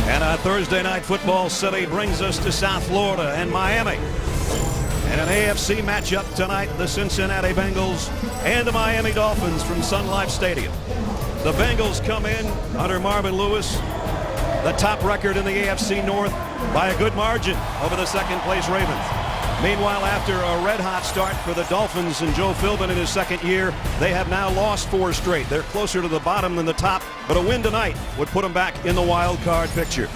And our Thursday Night Football City brings us to South Florida and Miami. And an AFC matchup tonight, the Cincinnati Bengals and the Miami Dolphins from Sun Life Stadium. The Bengals come in under Marvin Lewis, the top record in the AFC North by a good margin over the second-place Ravens. Meanwhile, after a red-hot start for the Dolphins and Joe Philbin in his second year, they have now lost 4 straight. They're closer to the bottom than the top, but a win tonight would put them back in the wild card picture.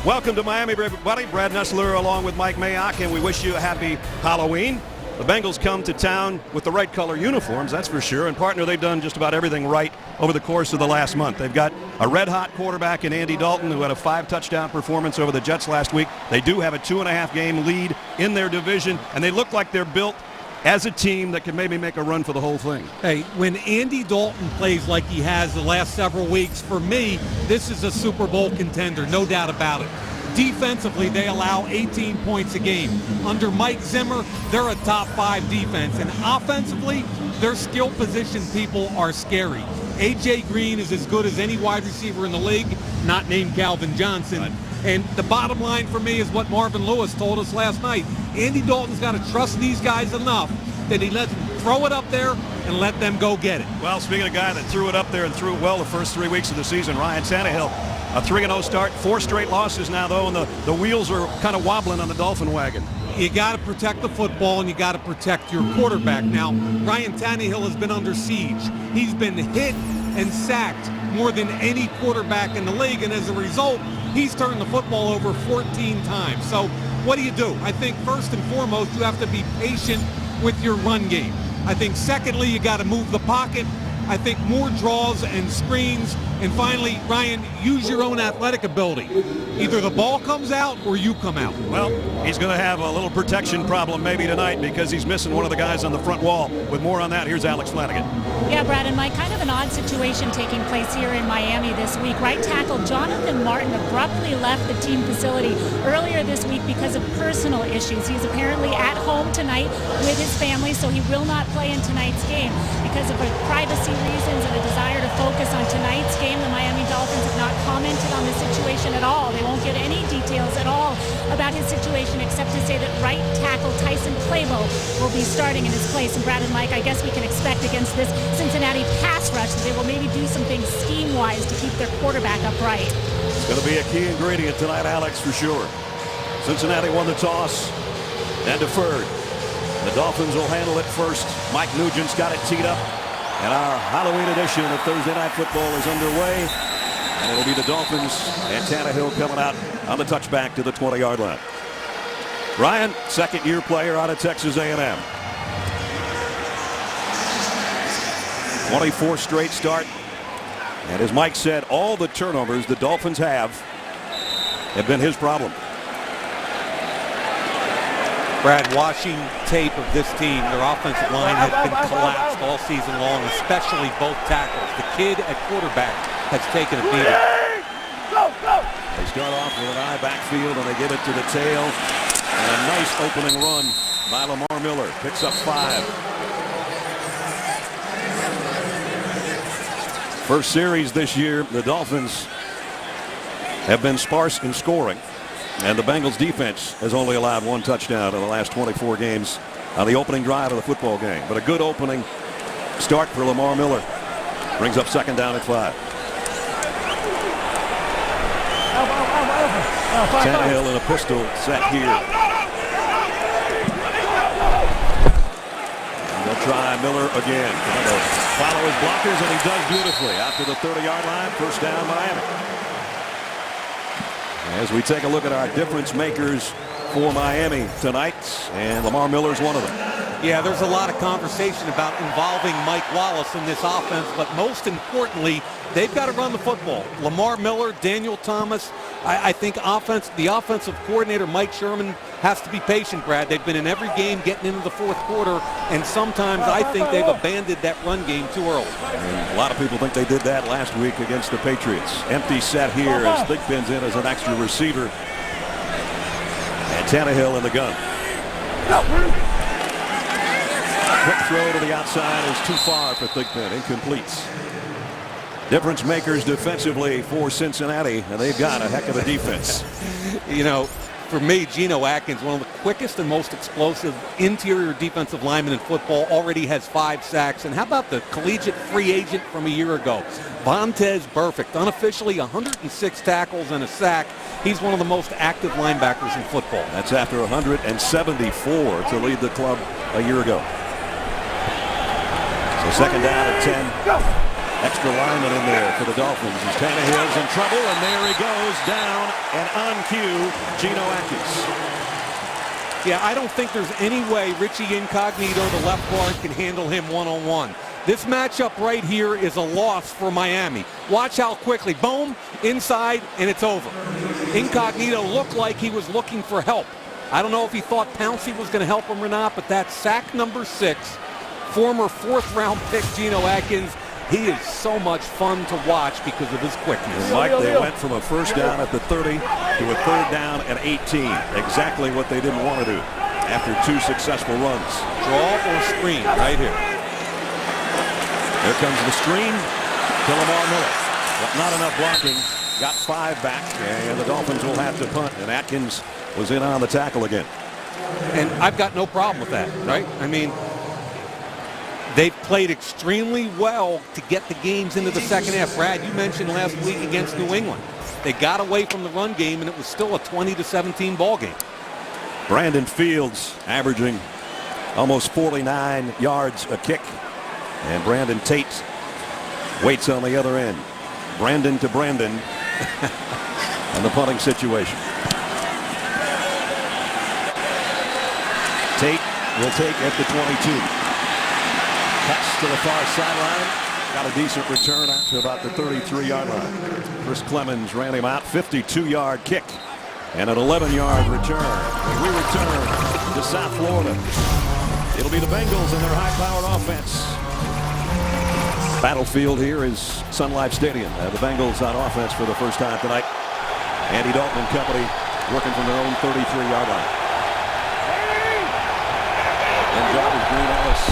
Welcome to Miami, everybody. Brad Nessler along with Mike Mayock, and we wish you a happy Halloween. The Bengals come to town with the right color uniforms, that's for sure. And partner, they've done just about everything right over the course of the last month. They've got a red-hot quarterback in Andy Dalton who had a 5-touchdown performance over the Jets last week. They do have a 2.5-game lead in their division, and they look like they're built as a team that can maybe make a run for the whole thing. Hey, when Andy Dalton plays like he has the last several weeks, for me, this is a Super Bowl contender, no doubt about it. Defensively, they allow 18 points a game. Under Mike Zimmer, they're a top 5 defense. And offensively, their skill position people are scary. A.J. Green is as good as any wide receiver in the league, not named Calvin Johnson. Right. And the bottom line for me is what Marvin Lewis told us last night. Andy Dalton's got to trust these guys enough that he lets them throw it up there and let them go get it. Well, speaking of a guy that threw it up there and threw it well the first 3 weeks of the season, Ryan Tannehill, a 3-0 start, 4 straight losses now, though, and the wheels are kind of wobbling on the Dolphin wagon. You got to protect the football, and you got to protect your quarterback. Now, Ryan Tannehill has been under siege. He's been hit and sacked more than any quarterback in the league, and as a result, he's turned the football over 14 times. So what do? I think first and foremost, you have to be patient with your run game. I think secondly, you got to move the pocket. I think more draws and screens. And finally, Ryan, use your own athletic ability. Either the ball comes out or you come out. Well, he's going to have a little protection problem maybe tonight because he's missing one of the guys on the front wall. With more on that, here's Alex Flanagan. Yeah, Brad and Mike, kind of an odd situation taking place here in Miami this week. Right tackle Jonathan Martin abruptly left the team facility earlier this week because of personal issues. He's apparently at home tonight with his family, so he will not play in tonight's game. Because of privacy reasons and a desire to focus on tonight's game, the Miami Dolphins have not commented on the situation at all. They won't get any details at all about his situation except to say that right tackle Tyson Clabo will be starting in his place. And Brad and Mike, I guess we can expect against this Cincinnati pass rush that they will maybe do some things scheme-wise to keep their quarterback upright. It's going to be a key ingredient tonight, Alex, for sure. Cincinnati won the toss and deferred. The Dolphins will handle it first. Mike Nugent's got it teed up. And our Halloween edition of Thursday Night Football is underway. And it'll be the Dolphins and Tannehill coming out on the touchback to the 20-yard line. Ryan, second-year player out of Texas A&M. 24 straight start. And as Mike said, all the turnovers the Dolphins have been his problem. Brad, watching tape of this team, their offensive line has been collapsed all season long, especially both tackles. The kid at quarterback has taken a beating. They start off with an eye backfield, and they give it to the tail. And a nice opening run by Lamar Miller. Picks up 5. First series this year, the Dolphins have been sparse in scoring. And the Bengals defense has only allowed 1 touchdown in the last 24 games on the opening drive of the football game. But a good opening start for Lamar Miller. Brings up second down at 5. Tannehill in a pistol set here. And they'll try Miller again. They'll follow his blockers, and he does beautifully. After the 30-yard line, first down Miami. As we take a look at our difference makers for Miami tonight, and Lamar Miller's one of them. Yeah, there's a lot of conversation about involving Mike Wallace in this offense, but most importantly, they've got to run the football. Lamar Miller, Daniel Thomas, I think the offensive coordinator, Mike Sherman, has to be patient, Brad. They've been in every game getting into the fourth quarter, and sometimes I think they've abandoned that run game too early. And a lot of people think they did that last week against the Patriots. Empty set here as Thigpen's in as an extra receiver. And Tannehill in the gun. Quick throw to the outside is too far for Thigpen. Incomplete. Difference makers defensively for Cincinnati, and they've got a heck of a defense. You know, for me, Geno Atkins, one of the quickest and most explosive interior defensive linemen in football, already has 5 sacks. And how about the collegiate free agent from a year ago, Vontaze Burfict, unofficially 106 tackles and a sack. He's one of the most active linebackers in football. That's after 174 to lead the club a year ago. So second down at 10. Go. Extra lineman in there for the Dolphins as Tannehill's in trouble, and there he goes down and on cue, Geno Atkins. Yeah, I don't think there's any way Richie Incognito, the left guard, can handle him one-on-one. This matchup right here is a loss for Miami. Watch how quickly, boom, inside, and it's over. Incognito looked like he was looking for help. I don't know if he thought Pouncey was going to help him or not, but that's sack number 6. Former 4th-round pick Geno Atkins. He is so much fun to watch because of his quickness. And Mike, they went from a first down at the 30 to a 3rd down at 18. Exactly what they didn't want to do after 2 successful runs. Draw or screen right here. Here comes the screen to Lamar Miller. But not enough blocking. Got 5 back, and the Dolphins will have to punt. And Atkins was in on the tackle again. And I've got no problem with that, right? I mean, they've played extremely well to get the games into the second half. Brad, you mentioned last week against New England. They got away from the run game, and it was still a 20-17 ball game. Brandon Fields averaging almost 49 yards a kick. And Brandon Tate waits on the other end. Brandon to Brandon on the punting situation. Tate will take at the 22. Cuts to the far sideline. Got a decent return out to about the 33-yard line. Chris Clemens ran him out. 52-yard kick and an 11-yard return. When we return to South Florida, it'll be the Bengals and their high-powered offense. Battlefield here is Sun Life Stadium. The Bengals on offense for the first time tonight. Andy Dalton and company working from their own 33-yard line. And Jarvis Green Ellis,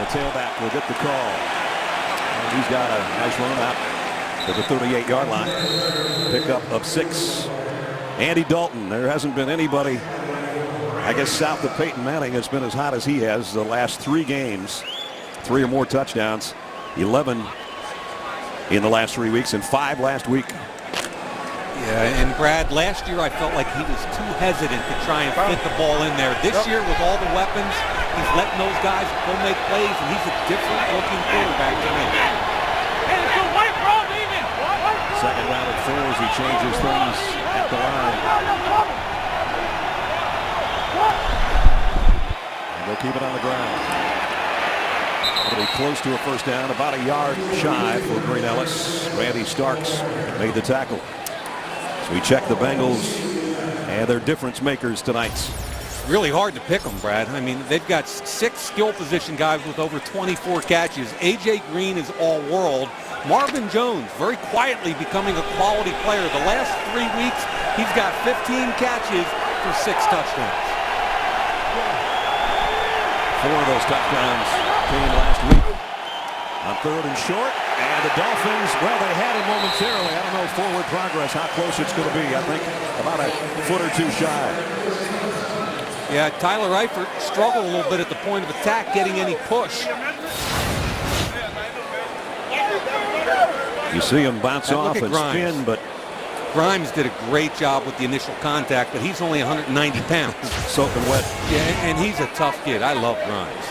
the tailback, will get the call. And he's got a nice run out to the 38-yard line. Pickup of 6. Andy Dalton, there hasn't been anybody, I guess, south of Peyton Manning has been as hot as he has the last 3 games. 3 or more touchdowns. 11 in the last 3 weeks and 5 last week. Yeah, and Brad, last year I felt like he was too hesitant to try and fit the ball in there. This year, with all the weapons, he's letting those guys go make plays, and he's a different-looking quarterback to me. Second down and 4 as he changes things at the line. And they'll keep it on the ground. It'll be close to a first down, about a yard shy for Green Ellis. Randy Starks made the tackle. So we check the Bengals and their difference makers tonight. Really hard to pick them, Brad. I mean, they've got 6 skill position guys with over 24 catches. A.J. Green is all-world. Marvin Jones, very quietly becoming a quality player. The last 3 weeks, he's got 15 catches for 6 touchdowns. 4 of those touchdowns came last week on 3rd and short. And the Dolphins, well, they had him momentarily. I don't know forward progress, how close it's going to be. I think about a foot or 2 shy. Yeah, Tyler Eifert struggled a little bit at the point of attack, getting any push. You see him bounce off and spin, but Grimes did a great job with the initial contact, but he's only 190 pounds. Soaking wet. Yeah, and he's a tough kid. I love Grimes.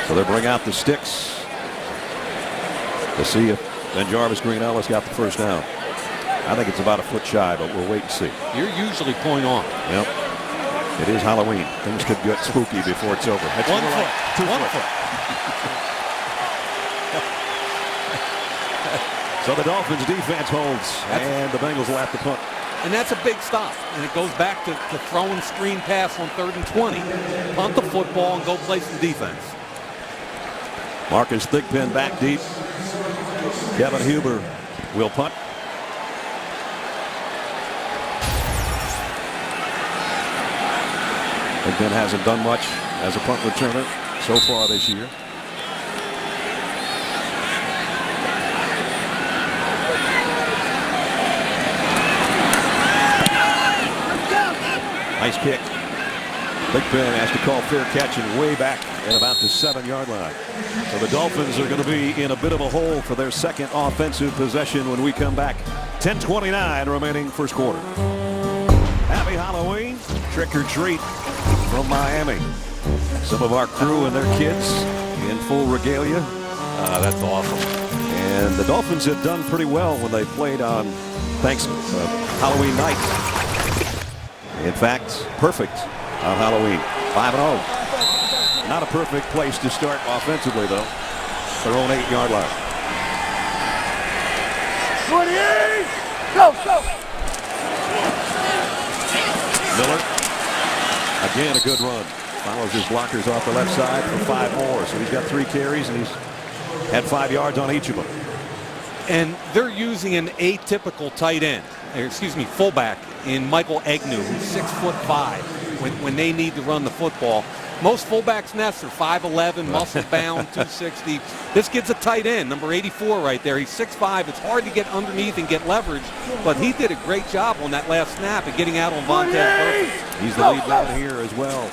So they bring out the sticks to see if Jarvis Green Ellis got the first down. I think it's about a foot shy, but we'll wait and see. You're usually point on. Yep. It is Halloween. Things could get spooky before it's over. That's 1 foot. 2 1 foot. So the Dolphins defense holds, and the Bengals will have to punt. And that's a big stop. And it goes back to throwing screen pass on 3rd and 20. Punt the football and go play some defense. Marcus Thigpen back deep. Kevin Huber will punt. Thigpen hasn't done much as a punt returner so far this year. Nice kick. Big Ben has to call fair catch and way back at about the 7-yard line. So the Dolphins are going to be in a bit of a hole for their second offensive possession when we come back. 10:29 remaining first quarter. Happy Halloween. Trick or treat from Miami. Some of our crew and their kids in full regalia. That's awesome. And the Dolphins have done pretty well when they played on Halloween night. In fact, perfect on Halloween. 5-0. Not a perfect place to start offensively, though. Their own 8-yard line. 28! Go, go! Miller. Again, a good run. Follows his blockers off the left side for 5 more. So he's got 3 carries, and he's had 5 yards on each of them. And they're using an atypical tight end, fullback in Michael Agnew, who's 6'5", when they need to run the football. Most fullbacks' nests are 5'11", muscle-bound, 260. This kid's a tight end, number 84 right there. He's 6'5". It's hard to get underneath and get leverage, but he did a great job on that last snap at getting out on Vontaze Burfict. He's the lead down here as well.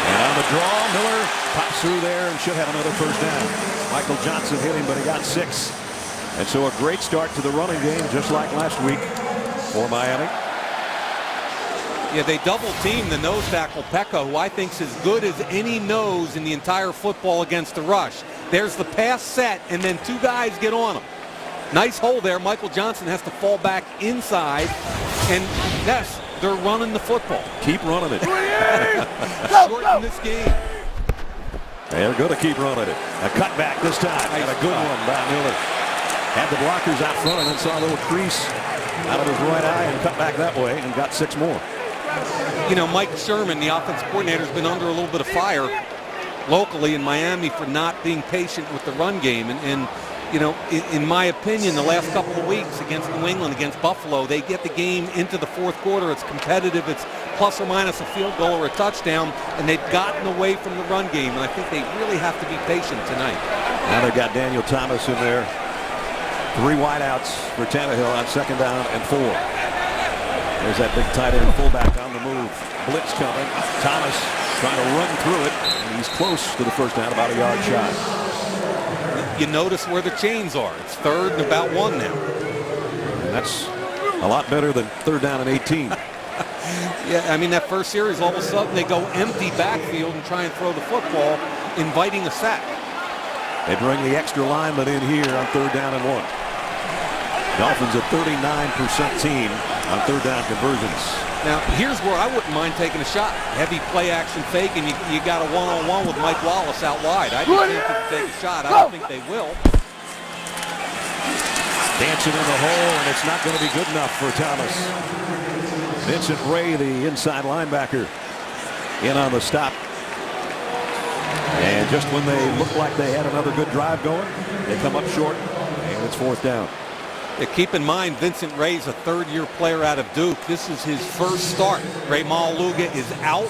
And on the draw, Miller pops through there and should have another first down. Michael Johnson hit him, but he got 6. And so a great start to the running game, just like last week for Miami. Yeah, they double-team the nose tackle, Pekka, who I think is as good as any nose in the entire football against the rush. There's the pass set, and then 2 guys get on him. Nice hole there. Michael Johnson has to fall back inside, and yes, they're running the football. Keep running it. Shorten this game. They're going to keep running it. A cutback this time, and a good one by Miller. Had the blockers out front and then saw a little crease out of his right eye and cut back that way and got 6 more. You know, Mike Sherman, the offensive coordinator, has been under a little bit of fire locally in Miami for not being patient with the run game. And you know, in my opinion, the last couple of weeks against New England, against Buffalo, they get the game into the fourth quarter. It's competitive. It's plus or minus a field goal or a touchdown, and they've gotten away from the run game. And I think they really have to be patient tonight. Now they've got Daniel Thomas in there. 3 wideouts for Tannehill on 2nd down and 4. There's that big tight end fullback on the move. Blitz coming. Thomas trying to run through it. And he's close to the first down, about a yard shy. You notice where the chains are. It's 3rd and about 1 now. And that's a lot better than 3rd down and 18. Yeah, I mean, that first series, all of a sudden they go empty backfield and try and throw the football, inviting a sack. They bring the extra lineman in here on 3rd down and 1. Dolphins a 39% team on 3rd down conversions. Now, here's where I wouldn't mind taking a shot. Heavy play action fake, and you got a one-on-one with Mike Wallace out wide. I just think you can take a shot. I don't think they will. Dancing in the hole, and it's not going to be good enough for Thomas. Vincent Ray, the inside linebacker, in on the stop. And just when they look like they had another good drive going, they come up short, and it's 4th down. Keep in mind, Vincent Ray's a 3rd-year player out of Duke. This is his first start. Ray Maluga is out.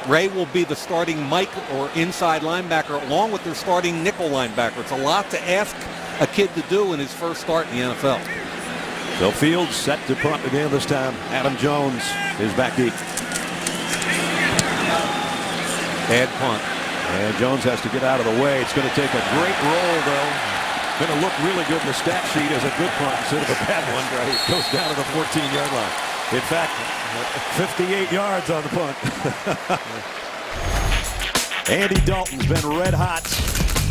Ray will be the starting Mike or inside linebacker along with their starting nickel linebacker. It's a lot to ask a kid to do in his first start in the NFL. So Fields set to punt again this time. Adam Jones is back deep. Bad punt. And Jones has to get out of the way. It's going to take a great roll, though. Going to look really good in the stat sheet as a good punt instead of a bad one. Right? It goes down to the 14-yard line. In fact, 58 yards on the punt. Andy Dalton's been red hot.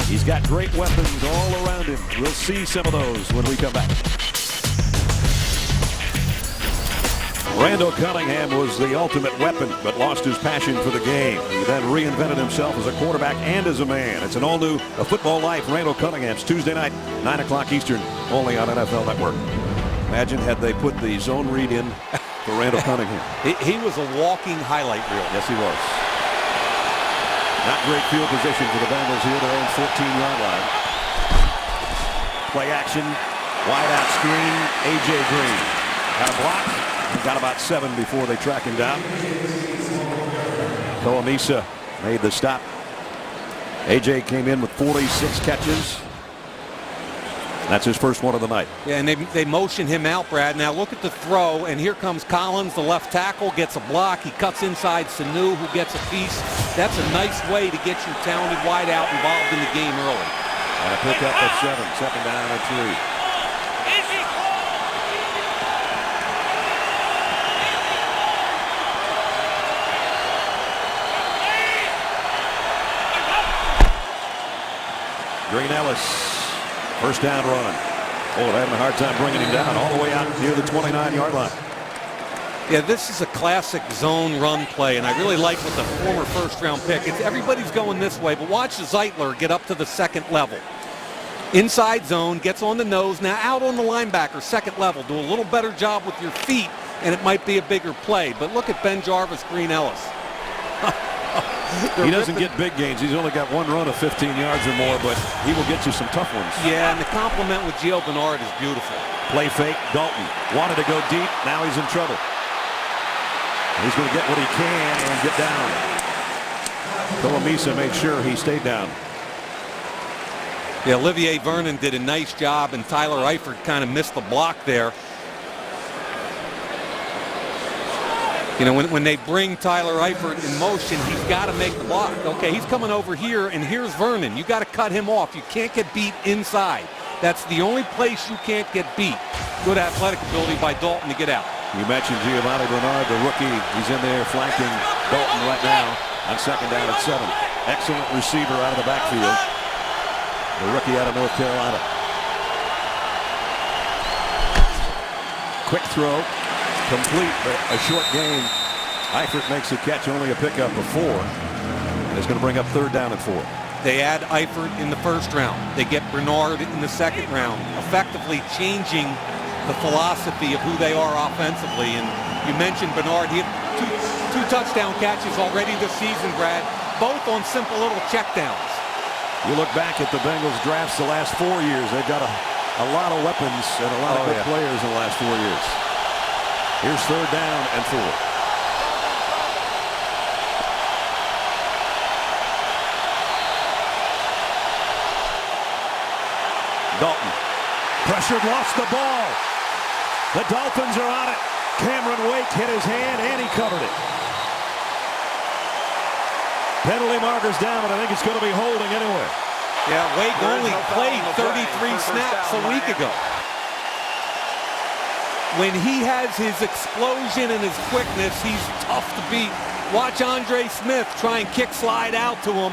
He's got great weapons all around him. We'll see some of those when we come back. Randall Cunningham was the ultimate weapon, but lost his passion for the game. He then reinvented himself as a quarterback and as a man. It's an all-new A Football Life, Randall Cunningham's Tuesday night, 9 o'clock Eastern, only on NFL Network. Imagine had they put the zone read in for Randall Cunningham. He was a walking highlight reel. Yes, he was. Not great field position for the Bengals here, their own 14-yard line. Play action, wide out screen, A.J. Green. Got a block. Got about 7 before they track him down. Koamisa made the stop. A.J. came in with 46 catches. That's his first one of the night. Yeah, and they motion him out, Brad. Now look at the throw, and here comes Collins, the left tackle, gets a block. He cuts inside Sanu, who gets a piece. That's a nice way to get your talented wideout involved in the game early. And a pickup at 7, second down and 3. Green Ellis, first down run. Oh, they're having a hard time bringing him down all the way out near the 29-yard line. Yeah, this is a classic zone run play, and I really like what the former first-round pick. Everybody's going this way, but watch Zeitler get up to the second level. Inside zone, gets on the nose, now out on the linebacker, second level. Do a little better job with your feet, and it might be a bigger play. But look at Ben Jarvis, Green Ellis. He doesn't get big gains. He's only got one run of 15 yards or more, but he will get you some tough ones. Yeah, and the compliment with Gio Bernard is beautiful. Play fake. Dalton wanted to go deep. Now he's in trouble. And he's going to get what he can and get down. Colomisa made sure he stayed down. Yeah, Olivier Vernon did a nice job, and Tyler Eifert kind of missed the block there. You know, when they bring Tyler Eifert in motion, he's got to make the block. Okay, he's coming over here, and here's Vernon. You got to cut him off. You can't get beat inside. That's the only place you can't get beat. Good athletic ability by Dalton to get out. You mentioned Giovanni Bernard, the rookie. He's in there flanking Dalton right now on second down at 7. Excellent receiver out of the backfield. The rookie out of North Carolina. Quick throw. Complete, but a short gain. Eifert makes a catch, only a pickup of 4. And it's going to bring up third down and 4. They add Eifert in the first round. They get Bernard in the second round, effectively changing the philosophy of who they are offensively. And you mentioned Bernard. He had two touchdown catches already this season, Brad, both on simple little checkdowns. You look back at the Bengals drafts the last 4 years. They've got a lot of weapons and a lot of good players in the last 4 years. Here's third down and 4. Dalton. Pressured, lost the ball. The Dolphins are on it. Cameron Wake hit his hand and he covered it. Penalty markers down, but I think it's going to be holding anyway. Yeah, Wake only played 33 snaps a week ago. When he has his explosion and his quickness, he's tough to beat. Watch Andre Smith try and kick slide out to him.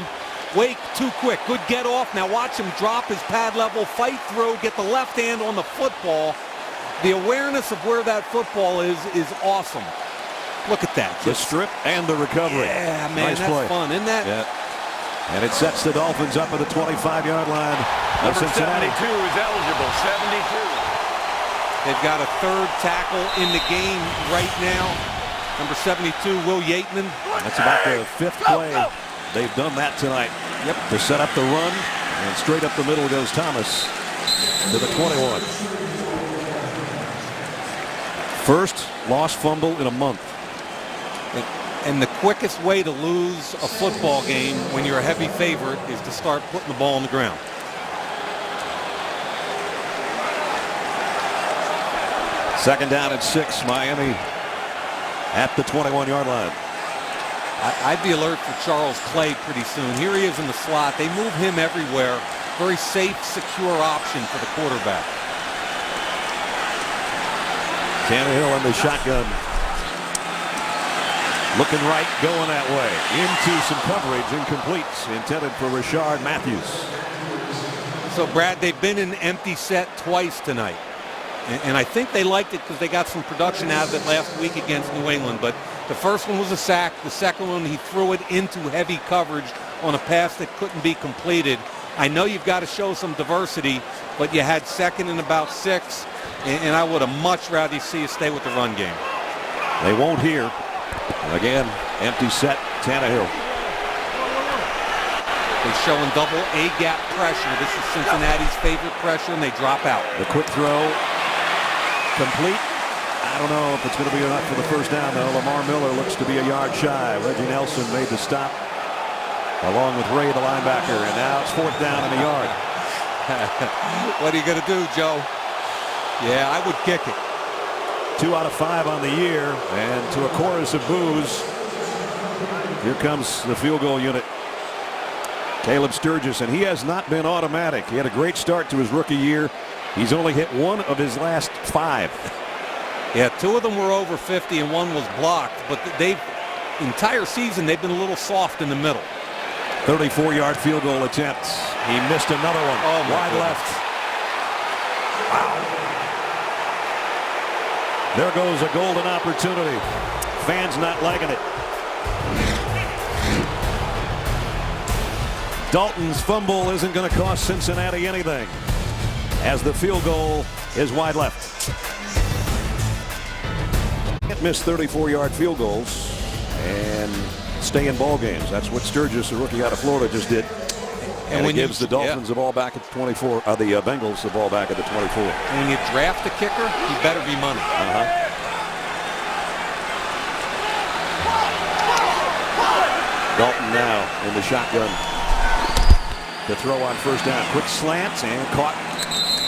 Wake too quick. Good get off. Now watch him drop his pad level, fight through, get the left hand on the football. The awareness of where that football is awesome. Look at that. The strip and the recovery. Yeah, man, nice that's play. Fun, isn't that? Yeah. And it sets the Dolphins up at the 25-yard line of Number Cincinnati. 72 is eligible. 72. They've got a third tackle in the game right now. Number 72, Will Yateman. That's about the 5th play. They've done that tonight. Yep. To set up the run, and straight up the middle goes Thomas to the 21. First lost fumble in a month. And the quickest way to lose a football game when you're a heavy favorite is to start putting the ball on the ground. Second down at 6, Miami at the 21-yard line. I'd be alert for Charles Clay pretty soon. Here he is in the slot. They move him everywhere. Very safe, secure option for the quarterback. Tannehill in the shotgun. Looking right, going that way. Into some coverage, incomplete. Intended for Rashard Matthews. So, Brad, they've been in empty set twice tonight. And I think they liked it because they got some production out of it last week against New England. But the first one was a sack. The second one, he threw it into heavy coverage on a pass that couldn't be completed. I know you've got to show some diversity, but you had second and about 6. And I would have much rather see you stay with the run game. They won't here. Again, empty set, Tannehill. They're showing double A-gap pressure. This is Cincinnati's favorite pressure, and they drop out. The quick throw, complete. I don't know if it's going to be enough for the first down, though. Lamar Miller looks to be a yard shy. Reggie Nelson made the stop, along with Ray, the linebacker, and now it's fourth down and a yard. What are you going to do, Joe? Yeah, I would kick it. 2 out of 5 on the year, and to a chorus of boos, here comes the field goal unit. Caleb Sturgis, and he has not been automatic. He had a great start to his rookie year. He's only hit 1 of his last 5. Yeah, 2 of them were over 50 and 1 was blocked, but entire season they've been a little soft in the middle. 34-yard field goal attempts. He missed another one. Oh, wide left. Wow. There goes a golden opportunity. Fans not liking it. Dalton's fumble isn't going to cost Cincinnati anything, as the field goal is wide left. Can't miss 34-yard field goals and stay in ball games. That's what Sturgis, a rookie out of Florida, just did. And it gives the Dolphins the ball back at 24. The Bengals the ball back at the 24. And when you draft a kicker, you better be money. Dalton now in the shotgun to throw on first down. Quick slants and caught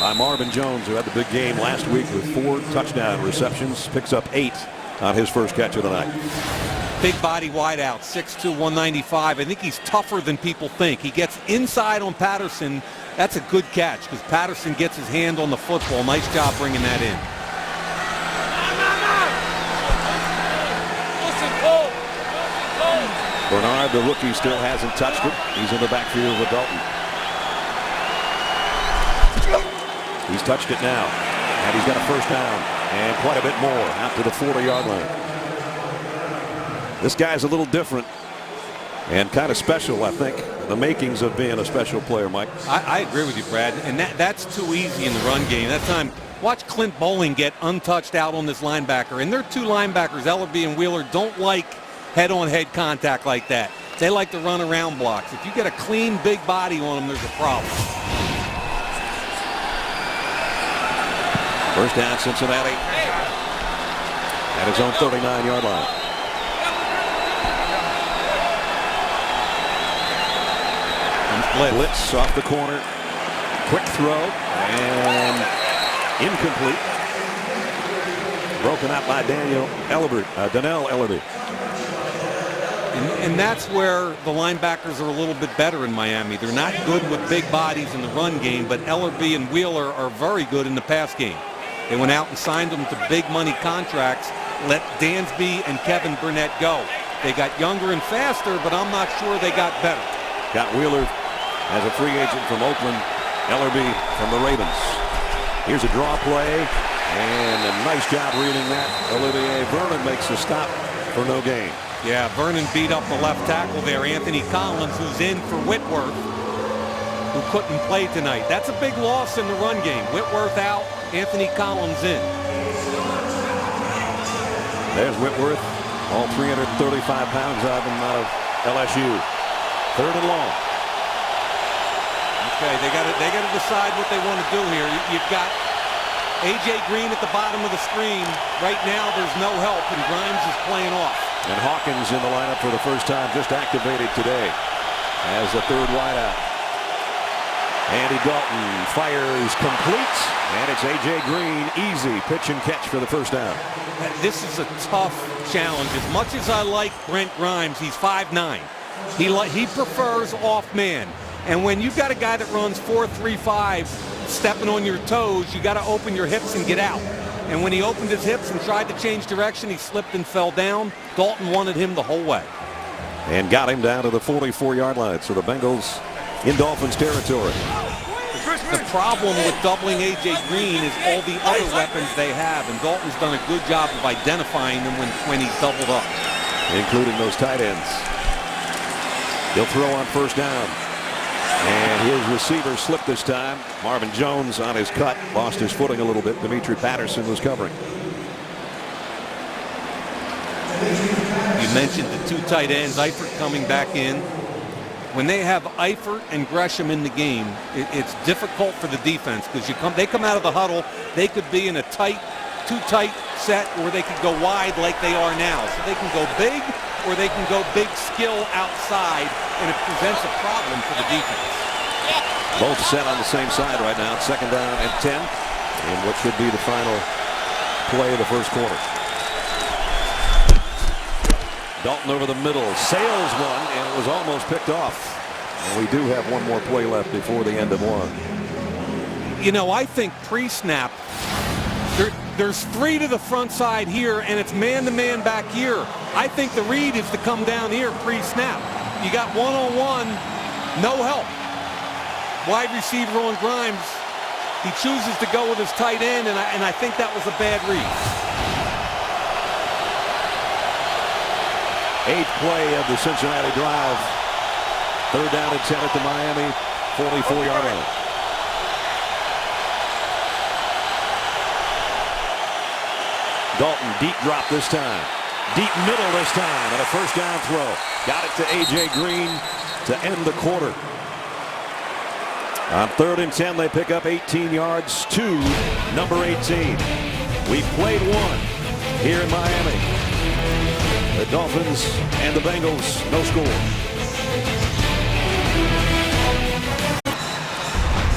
by Marvin Jones, who had the big game last week with 4 touchdown receptions. Picks up 8 on his first catch of the night. Big body wideout, 6'2", 195. I think he's tougher than people think. He gets inside on Patterson. That's a good catch because Patterson gets his hand on the football. Nice job bringing that in. Bernard, the rookie, still hasn't touched it. He's in the backfield with Dalton. He's touched it now, and he's got a first down and quite a bit more out to the 40-yard line. This guy's a little different and kind of special, I think. The makings of being a special player, Mike. I agree with you, Brad. And that's too easy in the run game. That time, watch Clint Bowling get untouched out on this linebacker. And their 2 linebackers, Ellerbe and Wheeler, don't like head-on-head contact like that. They like to run around blocks. If you get a clean, big body on them, there's a problem. First down, Cincinnati at his own 39-yard line. Blitz off the corner. Quick throw and incomplete. Broken out by Dannell Ellerbe. And that's where the linebackers are a little bit better in Miami. They're not good with big bodies in the run game, but Ellerbe and Wheeler are very good in the pass game. They went out and signed them to big money contracts, let Dansby and Kevin Burnett go. They got younger and faster, but I'm not sure they got better. Got Wheeler as a free agent from Oakland, Ellerbe from the Ravens. Here's a draw play, and a nice job reading that. Olivier Vernon makes the stop for no gain. Yeah, Vernon beat up the left tackle there, Anthony Collins, who's in for Whitworth, who couldn't play tonight. That's a big loss in the run game. Whitworth out, Anthony Collins in. There's Whitworth, all 335 pounds of him out of LSU. 3rd and long. Okay, they got to decide what they want to do here. You've got A.J. Green at the bottom of the screen. Right now, there's no help, and Grimes is playing off. And Hawkins in the lineup for the first time, just activated today as the 3rd wideout. Andy Dalton fires complete, and it's A.J. Green, easy pitch and catch for the first down. This is a tough challenge. As much as I like Brent Grimes, he's 5'9". He prefers off man. And when you've got a guy that runs 4.35, stepping on your toes, you got to open your hips and get out. And when he opened his hips and tried to change direction, he slipped and fell down. Dalton wanted him the whole way. And got him down to the 44-yard line. So the Bengals in Dolphins territory. The problem with doubling A.J. Green is all the other weapons they have. And Dalton's done a good job of identifying them when he's doubled up. Including those tight ends. He'll throw on first down. And his receiver slipped this time. Marvin Jones on his cut. Lost his footing a little bit. Demetri Patterson was covering. You mentioned the 2 tight ends. Eifert coming back in. When they have Eifert and Gresham in the game, it's difficult for the defense because they come out of the huddle. They could be in a too tight set, or they could go wide like they are now. So they can go big, or they can go big skill outside, and it presents a problem for the defense. Both set on the same side right now. Second down and 10. And what should be the final play of the first quarter. Dalton over the middle. Sails one, and it was almost picked off. And we do have one more play left before the end of one. You know, I think pre-snap, there's 3 to the front side here, and it's man-to-man back here. I think the read is to come down here pre-snap. You got one-on-one, no help. Wide receiver on Grimes. He chooses to go with his tight end, and I think that was a bad read. 8th play of the Cincinnati drive. Third down and 10 at the Miami 44-yard line. Dalton deep drop this time. Deep middle this time, and a first down throw. Got it to A.J. Green to end the quarter. On 3rd and 10, they pick up 18 yards to number 18. We played one here in Miami. The Dolphins and the Bengals, no score.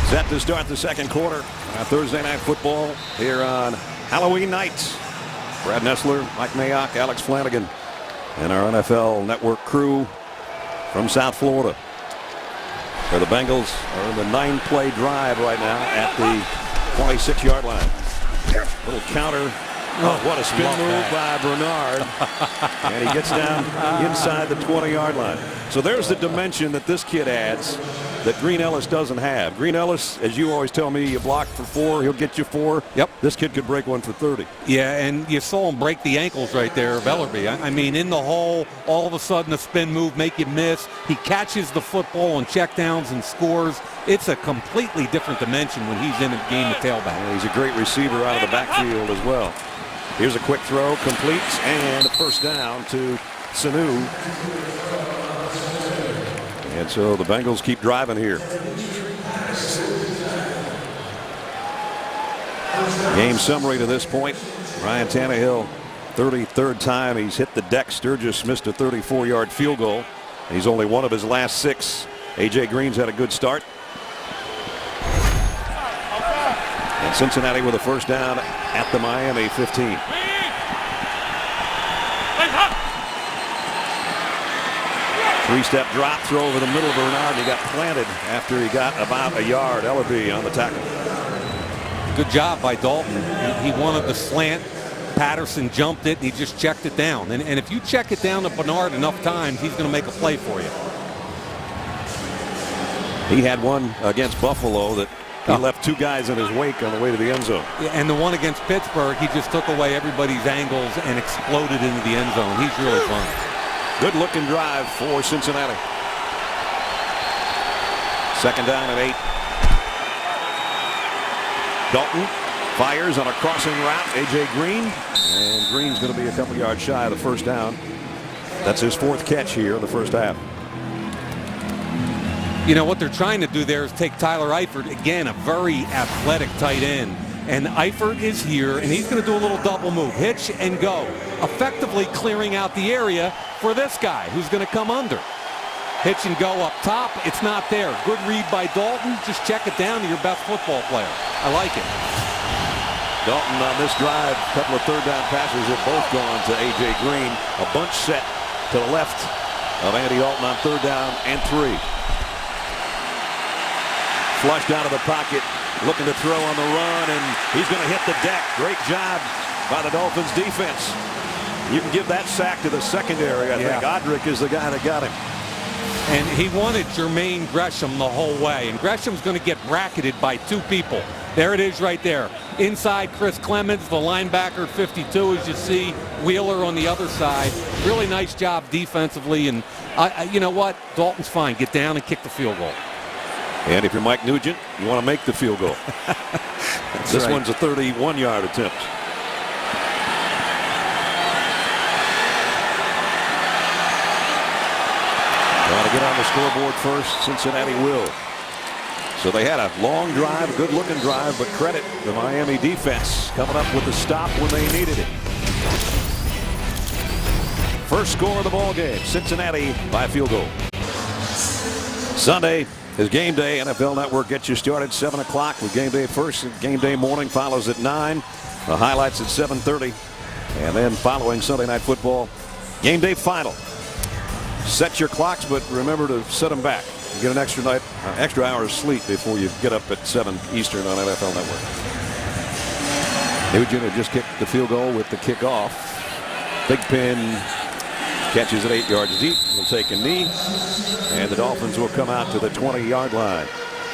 Set to start the second quarter. Thursday Night Football here on Halloween night. Brad Nessler, Mike Mayock, Alex Flanagan, and our NFL Network crew from South Florida. Where the Bengals are in the 9-play drive right now at the 26-yard line. Little counter. Oh, what a spin move by Bernard. And he gets down inside the 20-yard line. So there's the dimension that this kid adds that Green Ellis doesn't have. Green Ellis, as you always tell me, you block for 4, he'll get you 4. Yep. This kid could break one for 30. Yeah, and you saw him break the ankles right there of Ellerby. I mean, in the hole, all of a sudden a spin move, make you miss. He catches the football on checkdowns and scores. It's a completely different dimension when he's in a game of tailback. And he's a great receiver out of the backfield as well. Here's a quick throw, completes, and a first down to Sanu. And so the Bengals keep driving here. Game summary to this point. Ryan Tannehill, 33rd time he's hit the deck. Sturgis missed a 34-yard field goal. He's only one of his last 6. A.J. Green's had a good start. And Cincinnati with a first down at the Miami 15. Three-step drop, throw over the middle of Bernard. He got planted after he got about a yard. Ellerby on the tackle. Good job by Dalton. He wanted the slant. Patterson jumped it, and he just checked it down. And if you check it down to Bernard enough times, he's going to make a play for you. He had one against Buffalo that he left 2 guys in his wake on the way to the end zone. And the one against Pittsburgh, he just took away everybody's angles and exploded into the end zone. He's really fun. Good looking drive for Cincinnati. Second down and 8. Dalton fires on a crossing route. A.J. Green. And Green's going to be a couple yards shy of the first down. That's his 4th catch here in the first half. You know, what they're trying to do there is take Tyler Eifert, again, a very athletic tight end. And Eifert is here, and he's going to do a little double move. Hitch and go. Effectively clearing out the area for this guy who's going to come under. Hitch and go up top. It's not there. Good read by Dalton. Just check it down to your best football player. I like it. Dalton on this drive, a couple of third down passes have both gone to A.J. Green. A bunch set to the left of Andy Dalton on 3rd down and 3. Flushed out of the pocket, looking to throw on the run, and he's going to hit the deck. Great job by the Dolphins defense. You can give that sack to the secondary. I think Odrick is the guy that got him. And he wanted Jermaine Gresham the whole way, and Gresham's going to get bracketed by 2 people. There it is right there. Inside Chris Clemens, the linebacker, 52, as you see. Wheeler on the other side. Really nice job defensively, and you know what? Dalton's fine. Get down and kick the field goal. And if you're Mike Nugent, you want to make the field goal. This one's a 31-yard attempt. Want to get on the scoreboard first. Cincinnati will. So they had a long drive, a good-looking drive, but credit the Miami defense coming up with the stop when they needed it. First score of the ball game. Cincinnati by field goal. Sunday, As Game Day, NFL Network gets you started 7 o'clock with Game Day first. Game Day morning follows at 9. The highlights at 7:30. And then following Sunday Night Football, Game Day final. Set your clocks, but remember to set them back. You get an extra hour of sleep before you get up at 7 Eastern on NFL Network. Nugent just kicked the field goal with the kickoff. Big Pin catches it 8 yards deep. Will take a knee. And the Dolphins will come out to the 20-yard line.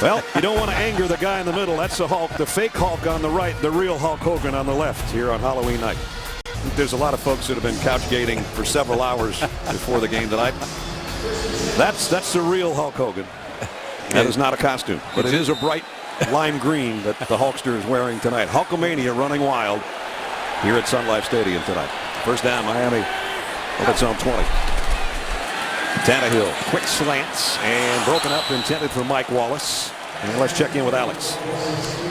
Well, you don't want to anger the guy in the middle. That's the Hulk, the fake Hulk on the right, the real Hulk Hogan on the left here on Halloween night. There's a lot of folks that have been couch-gating for several hours before the game tonight. That's the real Hulk Hogan. That is not a costume, but it is a bright lime green that the Hulkster is wearing tonight. Hulkamania running wild here at Sun Life Stadium tonight. First down, Miami on its own 20. Tannehill, quick slants, and broken up, intended for Mike Wallace. And let's check in with Alex.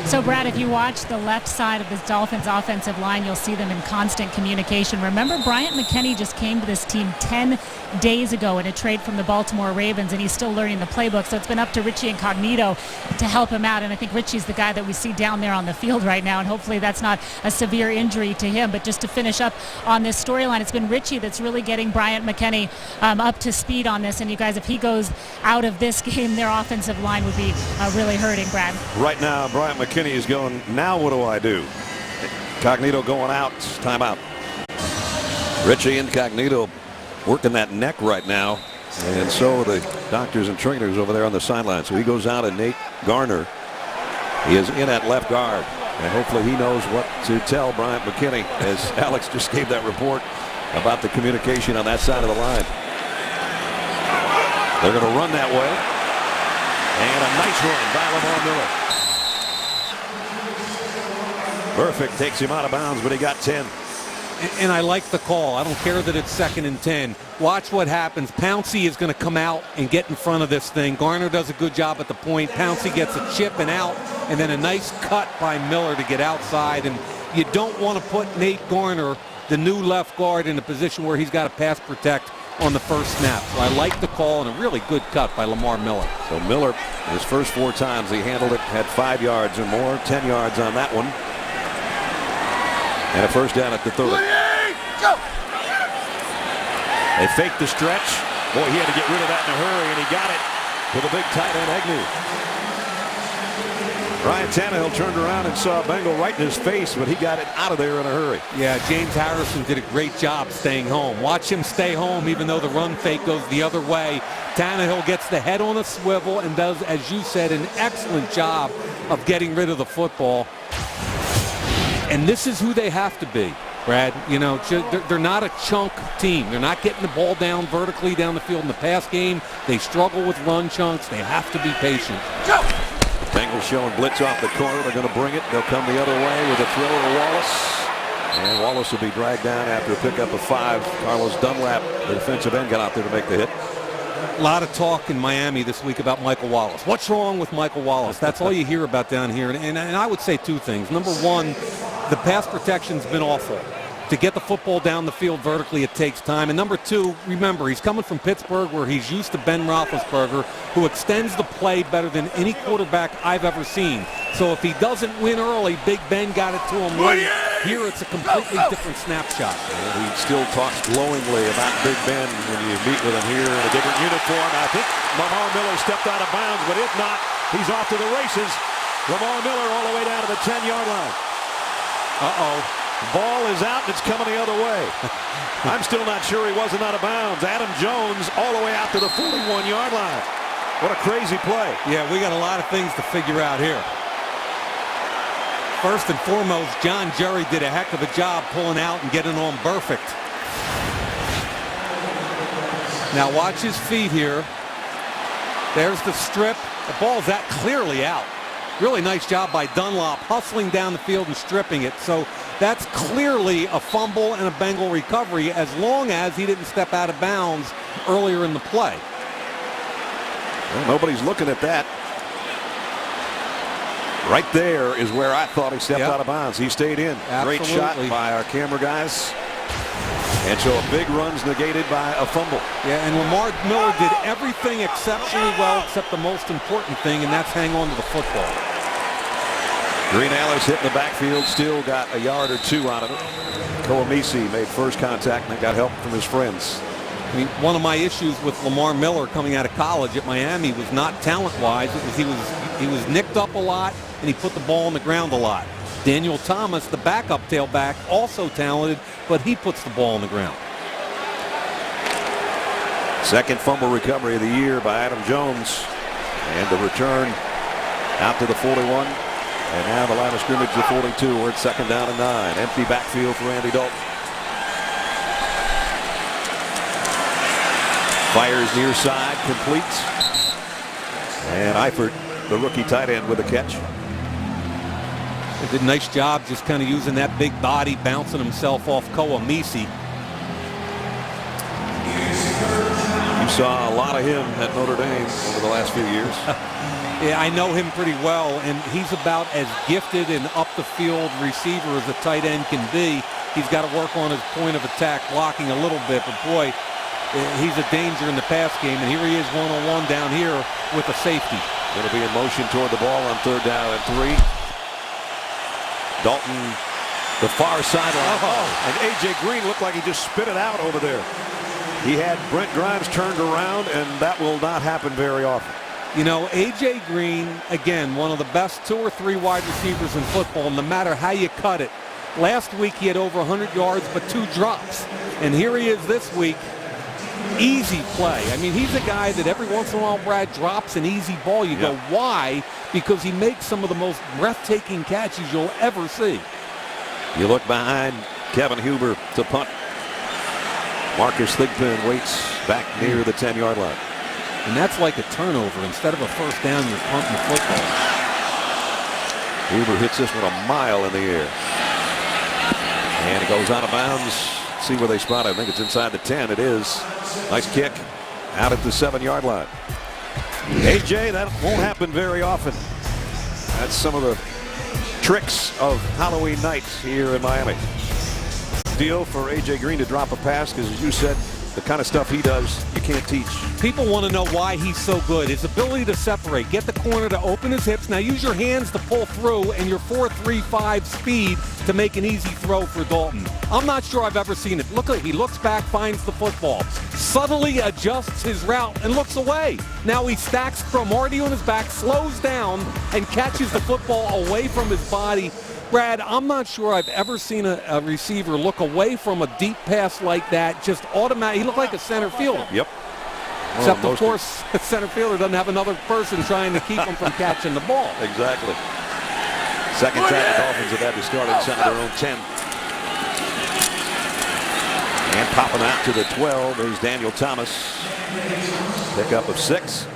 So, Brad, if you watch the left side of this Dolphins offensive line, you'll see them in constant communication. Remember, Bryant McKinnie just came to this team 10 days ago in a trade from the Baltimore Ravens, and he's still learning the playbook. So it's been up to Richie Incognito to help him out. And I think Richie's the guy that we see down there on the field right now, and hopefully that's not a severe injury to him. But just to finish up on this storyline, it's been Richie that's really getting Bryant McKinnie up to speed on this. And you guys, if he goes out of this game, their offensive line would be really hurting, Brad. Right now, Bryant McKinnie is going, now what do I do? Incognito going out, timeout. Richie Incognito working that neck right now, and so are the doctors and trainers over there on the sideline. So he goes out, and Nate Garner, he is in at left guard, and hopefully he knows what to tell Bryant McKinnie, as Alex just gave that report about the communication on that side of the line. They're going to run that way, and a nice run by Lamar Miller. Perfect, takes him out of bounds, but he got 10. And I like the call. I don't care that it's 2nd and 10. Watch what happens. Pouncey is going to come out and get in front of this thing. Garner does a good job at the point. Pouncey gets a chip and out, and then a nice cut by Miller to get outside. And you don't want to put Nate Garner, the new left guard, in a position where he's got to pass protect on the first snap. So I like the call, and a really good cut by Lamar Miller. So Miller, his first 4 times he handled it, had 5 yards or more, 10 yards on that one. And a first down at the 30. Go! They faked the stretch. Boy, he had to get rid of that in a hurry, and he got it with a big tight end Agnew. Ryan Tannehill turned around and saw a Bengal right in his face, but he got it out of there in a hurry. Yeah, James Harrison did a great job staying home. Watch him stay home even though the run fake goes the other way. Tannehill gets the head on a swivel and does, as you said, an excellent job of getting rid of the football. And this is who they have to be, Brad. You know, they're not a chunk team. They're not getting the ball down vertically down the field in the pass game. They struggle with run chunks. They have to be patient. Go! Bengals showing blitz off the corner. They're going to bring it. They'll come the other way with a throw to Wallace. And Wallace will be dragged down after a pickup of 5. Carlos Dunlap, the defensive end, got out there to make the hit. A lot of talk in Miami this week about Michael Wallace. What's wrong with Michael Wallace? That's all you hear about down here. And I would say 2 things. Number one, the pass protection's been awful. To get the football down the field vertically, it takes time. And number 2, remember, he's coming from Pittsburgh, where he's used to Ben Roethlisberger, who extends the play better than any quarterback I've ever seen. So if he doesn't win early, Big Ben got it to him late. Here it's a completely different snapshot. And he still talks glowingly about Big Ben when you meet with him here in a different uniform. I think Lamar Miller stepped out of bounds, but if not, he's off to the races. Lamar Miller all the way down to the 10-yard line. Uh-oh. Ball is out, and it's coming the other way. I'm still not sure he wasn't out of bounds. Adam Jones all the way out to the 41-yard line. What a crazy play. Yeah, we got a lot of things to figure out here. First and foremost, John Jerry did a heck of a job pulling out and getting on perfect. Now watch his feet here. There's the strip. The ball's that clearly out. Really nice job by Dunlop hustling down the field and stripping it. So that's clearly a fumble and a Bengal recovery, as long as he didn't step out of bounds earlier in the play. Well, nobody's looking at that. Right there is where I thought he stepped out of bounds. He stayed in. Absolutely. Great shot by our camera guys. And so a big run's negated by a fumble. Yeah, and Lamar Miller did everything exceptionally well except the most important thing, and that's hang on to the football. Green Ellis hit in the backfield, still got a yard or two out of it. Koamisi made first contact and got help from his friends. I mean, one of my issues with Lamar Miller coming out of college at Miami was not talent-wise. It was he was nicked up a lot, and he put the ball on the ground a lot. Daniel Thomas, the backup tailback, also talented, but he puts the ball on the ground. Second fumble recovery of the year by Adam Jones. And the return out to the 41. And now the line of scrimmage to 42. We're at second down and 9. Empty backfield for Andy Dalton. Fires near side, completes. And Eifert, the rookie tight end, with a catch. He did a nice job just kind of using that big body, bouncing himself off Koamisi. You saw a lot of him at Notre Dame over the last few years. Yeah, I know him pretty well, and he's about as gifted and up-the-field receiver as a tight end can be. He's got to work on his point of attack blocking a little bit, but boy, he's a danger in the pass game, and here he is one-on-one down here with a safety. Going to be in motion toward the ball on third down and 3. Dalton, the far sideline. And A.J. Green looked like he just spit it out over there. He had Brent Grimes turned around, and that will not happen very often. You know, A.J. Green, again, one of the best 2 or 3 wide receivers in football, no matter how you cut it. Last week he had over 100 yards, but 2 drops. And here he is this week. Easy play. I mean, he's a guy that every once in a while, Brad, drops an easy ball. You go, why? Because he makes some of the most breathtaking catches you'll ever see. You look behind Kevin Huber to punt. Marcus Thigpen waits back near the 10-yard line. And that's like a turnover. Instead of a first down, you're punting the football. Huber hits this one a mile in the air. And it goes out of bounds. See where they spot it. I think it's inside the 10. It is. Nice kick out at the 7-yard line. A.J., that won't happen very often. That's some of the tricks of Halloween night here in Miami. Deal for A.J. Green to drop a pass because, as you said, the kind of stuff he does, you can't teach. People want to know why he's so good. His ability to separate, get the corner to open his hips. Now use your hands to pull through and your 4.35 speed to make an easy throw for Dalton. I'm not sure I've ever seen it. Look, he looks back, finds the football, subtly adjusts his route and looks away. Now he stacks Cromartie on his back, slows down, and catches the football away from his body. Brad, I'm not sure I've ever seen a receiver look away from a deep pass like that, just automatic. He looked like a center fielder. Yep. Except, of course, the center fielder doesn't have another person trying to keep him from catching the ball. Exactly. Second time the Dolphins have had to start inside their own 10. And popping out to the 12 is Daniel Thomas. Pickup of 6.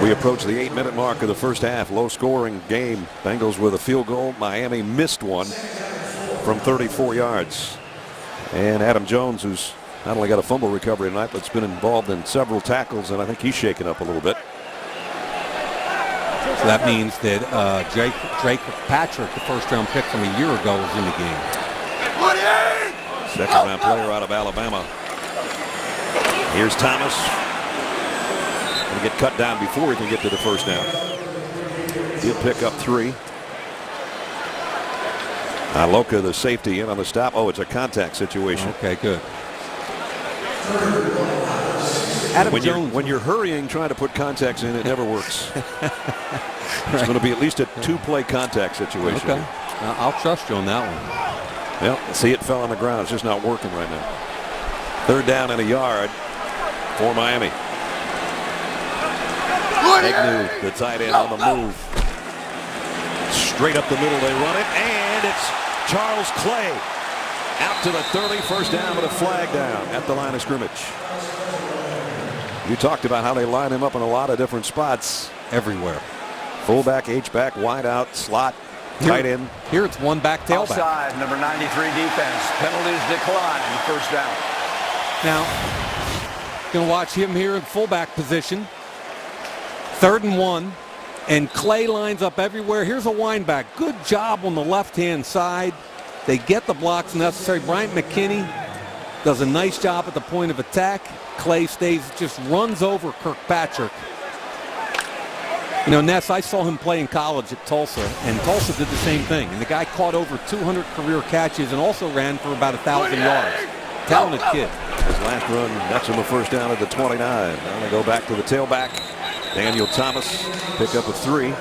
We approach the 8-minute mark of the first half. Low-scoring game. Bengals with a field goal. Miami missed one from 34 yards. And Adam Jones, who's not only got a fumble recovery tonight, but has been involved in several tackles, and I think he's shaken up a little bit. So that means that Drake Patrick, the first-round pick from a year ago, was in the game. Second-round player out of Alabama. Here's Thomas. Going to get cut down before he can get to the first down. He'll pick up 3. Loka, the safety, in on the stop. Oh, it's a contact situation. Okay, good. Adam Jones. When you're hurrying, trying to put contacts in, it never works. It's going to be at least a 2-play contact situation. Okay. I'll trust you on that one. Well, see, it fell on the ground. It's just not working right now. Third down and a yard for Miami. Agnew, the tight end, on the move. Straight up the middle they run it, and it's Charles Clay out to the 30, first down with a flag down at the line of scrimmage. You talked about how they line him up in a lot of different spots. Everywhere. Fullback, H-back, wide out, slot, tight end. Here it's one back tailback. Offside, number 93 defense. Penalties decline, first down. Now, going to watch him here in fullback position. 3rd and 1, and Clay lines up everywhere. Here's a wind back. Good job on the left-hand side. They get the blocks necessary. Bryant McKinney does a nice job at the point of attack. Clay just runs over Kirkpatrick. You know, Ness, I saw him play in college at Tulsa, and Tulsa did the same thing. And the guy caught over 200 career catches and also ran for about 1,000 yards. Talented kid. His last run, that's him a first down at the 29. Now they go back to the tailback. Daniel Thomas pick up a 3.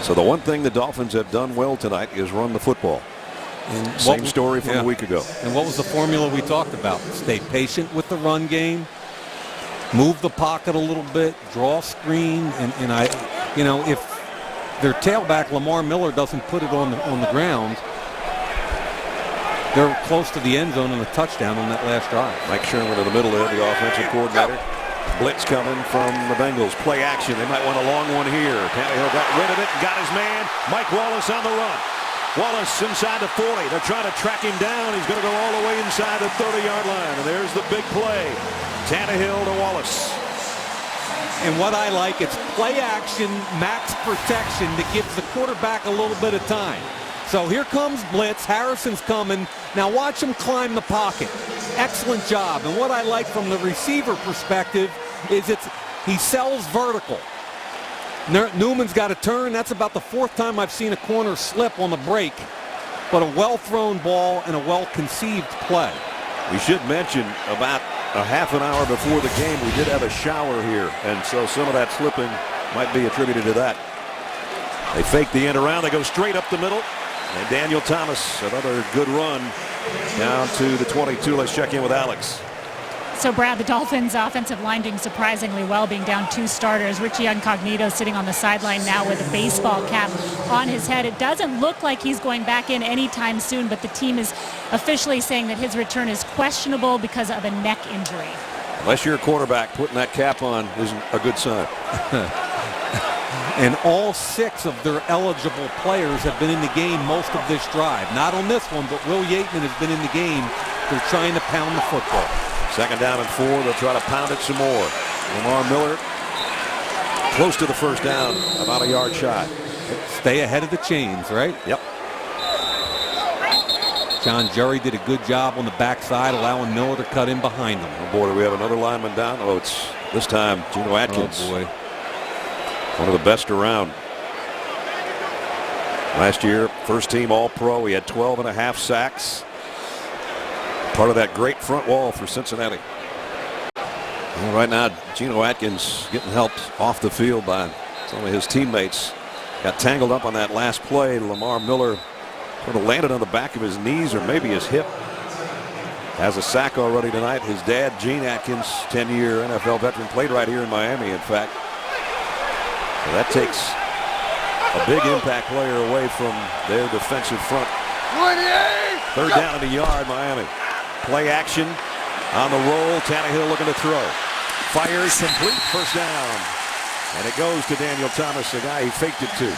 So the one thing the Dolphins have done well tonight is run the football. And same story from a week ago. And what was the formula we talked about? Stay patient with the run game, move the pocket a little bit, draw screen, and if their tailback Lamar Miller doesn't put it on the ground, they're close to the end zone and a touchdown on that last drive. Mike Sherman in the middle there, the offensive coordinator. Blitz coming from the Bengals. Play action. They might want a long one here. Tannehill got rid of it and got his man. Mike Wallace on the run. Wallace inside the 40. They're trying to track him down. He's going to go all the way inside the 30-yard line. And there's the big play. Tannehill to Wallace. And what I like, it's play action, max protection that gives the quarterback a little bit of time. So here comes blitz. Harrison's coming. Now watch him climb the pocket. Excellent job. And what I like from the receiver perspective is he sells vertical. Newman's got a turn. That's about the 4th time I've seen a corner slip on the break. But a well-thrown ball and a well-conceived play. We should mention about a half an hour before the game, we did have a shower here. And so some of that slipping might be attributed to that. They fake the end around. They go straight up the middle. And Daniel Thomas, another good run down to the 22. Let's check in with Alex. So, Brad, the Dolphins' offensive line doing surprisingly well, being down 2 starters. Richie Incognito sitting on the sideline now with a baseball cap on his head. It doesn't look like he's going back in anytime soon, but the team is officially saying that his return is questionable because of a neck injury. Unless you're a quarterback, putting that cap on isn't a good sign. And all 6 of their eligible players have been in the game most of this drive. Not on this one, but Will Yateman has been in the game. They're trying to pound the football. 2nd down and 4. They'll try to pound it some more. Lamar Miller close to the first down, about a yard shy. Stay ahead of the chains, right? Yep. John Jerry did a good job on the backside, allowing Miller to cut in behind him. Oh boy, do we have another lineman down? Oh, it's this time Geno Atkins. Oh boy. One of the best around. Last year, first team All-Pro. He had 12.5 sacks. Part of that great front wall for Cincinnati. Well, right now, Geno Atkins getting helped off the field by some of his teammates. Got tangled up on that last play. Lamar Miller sort of landed on the back of his knees or maybe his hip. Has a sack already tonight. His dad, Gene Atkins, 10-year NFL veteran, played right here in Miami, in fact. So that takes a big impact player away from their defensive front. 3rd down and a yard, Miami. Play action on the roll. Tannehill looking to throw. Fires complete. First down. And it goes to Daniel Thomas, the guy he faked it to.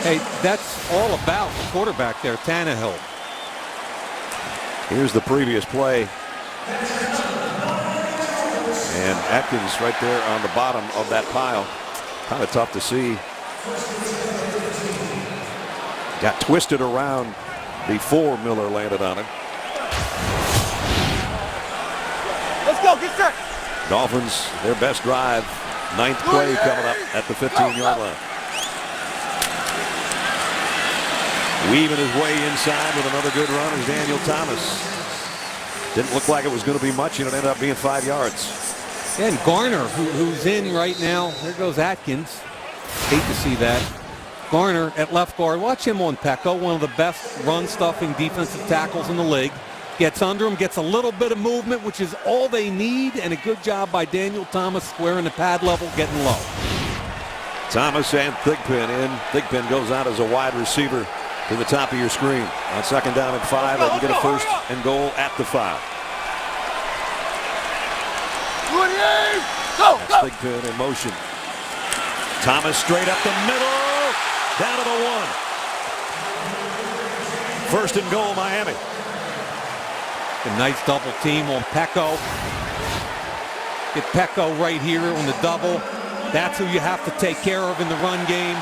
Hey, that's all about the quarterback there, Tannehill. Here's the previous play. And Atkins right there on the bottom of that pile. Kind of tough to see. Got twisted around before Miller landed on him. Let's go, get set. Dolphins, their best drive. 9th play coming up at the 15-yard line. Weaving his way inside with another good run is Daniel Thomas. Didn't look like it was going to be much, and it ended up being 5 yards. And Garner, who's in right now. There goes Atkins. Hate to see that. Garner at left guard. Watch him on Pecco, one of the best run-stuffing defensive tackles in the league. Gets under him, gets a little bit of movement, which is all they need, and a good job by Daniel Thomas squaring the pad level, getting low. Thomas and Thigpen in. Thigpen goes out as a wide receiver to the top of your screen. On 2nd down and 5, they can get a 1st and goal at the 5. That's Thigpen in motion. Thomas straight up the middle, down to the 1. 1st and goal, Miami. A nice double team on Pecco. Get Pecco right here on the double. That's who you have to take care of in the run game.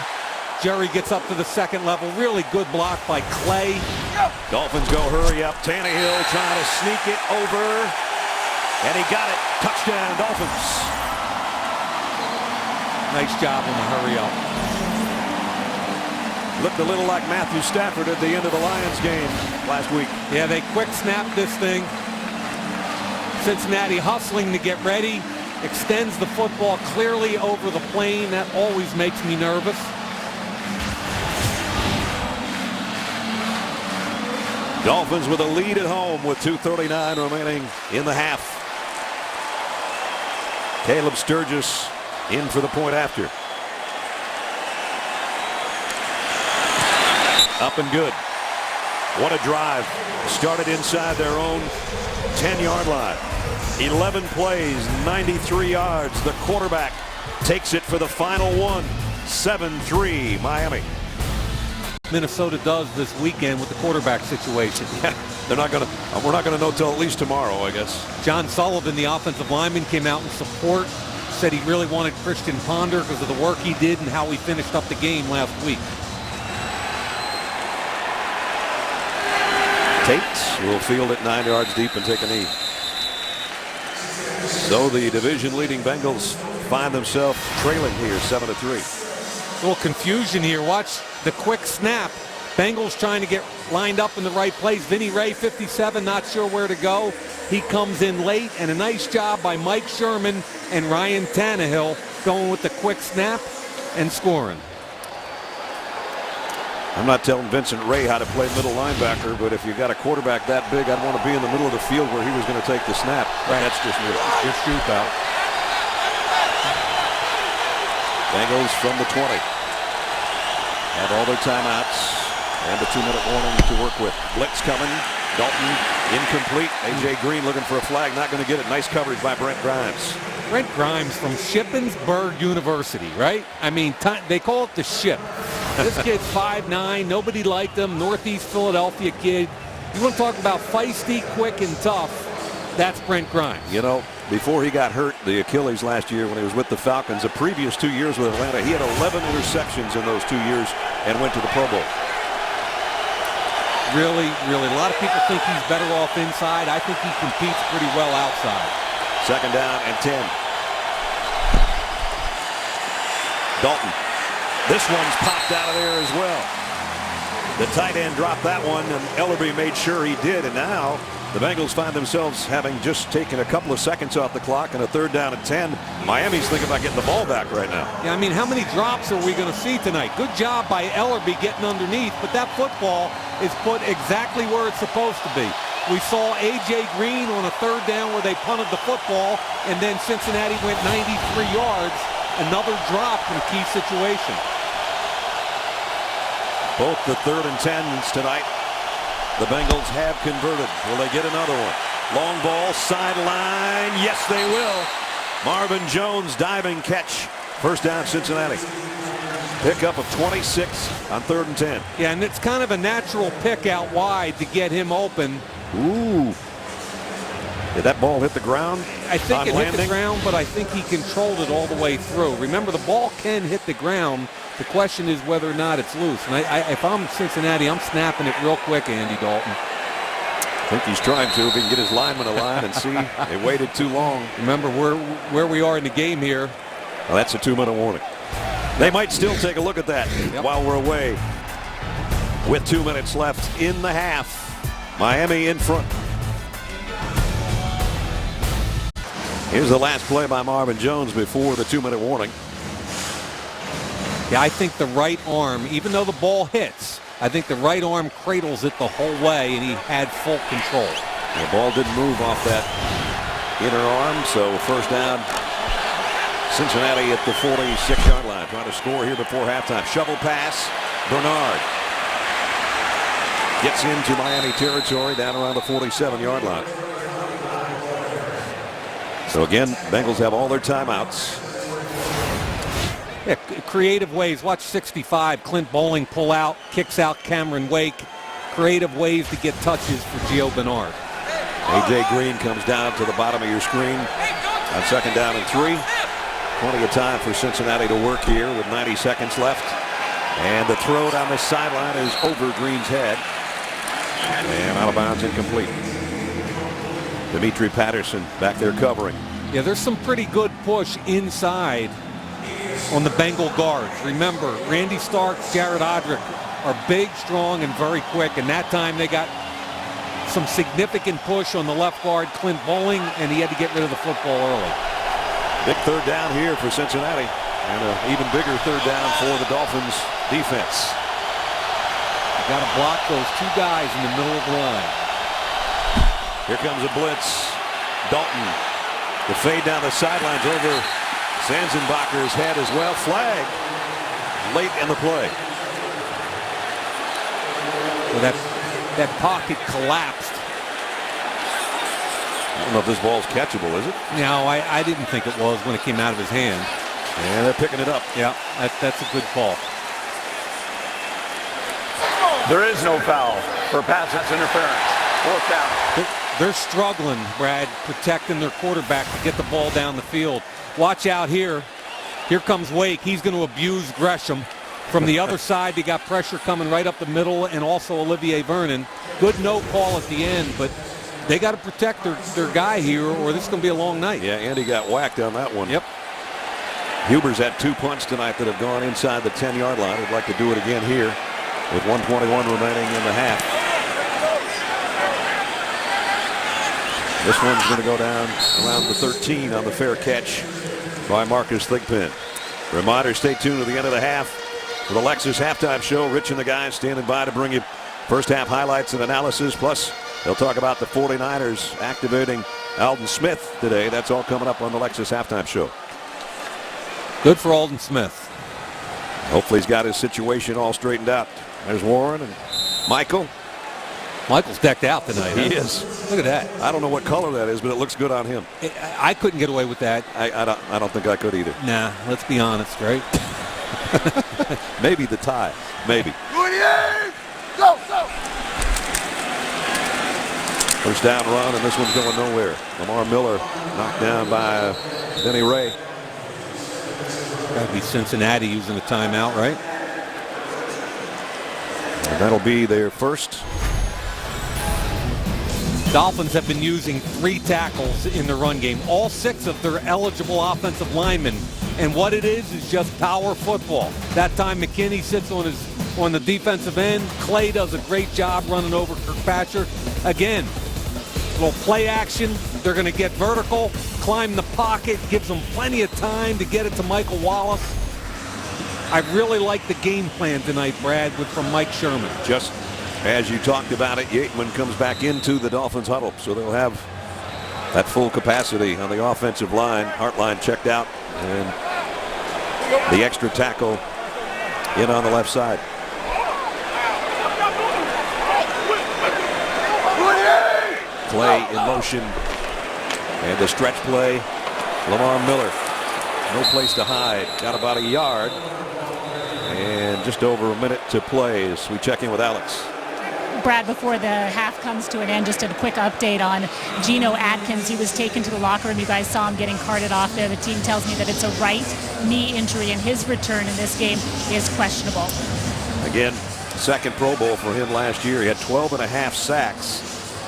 Jerry gets up to the second level. Really good block by Clay. Dolphins go hurry up. Tannehill trying to sneak it over. And he got it. Touchdown, Dolphins. Nice job on the hurry up. Looked a little like Matthew Stafford at the end of the Lions game last week. Yeah, they quick snapped this thing. Cincinnati hustling to get ready. Extends the football clearly over the plane. That always makes me nervous. Dolphins with a lead at home with 2:39 remaining in the half. Caleb Sturgis in for the point after. Up and good. What a drive. Started inside their own 10-yard line. 11 plays, 93 yards. The quarterback takes it for the final one. 7-3 Miami. Minnesota does this weekend with the quarterback situation. Yeah, we're not gonna know till at least tomorrow, I guess. John Sullivan, the offensive lineman, came out in support. Said he really wanted Christian Ponder because of the work he did and how he finished up the game last week. Tate will field it 9 yards deep and take a knee. So the division-leading Bengals find themselves trailing here 7-3. A little confusion here. Watch the quick snap. Bengals trying to get lined up in the right place. Vinny Ray, 57, not sure where to go. He comes in late, and a nice job by Mike Sherman and Ryan Tannehill going with the quick snap and scoring. I'm not telling Vincent Ray how to play middle linebacker, but if you got a quarterback that big, I'd want to be in the middle of the field where he was going to take the snap. Right. That's just me. Good shoot, pal. Bengals from the 20. Have all their timeouts and a 2-minute warning to work with. Blitz coming. Dalton incomplete. A.J. Green looking for a flag. Not going to get it. Nice coverage by Brent Grimes. Brent Grimes from Shippensburg University, right? I mean, they call it the Ship. This kid's 5'9". Nobody liked him. Northeast Philadelphia kid. You want to talk about feisty, quick, and tough. That's Brent Grimes. You know, before he got hurt, the Achilles last year when he was with the Falcons, the previous 2 years with Atlanta, he had 11 interceptions in those 2 years and went to the Pro Bowl. Really, really. A lot of people think he's better off inside. I think he competes pretty well outside. 2nd down and 10. Dalton. This one's popped out of there as well. The tight end dropped that one, and Ellerby made sure he did. And now the Bengals find themselves having just taken a couple of seconds off the clock and a 3rd down and 10. Miami's thinking about getting the ball back right now. Yeah, I mean, how many drops are we going to see tonight? Good job by Ellerby getting underneath, but that football is put exactly where it's supposed to be. We saw A.J. Green on a 3rd down where they punted the football, and then Cincinnati went 93 yards. Another drop in a key situation. Both the 3rd and 10s tonight. The Bengals have converted. Will they get another one? Long ball, sideline. Yes, they will. Marvin Jones diving catch. 1st down, Cincinnati. Pickup of 26 on 3rd and 10. Yeah, and it's kind of a natural pick out wide to get him open. Ooh. Did that ball hit the ground? I think it hit the ground, but I think he controlled it all the way through. Remember, the ball can hit the ground. The question is whether or not it's loose. And if I'm Cincinnati, I'm snapping it real quick, Andy Dalton. I think he's trying to, if he can get his lineman aligned and see. They waited too long. Remember where we are in the game here. Well, that's a 2-minute warning. They might still take a look at that while we're away. With 2 minutes left in the half. Miami in front. Here's the last play by Marvin Jones before the 2-minute warning. Yeah, I think the right arm, even though the ball hits, I think the right arm cradles it the whole way, and he had full control. The ball didn't move off that inner arm, so 1st down. Cincinnati at the 46-yard line, trying to score here before halftime. Shovel pass. Bernard gets into Miami territory down around the 47-yard line. So again, Bengals have all their timeouts. Yeah, creative ways. Watch 65. Clint Bowling pull out, kicks out Cameron Wake. Creative ways to get touches for Gio Bernard. A.J. Green comes down to the bottom of your screen on 2nd down and 3. Plenty of time for Cincinnati to work here with 90 seconds left. And the throw down the sideline is over Green's head. And out of bounds, incomplete. Dimitri Patterson back there covering. Yeah, there's some pretty good push inside on the Bengal guards. Remember, Randy Starks, Jared Odrick are big, strong, and very quick. And that time they got some significant push on the left guard, Clint Bowling, and he had to get rid of the football early. Big third down here for Cincinnati, and an even bigger third down for the Dolphins defense. You got to block those two guys in the middle of the line. Here comes a blitz. Dalton. The fade down the sidelines over Sanzenbacher's head as well. Flag late in the play. So that pocket collapsed. I don't know if this ball's catchable, is it? No, I didn't think it was when it came out of his hand. And they're picking it up. Yeah, that's a good call. There is no foul for pass interference. Fourth down. They're struggling, Brad, protecting their quarterback to get the ball down the field. Watch out here. Here comes Wake. He's going to abuse Gresham. From the other side, they got pressure coming right up the middle, and also Olivier Vernon. Good no call at the end, but they got to protect their guy here, or this is going to be a long night. Yeah, Andy got whacked on that one. Yep. Huber's had 2 punts tonight that have gone inside the 10-yard line. He'd like to do it again here with 1:21 remaining in the half. This one's going to go down around the 13 on the fair catch by Marcus Thigpen. Reminder, stay tuned to the end of the half for the Lexus halftime show. Rich and the guys standing by to bring you first half highlights and analysis. Plus, they'll talk about the 49ers activating Aldon Smith today. That's all coming up on the Lexus halftime show. Good for Aldon Smith. Hopefully he's got his situation all straightened out. There's Warren and Michael. Michael's decked out tonight. He is. Look at that. I don't know what color that is, but it looks good on him. I couldn't get away with that. I don't think I could either. Nah, let's be honest, right? Maybe the tie. Maybe. 28! Go, go! First down run, and this one's going nowhere. Lamar Miller knocked down by Denny Ray. Got to be Cincinnati using a timeout, right? And that'll be their first. Dolphins have been using 3 tackles in the run game. All 6 of their eligible offensive linemen. And what it is just power football. That time McKinney sits on the defensive end. Clay does a great job running over Kirkpatrick. Again, little play action. They're going to get vertical, climb the pocket, gives them plenty of time to get it to Michael Wallace. I really like the game plan tonight, Brad, from Mike Sherman. Just as you talked about it, Yateman comes back into the Dolphins huddle, so they'll have that full capacity on the offensive line. Hartline checked out, and the extra tackle in on the left side. Clay in motion, and the stretch play. Lamar Miller, no place to hide. Got about a yard, and just over a minute to play as we check in with Alex. Brad, before the half comes to an end, just a quick update on Geno Atkins. He was taken to the locker room. You guys saw him getting carted off there. The team tells me that it's a right knee injury, and his return in this game is questionable. Again, second Pro Bowl for him last year. He had 12.5 sacks,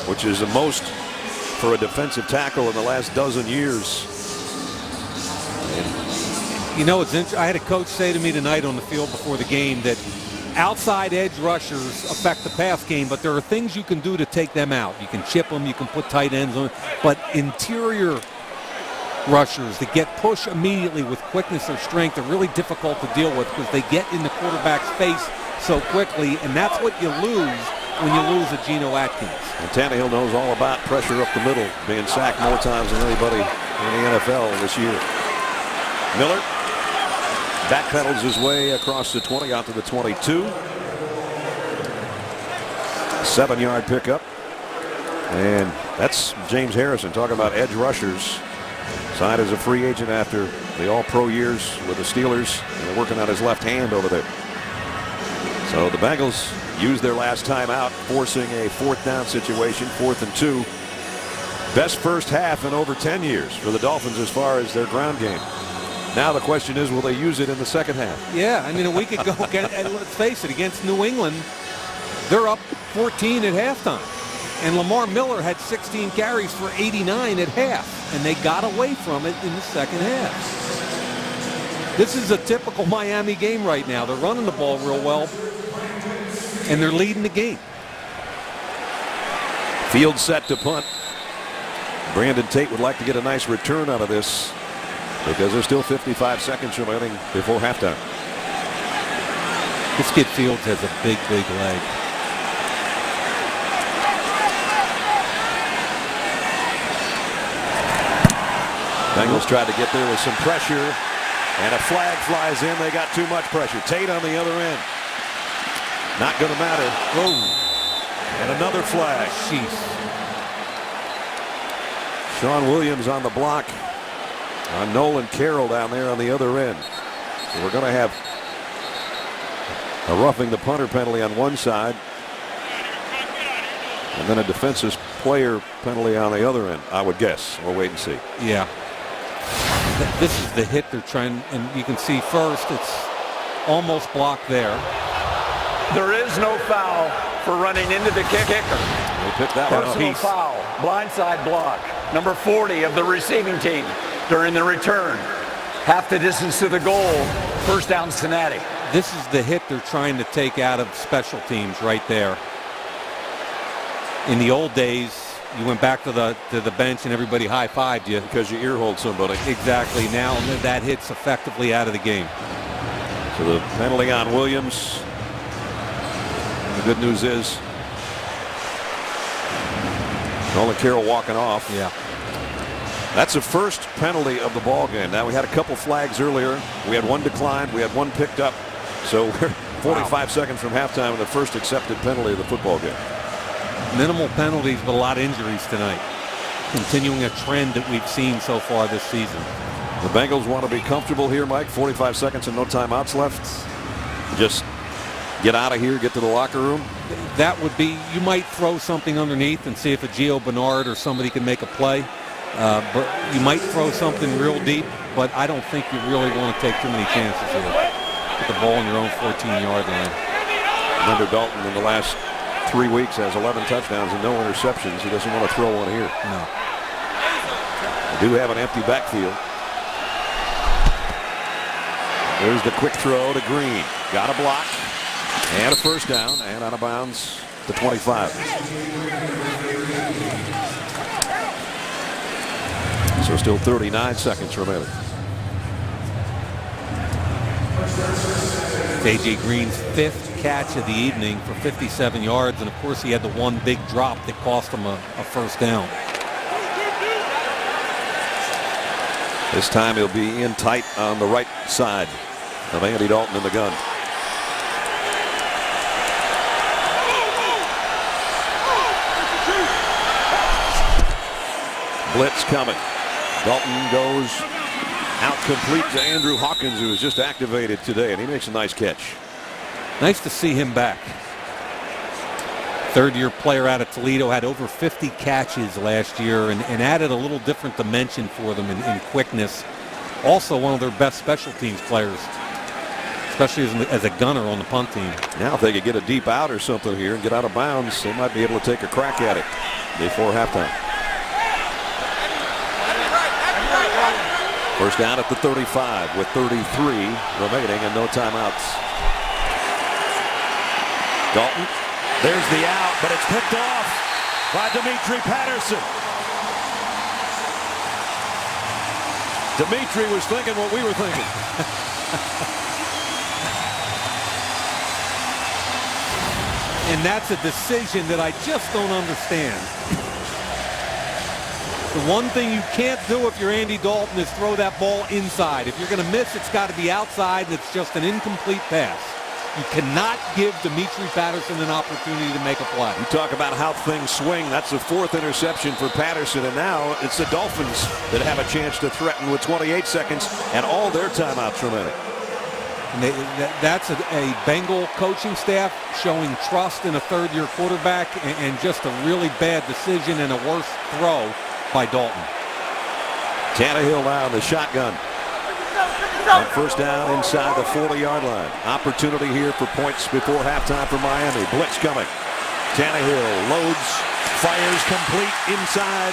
which is the most for a defensive tackle in the last dozen years. You know, it's interesting. I had a coach say to me tonight on the field before the game that outside edge rushers affect the pass game, but there are things you can do to take them out. You can chip them, you can put tight ends on, but interior rushers that get push immediately with quickness or strength are really difficult to deal with because they get in the quarterback's face so quickly, and that's what you lose when you lose a Geno Atkins. And Tannehill knows all about pressure up the middle, being sacked more times than anybody in the NFL this year. Miller backpedals his way across the 20 out to the 22. 7-yard pickup. And that's James Harrison talking about edge rushers. Signed as a free agent after the all-pro years with the Steelers. And they're working on his left hand over there. So the Bengals used their last time out, forcing a 4th down situation, 4th and 2. Best first half in over 10 years for the Dolphins as far as their ground game. Now the question is, will they use it in the second half? Yeah, I mean, a week ago, and let's face it, against New England, they're up 14 at halftime. And Lamar Miller had 16 carries for 89 at half, and they got away from it in the second half. This is a typical Miami game right now. They're running the ball real well, and they're leading the game. Field set to punt. Brandon Tate would like to get a nice return out of this because there's still 55 seconds remaining before halftime. This kid Fields has a big, big leg. Bengals tried to get there with some pressure, and a flag flies in. They got too much pressure. Tate on the other end. Not going to matter. Oh, and another flag. Jeez. Sean Williams on the block on Nolan Carroll down there on the other end. So we're going to have a roughing the punter penalty on one side, and then a defensive player penalty on the other end, I would guess. We'll wait and see. Yeah. This is the hit they're trying, and you can see first it's almost blocked there. There is no foul for running into the kicker. They picked that one up. Personal foul, blindside block, number 40 of the receiving team during the return. Half the distance to the goal, first down Cincinnati. This is the hit they're trying to take out of special teams right there. In the old days, you went back to the bench and everybody high-fived you. Because you ear-hold somebody. Exactly. Now that hit's effectively out of the game. So the penalty on Williams. The good news is Nolan Carroll walking off. Yeah. That's the first penalty of the ball game. Now we had a couple flags earlier. We had one declined. We had one picked up. So we're 45 seconds from halftime and the first accepted penalty of the football game. Minimal penalties, but a lot of injuries tonight. Continuing a trend that we've seen so far this season. The Bengals want to be comfortable here, Mike. 45 seconds and no timeouts left. Just get out of here, get to the locker room. That would be, you might throw something underneath and see if a Gio Bernard or somebody can make a play. But you might throw something real deep, but I don't think you really want to take too many chances here. Put the ball on your own 14-yard line. Remember, Dalton in the last 3 weeks has 11 touchdowns and no interceptions. He doesn't want to throw one here. No. They do have an empty backfield. There's the quick throw to Green. Got a block and a first down and out of bounds to 25. So still 39 seconds remaining. A.J. Green's 5th catch of the evening for 57 yards, and of course he had the one big drop that cost him a first down. This time he'll be in tight on the right side of Andy Dalton in the gun. Blitz coming. Dalton goes out complete to Andrew Hawkins, who was just activated today, and he makes a nice catch. Nice to see him back. Third-year player out of Toledo, had over 50 catches last year and added a little different dimension for them in quickness. Also one of their best special teams players, especially as a gunner on the punt team. Now if they could get a deep out or something here and get out of bounds, they might be able to take a crack at it before halftime. First down at the 35 with 33 remaining and no timeouts. Dalton, there's the out, but it's picked off by Dimitri Patterson. Dimitri was thinking what we were thinking. And that's a decision that I just don't understand. The one thing you can't do if you're Andy Dalton is throw that ball inside. If you're going to miss, it's got to be outside, and it's just an incomplete pass. You cannot give Dimitri Patterson an opportunity to make a play. You talk about how things swing. That's the 4th interception for Patterson, and now it's the Dolphins that have a chance to threaten with 28 seconds and all their timeouts remaining. That's a Bengal coaching staff showing trust in a third-year quarterback and just a really bad decision and a worse throw by Dalton. Tannehill now in the shotgun. On first down inside the 40-yard line. Opportunity here for points before halftime for Miami. Blitz coming. Tannehill loads, fires complete inside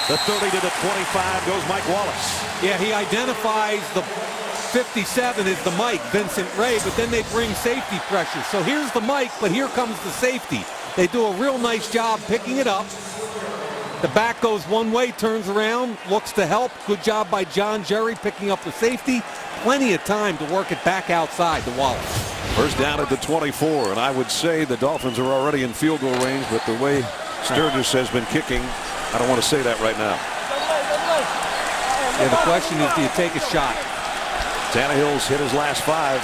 the 30 to the 25 goes Mike Wallace. Yeah, he identifies the 57 is the Mike, Vincent Ray, but then they bring safety pressure. So here's the Mike, but here comes the safety. They do a real nice job picking it up. The back goes one way, turns around, looks to help. Good job by John Jerry picking up the safety. Plenty of time to work it back outside to Wallace. First down at the 24, and I would say the Dolphins are already in field goal range, but the way Sturgis has been kicking, I don't want to say that right now. Yeah, the question is, do you take a shot? Tannehill's hit his last 5.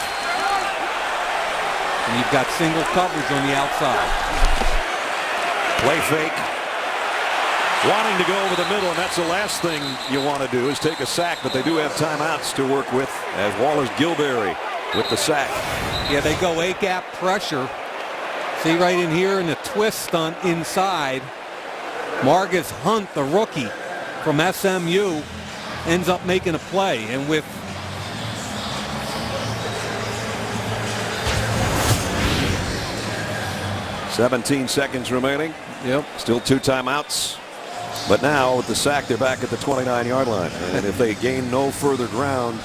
And you've got single coverage on the outside. Play fake. Wanting to go over the middle, and that's the last thing you want to do is take a sack, but they do have timeouts to work with as Wallace Gilberry with the sack. Yeah, they go A-gap pressure. See right in here in the twist stunt inside. Margus Hunt, the rookie from SMU, ends up making a play. And with .17 seconds remaining. Yep. Still 2 timeouts. But now with the sack, they're back at the 29-yard line. And if they gain no further ground,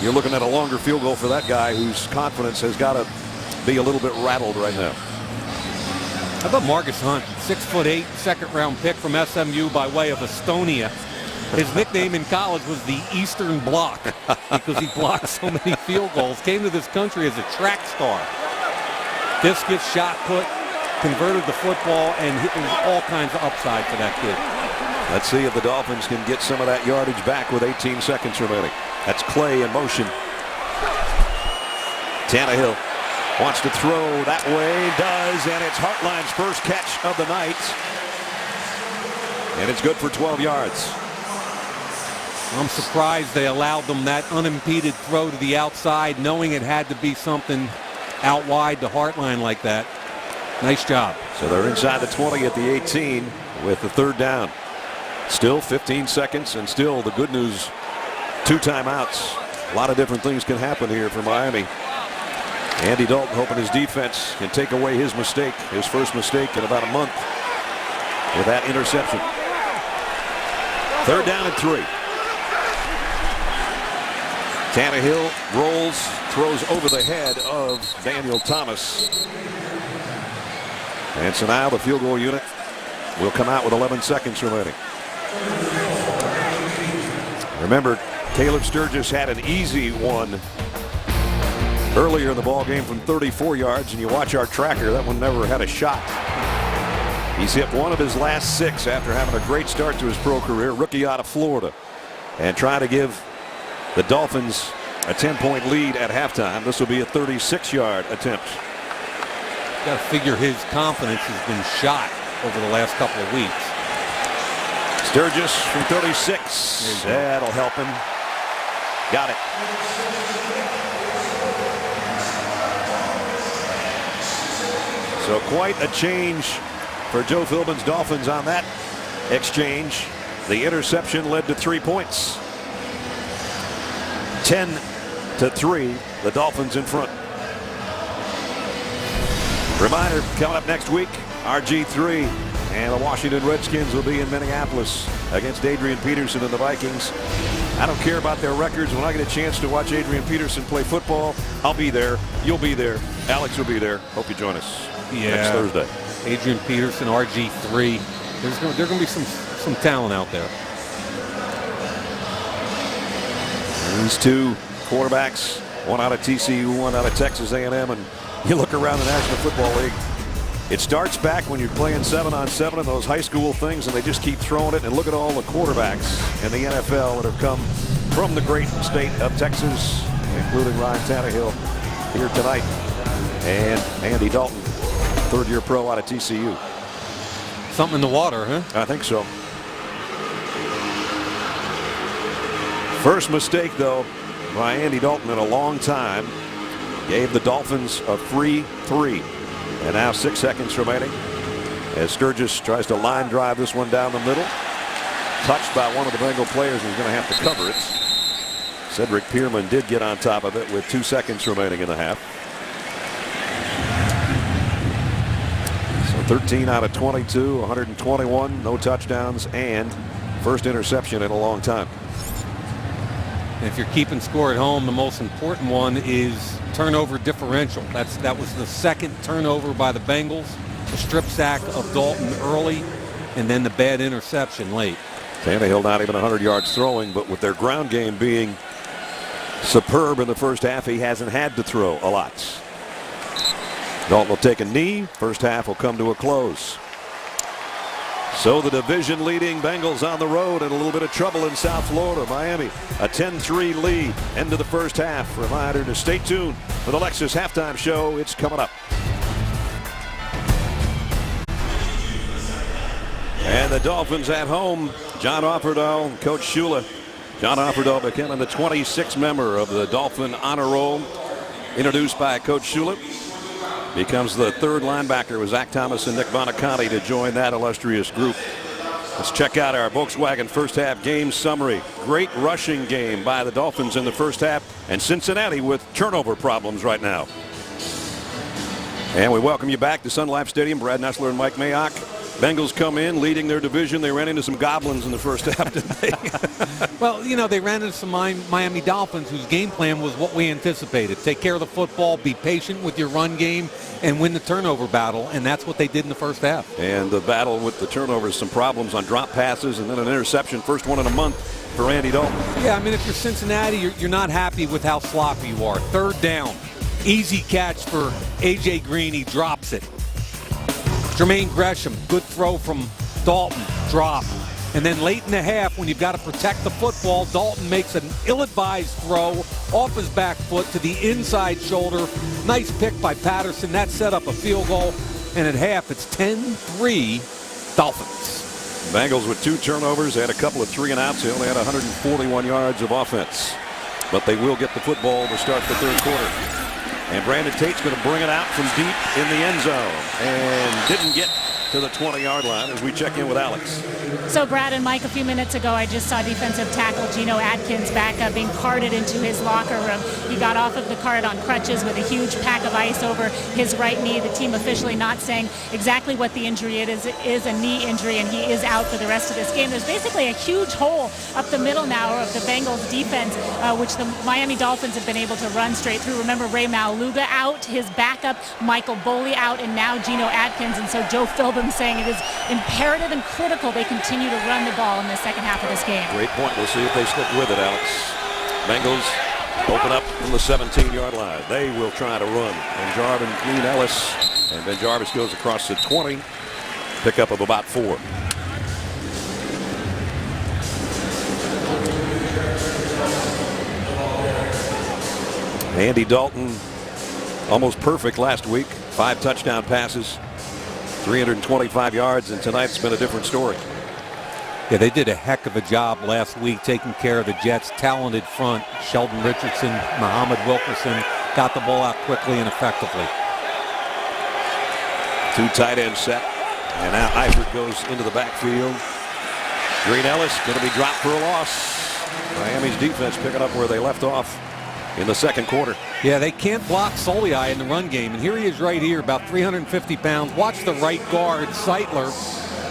you're looking at a longer field goal for that guy whose confidence has got to be a little bit rattled right now. How about Margus Hunt, 6'8", second-round pick from SMU by way of Estonia. His nickname in college was the Eastern Block because he blocked so many field goals. Came to this country as a track star. Discus, shot put, converted the football, and there's all kinds of upside for that kid. Let's see if the Dolphins can get some of that yardage back with 18 seconds remaining. That's Clay in motion. Tannehill wants to throw that way, does, and it's Hartline's first catch of the night. And it's good for 12 yards. I'm surprised they allowed them that unimpeded throw to the outside, knowing it had to be something out wide to Hartline like that. Nice job. So they're inside the 20 at the 18 with the third down. Still 15 seconds, and still the good news, 2 timeouts. A lot of different things can happen here for Miami. Andy Dalton hoping his defense can take away his mistake, his first mistake in about a month with that interception. Third down and 3. Tannehill rolls, throws over the head of Daniel Thomas. And so now the field goal unit will come out with 11 seconds remaining. Remember, Caleb Sturgis had an easy one earlier in the ball game from 34 yards, and you watch our tracker, that one never had a shot. He's hit one of his last 6 after having a great start to his pro career, rookie out of Florida, and trying to give the Dolphins a 10-point lead at halftime. This will be a 36-yard attempt. Got to figure his confidence has been shot over the last couple of weeks. Sturgis from 36. That'll help him. Got it. So quite a change for Joe Philbin's Dolphins on that exchange. The interception led to 3 points. 10-3, the Dolphins in front. Reminder, coming up next week, RG3 and the Washington Redskins will be in Minneapolis against Adrian Peterson and the Vikings. I don't care about their records. When I get a chance to watch Adrian Peterson play football, I'll be there. You'll be there. Alex will be there. Hope you join us next Thursday. Adrian Peterson, RG3. There's going to be some talent out there. These 2 quarterbacks, one out of TCU, one out of Texas A&M, and you look around the National Football League. It starts back when you're playing 7-on-7 and those high school things, and they just keep throwing it. And look at all the quarterbacks in the NFL that have come from the great state of Texas, including Ryan Tannehill here tonight, and Andy Dalton, third-year pro out of TCU. Something in the water, huh? I think so. First mistake, though, by Andy Dalton in a long time. Gave the Dolphins a free 3. And now 6 seconds remaining as Sturgis tries to line drive this one down the middle. Touched by one of the Bengal players who's going to have to cover it. Cedric Pearman did get on top of it with 2 seconds remaining in the half. So 13 out of 22, 121, no touchdowns, and first interception in a long time. And if you're keeping score at home, the most important one is turnover differential. That was the second turnover by the Bengals. The strip sack of Dalton early, and then the bad interception late. Tannehill not even 100 yards throwing, but with their ground game being superb in the first half, he hasn't had to throw a lot. Dalton will take a knee. First half will come to a close. So the division-leading Bengals on the road and a little bit of trouble in South Florida. Miami, a 10-3 lead. End of the first half. Reminder to stay tuned for the Lexus halftime show. It's coming up. And the Dolphins at home. John Offerdahl, Coach Shula. John Offerdahl becoming the 26th member of the Dolphin Honor Roll. Introduced by Coach Shula. Becomes the third linebacker with Zach Thomas and Nick Bonaconti to join that illustrious group. Let's check out our Volkswagen first half game summary. Great rushing game by the Dolphins in the first half, and Cincinnati with turnover problems right now. And we welcome you back to Sun Life Stadium. Brad Nessler and Mike Mayock. Bengals come in leading their division. They ran into some goblins in the first half, didn't they? Well, you know, they ran into some Miami Dolphins whose game plan was what we anticipated. Take care of the football, be patient with your run game, and win the turnover battle, and that's what they did in the first half. And the battle with the turnovers, some problems on drop passes, and then an interception, first one in a month for Andy Dalton. Yeah, I mean, if you're Cincinnati, you're not happy with how sloppy you are. Third down, easy catch for A.J. Green. He drops it. Jermaine Gresham, good throw from Dalton, drop. And then late in the half, when you've got to protect the football, Dalton makes an ill-advised throw off his back foot to the inside shoulder. Nice pick by Patterson. That set up a field goal. And at half, it's 10-3 Dolphins. Bengals with 2 turnovers. They had a couple of 3-and-outs. They only had 141 yards of offense. But they will get the football to start the third quarter. And Brandon Tate's going to bring it out from deep in the end zone. And didn't get to the 20-yard line as we check in with Alex. So Brad and Mike, a few minutes ago, I just saw defensive tackle Geno Atkins back being carted into his locker room. He got off of the cart on crutches with a huge pack of ice over his right knee. The team officially not saying exactly what the injury is. It is a knee injury, and he is out for the rest of this game. There's basically a huge hole up the middle now of the Bengals defense, which the Miami Dolphins have been able to run straight through. Remember, Ray Maluga out, his backup, Michael Boley out, and now Geno Atkins. And so Joe Philbin saying it is imperative and critical they continue to run the ball in the second half of this game. Great point. We'll see if they stick with it, Alex. Bengals open up from the 17-yard line. They will try to run. And Jarvin Green Ellis. And then Jarvis goes across the 20. Pickup of about 4. Andy Dalton almost perfect last week. 5 touchdown passes. 325 yards, and tonight's been a different story. Yeah, they did a heck of a job last week taking care of the Jets' talented front. Sheldon Richardson, Muhammad Wilkerson got the ball out quickly and effectively. 2 tight ends set, and now Eifert goes into the backfield. Green Ellis going to be dropped for a loss. Miami's defense picking up where they left off in the second quarter. Yeah, they can't block Soliai in the run game. And here he is right here, about 350 pounds. Watch the right guard, Seitler,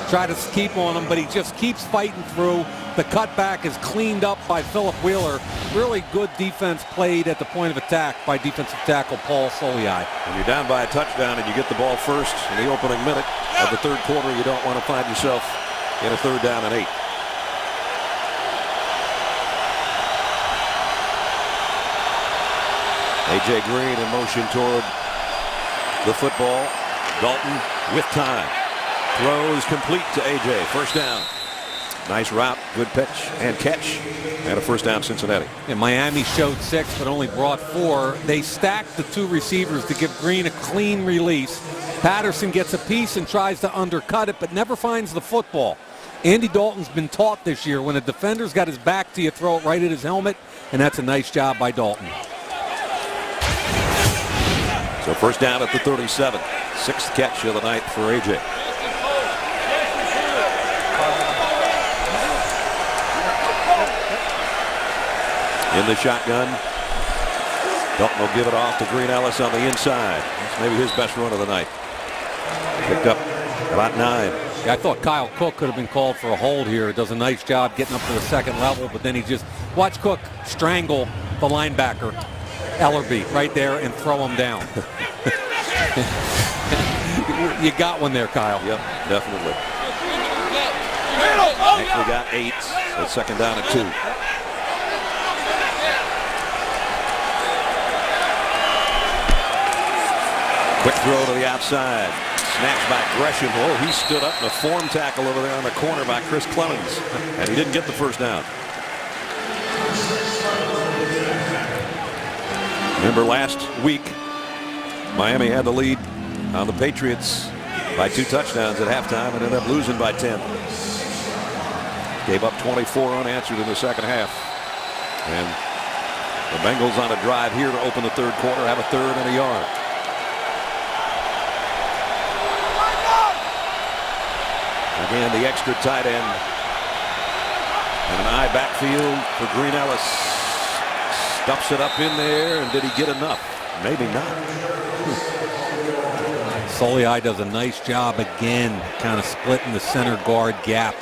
try to keep on him, but he just keeps fighting through. The cutback is cleaned up by Philip Wheeler. Really good defense played at the point of attack by defensive tackle Paul Soliai. When you're down by a touchdown and you get the ball first in the opening minute of the third quarter, you don't want to find yourself in a 3rd down and 8. A.J. Green in motion toward the football. Dalton with time. Throws complete to A.J. First down. Nice route, good pitch and catch. And a first down Cincinnati. And Miami showed 6 but only brought 4. They stacked the 2 receivers to give Green a clean release. Patterson gets a piece and tries to undercut it but never finds the football. Andy Dalton's been taught this year when a defender's got his back to you, throw it right at his helmet, and that's a nice job by Dalton. So first down at the 37. 6th catch of the night for A.J. in the shotgun. Dalton will give it off to Green Ellis on the inside. That's maybe his best run of the night. Picked up about 9. Yeah, I thought Kyle Cook could have been called for a hold here. Does a nice job getting up to the second level, but then he just watch Cook strangle the linebacker, Ellerbe, right there and throw him down. You got one there, Kyle. Yep, definitely. We got 8. It's second down and 2. Quick throw to the outside. Snatched by Gresham. Oh, he stood up in a form tackle over there on the corner by Chris Clemens. And he didn't get the first down. Remember last week, Miami had the lead on the Patriots by 2 touchdowns at halftime and ended up losing by 10. Gave up 24 unanswered in the second half. And the Bengals on a drive here to open the third quarter, have a third and a yard. Again, the extra tight end. And an eye backfield for Green Ellis. Stuffs it up in there, and did he get enough? Maybe not. Soliai does a nice job again, kind of splitting the center guard gap.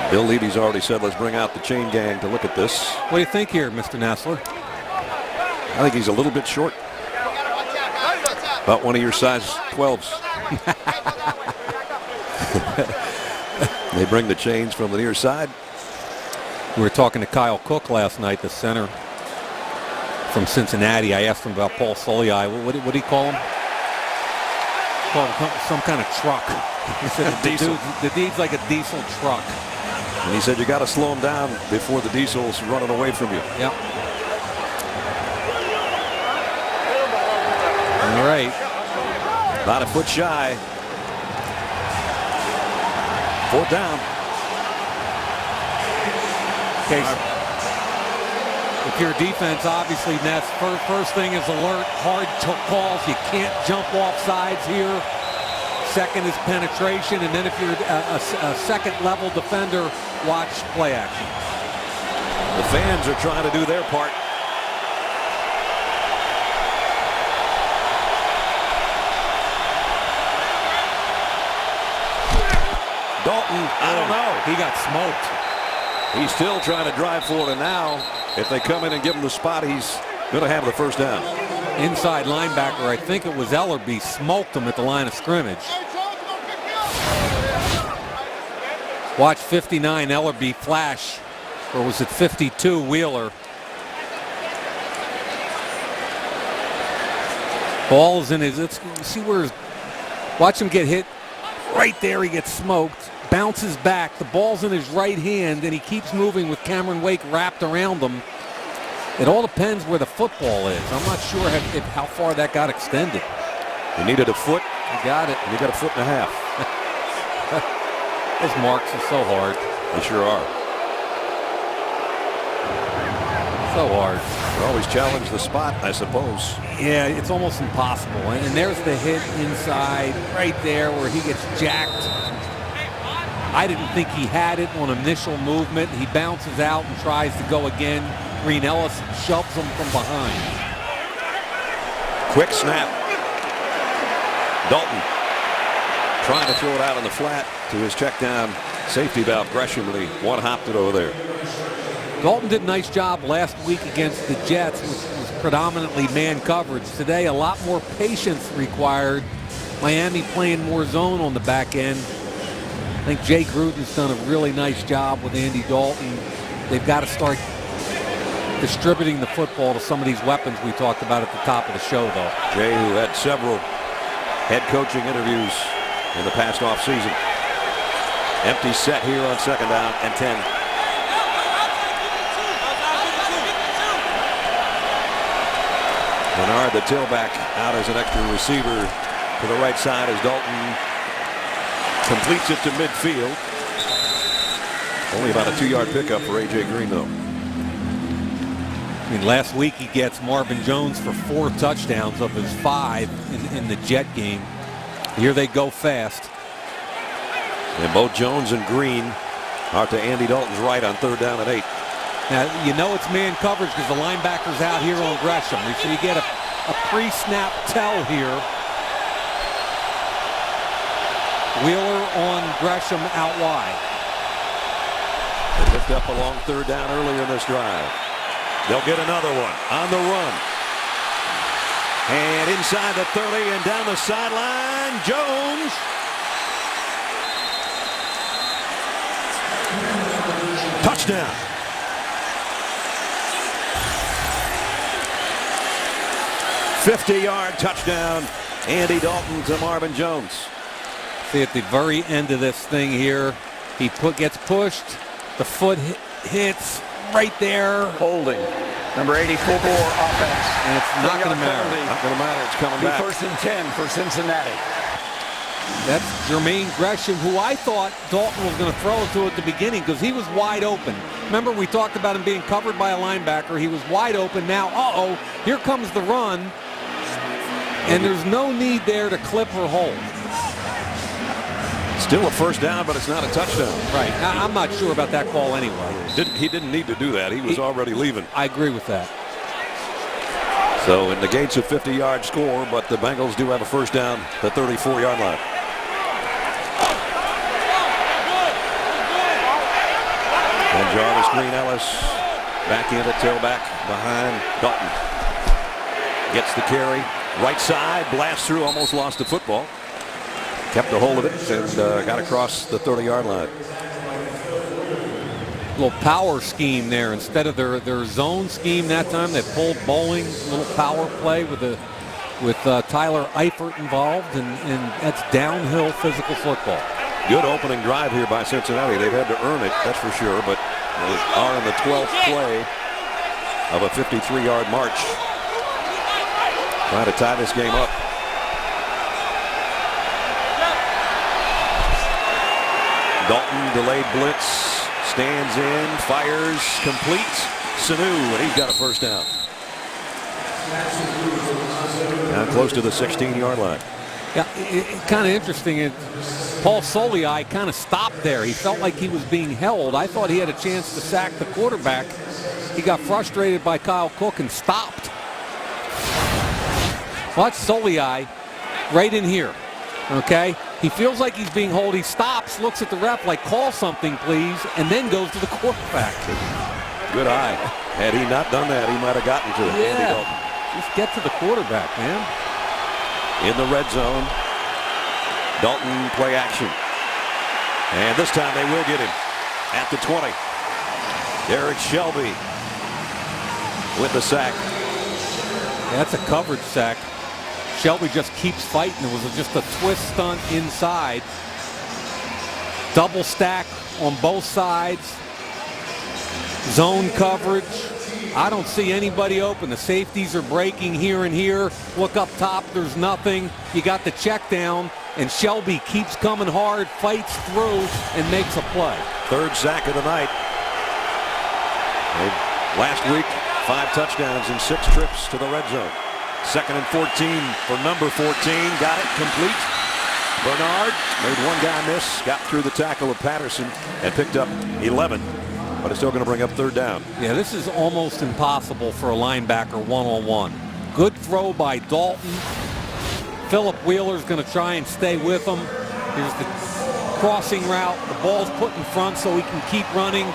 Bill Levy's already said, let's bring out the chain gang to look at this. What do you think here, Mr. Nassler? I think he's a little bit short. About one of your size 12s. They bring the chains from the near side. We were talking to Kyle Cook last night, the center from Cincinnati. I asked him about Paul Soliai. What did he call him? Called him some kind of truck. He said the dude's like a diesel truck. And he said you got to slow him down before the diesel's running away from you. Yep. All right. About a foot shy. 4th down. Okay. If your defense, obviously, Ness, first thing is alert, hard calls. You can't jump off sides here. Second is penetration, and then if you're a second-level defender, watch play action. The fans are trying to do their part. Dalton, I don't know. He got smoked. He's still trying to drive for it, and now if they come in and give him the spot, he's going to have the first down. Inside linebacker, I think it was Ellerbe, smoked him at the line of scrimmage. Watch 59 Ellerbe flash, or was it 52 Wheeler? Ball's in his, let's see where his, watch him get hit. Right there, he gets smoked, bounces back. The ball's in his right hand, and he keeps moving with Cameron Wake wrapped around him. It all depends where the football is. I'm not sure how far that got extended. He needed a foot. He got it. And he got a foot and a half. Those marks are so hard. They sure are. So hard. They always challenge the spot, I suppose. Yeah, it's almost impossible. And there's the hit inside right there where he gets jacked. I didn't think he had it on initial movement. He bounces out and tries to go again. Green Ellis shoves him from behind. Quick snap. Dalton trying to throw it out on the flat to his check down safety valve Gresham, and he one-hopped it over there. Dalton did a nice job last week against the Jets, which was predominantly man coverage. Today, a lot more patience required. Miami playing more zone on the back end. I think Jay Gruden's done a really nice job with Andy Dalton. They've got to start distributing the football to some of these weapons we talked about at the top of the show, though. Jay, who had several head coaching interviews in the past offseason. Empty set here on second down and 10. Bernard, the tailback, out as an extra receiver to the right side as Dalton completes it to midfield. Only about a 2-yard pickup for A.J. Green, though. I mean, last week he gets Marvin Jones for 4 touchdowns of his 5 in the Jet game. Here they go fast. And both Jones and Green are to Andy Dalton's right on 3rd down and 8. Now, you know it's man coverage because the linebacker's out here on Gresham. So you get a pre-snap tell here. Wheeler on Gresham out wide. They lift up a long third down earlier in this drive. They'll get another one on the run. And inside the 30 and down the sideline, Jones. Touchdown. "50-yard touchdown, Andy Dalton to Marvin Jones." See at the very end of this thing here, he gets pushed, the foot hits right there. Holding. Number 84 offense. And it's not going to matter. Not going to matter. It's coming Be back. 1st and 10 for Cincinnati. That's Jermaine Gresham, who I thought Dalton was going to throw it to at the beginning because he was wide open. Remember, we talked about him being covered by a linebacker. He was wide open. Now, here comes the run. And there's no need there to clip or hold. Still a first down, but it's not a touchdown. Right. I'm not sure about that call anyway. He didn't need to do that. He was already leaving. I agree with that. So it negates a 50-yard score, but the Bengals do have a first down at the 34-yard line. And Jarvis Green-Ellis back in at tailback behind Dalton. Gets the carry. Right side, blasts through, almost lost the football. Kept a hold of it and got across the 30-yard line. Little power scheme there. Instead of their zone scheme that time, they pulled bowling, little power play with Tyler Eifert involved, and that's downhill physical football. Good opening drive here by Cincinnati. They've had to earn it, that's for sure, but they are in the 12th play of a 53-yard march. Trying to tie this game up. Dalton delayed blitz, stands in, fires, completes. Sanu, and he's got a first down. Now close to the 16-yard line. Yeah, kind of interesting. Paul Soliai kind of stopped there. He felt like he was being held. I thought he had a chance to sack the quarterback. He got frustrated by Kyle Cook and stopped. Watch Soliai right in here. Okay? He feels like he's being held. He stops, looks at the ref like, call something, please, and then goes to the quarterback. Good eye. Had he not done that, he might have gotten to it. Yeah. Just get to the quarterback, man. In the red zone. Dalton play action. And this time they will get him at the 20. Derek Shelby with the sack. Yeah, that's a coverage sack. Shelby just keeps fighting. It was just a twist stunt inside. Double stack on both sides. Zone coverage. I don't see anybody open. The safeties are breaking here and here. Look up top, there's nothing. You got the check down, and Shelby keeps coming hard, fights through, and makes a play. Third sack of the night. Last week, 5 touchdowns and 6 trips to the red zone. 2nd and 14 for number 14. Got it complete. Bernard made one guy miss. Got through the tackle of Patterson and picked up 11. But it's still going to bring up 3rd down. Yeah, this is almost impossible for a linebacker one-on-one. Good throw by Dalton. Philip Wheeler's going to try and stay with him. Here's the crossing route. The ball's put in front so he can keep running.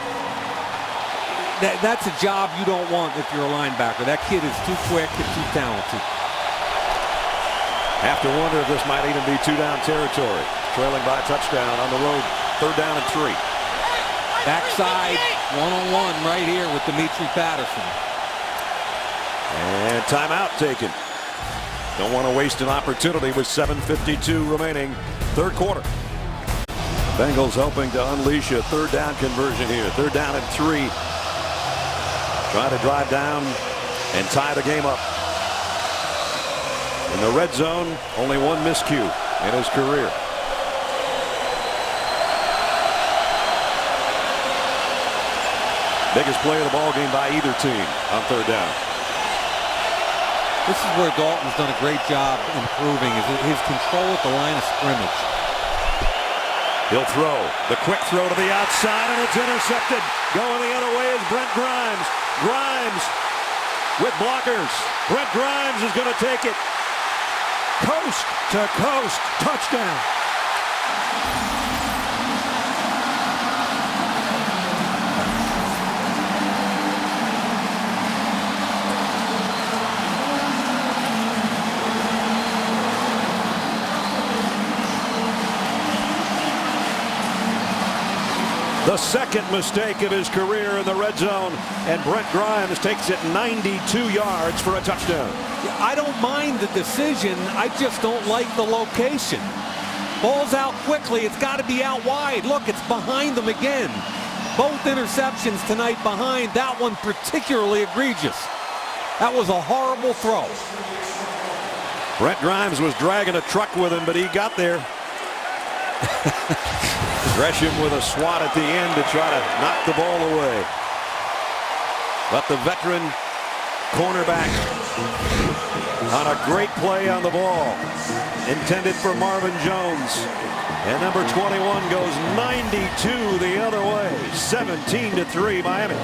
That's a job you don't want if you're a linebacker. That kid is too quick and too talented. Have to wonder if this might even be 2-down territory. Trailing by a touchdown on the road. 3rd down and 3. Backside, one-on-one right here with Dimitri Patterson. And timeout taken. Don't want to waste an opportunity with 7:52 remaining. 3rd quarter. Bengals hoping to unleash a 3rd down conversion here. 3rd down and 3. Trying to drive down and tie the game up. In the red zone, only one miscue in his career. Biggest play of the ball game by either team on 3rd down. This is where Dalton's done a great job improving, is his control at the line of scrimmage. He'll throw. The quick throw to the outside, and it's intercepted. Going the other way is Brent Grimes. Grimes with blockers. Brent Grimes is going to take it. Coast to coast touchdown. The second mistake of his career in the red zone, and Brent Grimes takes it 92 yards for a touchdown. I don't mind the decision. I just don't like the location. Ball's out quickly. It's got to be out wide. Look, it's behind them again. Both interceptions tonight behind. That one particularly egregious. That was a horrible throw. Brent Grimes was dragging a truck with him, but he got there. Gresham with a swat at the end to try to knock the ball away. But the veteran cornerback on a great play on the ball. Intended for Marvin Jones. And number 21 goes 92 the other way. 17-3 Miami.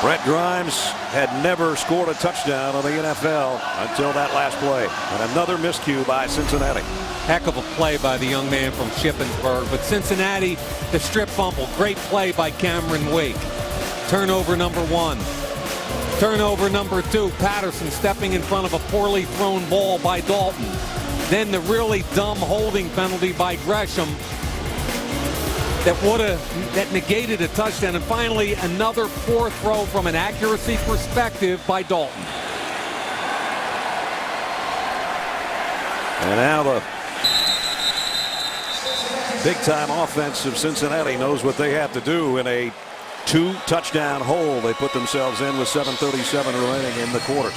Brent Grimes had never scored a touchdown on the NFL until that last play. And another miscue by Cincinnati. Heck of a play by the young man from Shippensburg. But Cincinnati, the strip fumble. Great play by Cameron Wake. Turnover number 1. Turnover number 2. Patterson stepping in front of a poorly thrown ball by Dalton. Then the really dumb holding penalty by Gresham that negated a touchdown. And finally, another poor throw from an accuracy perspective by Dalton. And now the big-time offense of Cincinnati knows what they have to do in a 2-touchdown hole they put themselves in with 7:37 remaining in the quarter.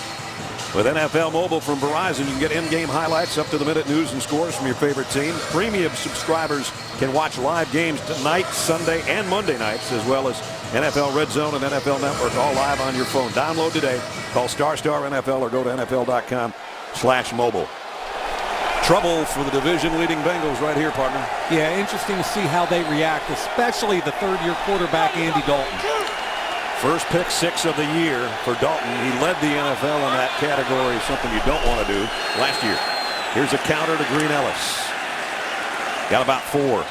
With NFL Mobile from Verizon, you can get in-game highlights, up-to-the-minute news and scores from your favorite team. Premium subscribers can watch live games tonight, Sunday, and Monday nights, as well as NFL Red Zone and NFL Network, all live on your phone. Download today. Call ** NFL or go to NFL.com/mobile. Trouble for the division-leading Bengals right here, partner. Yeah, interesting to see how they react, especially the third-year quarterback, Andy Dalton. First pick 6 of the year for Dalton. He led the NFL in that category, something you don't want to do, last year. Here's a counter to Green Ellis. Got about 4.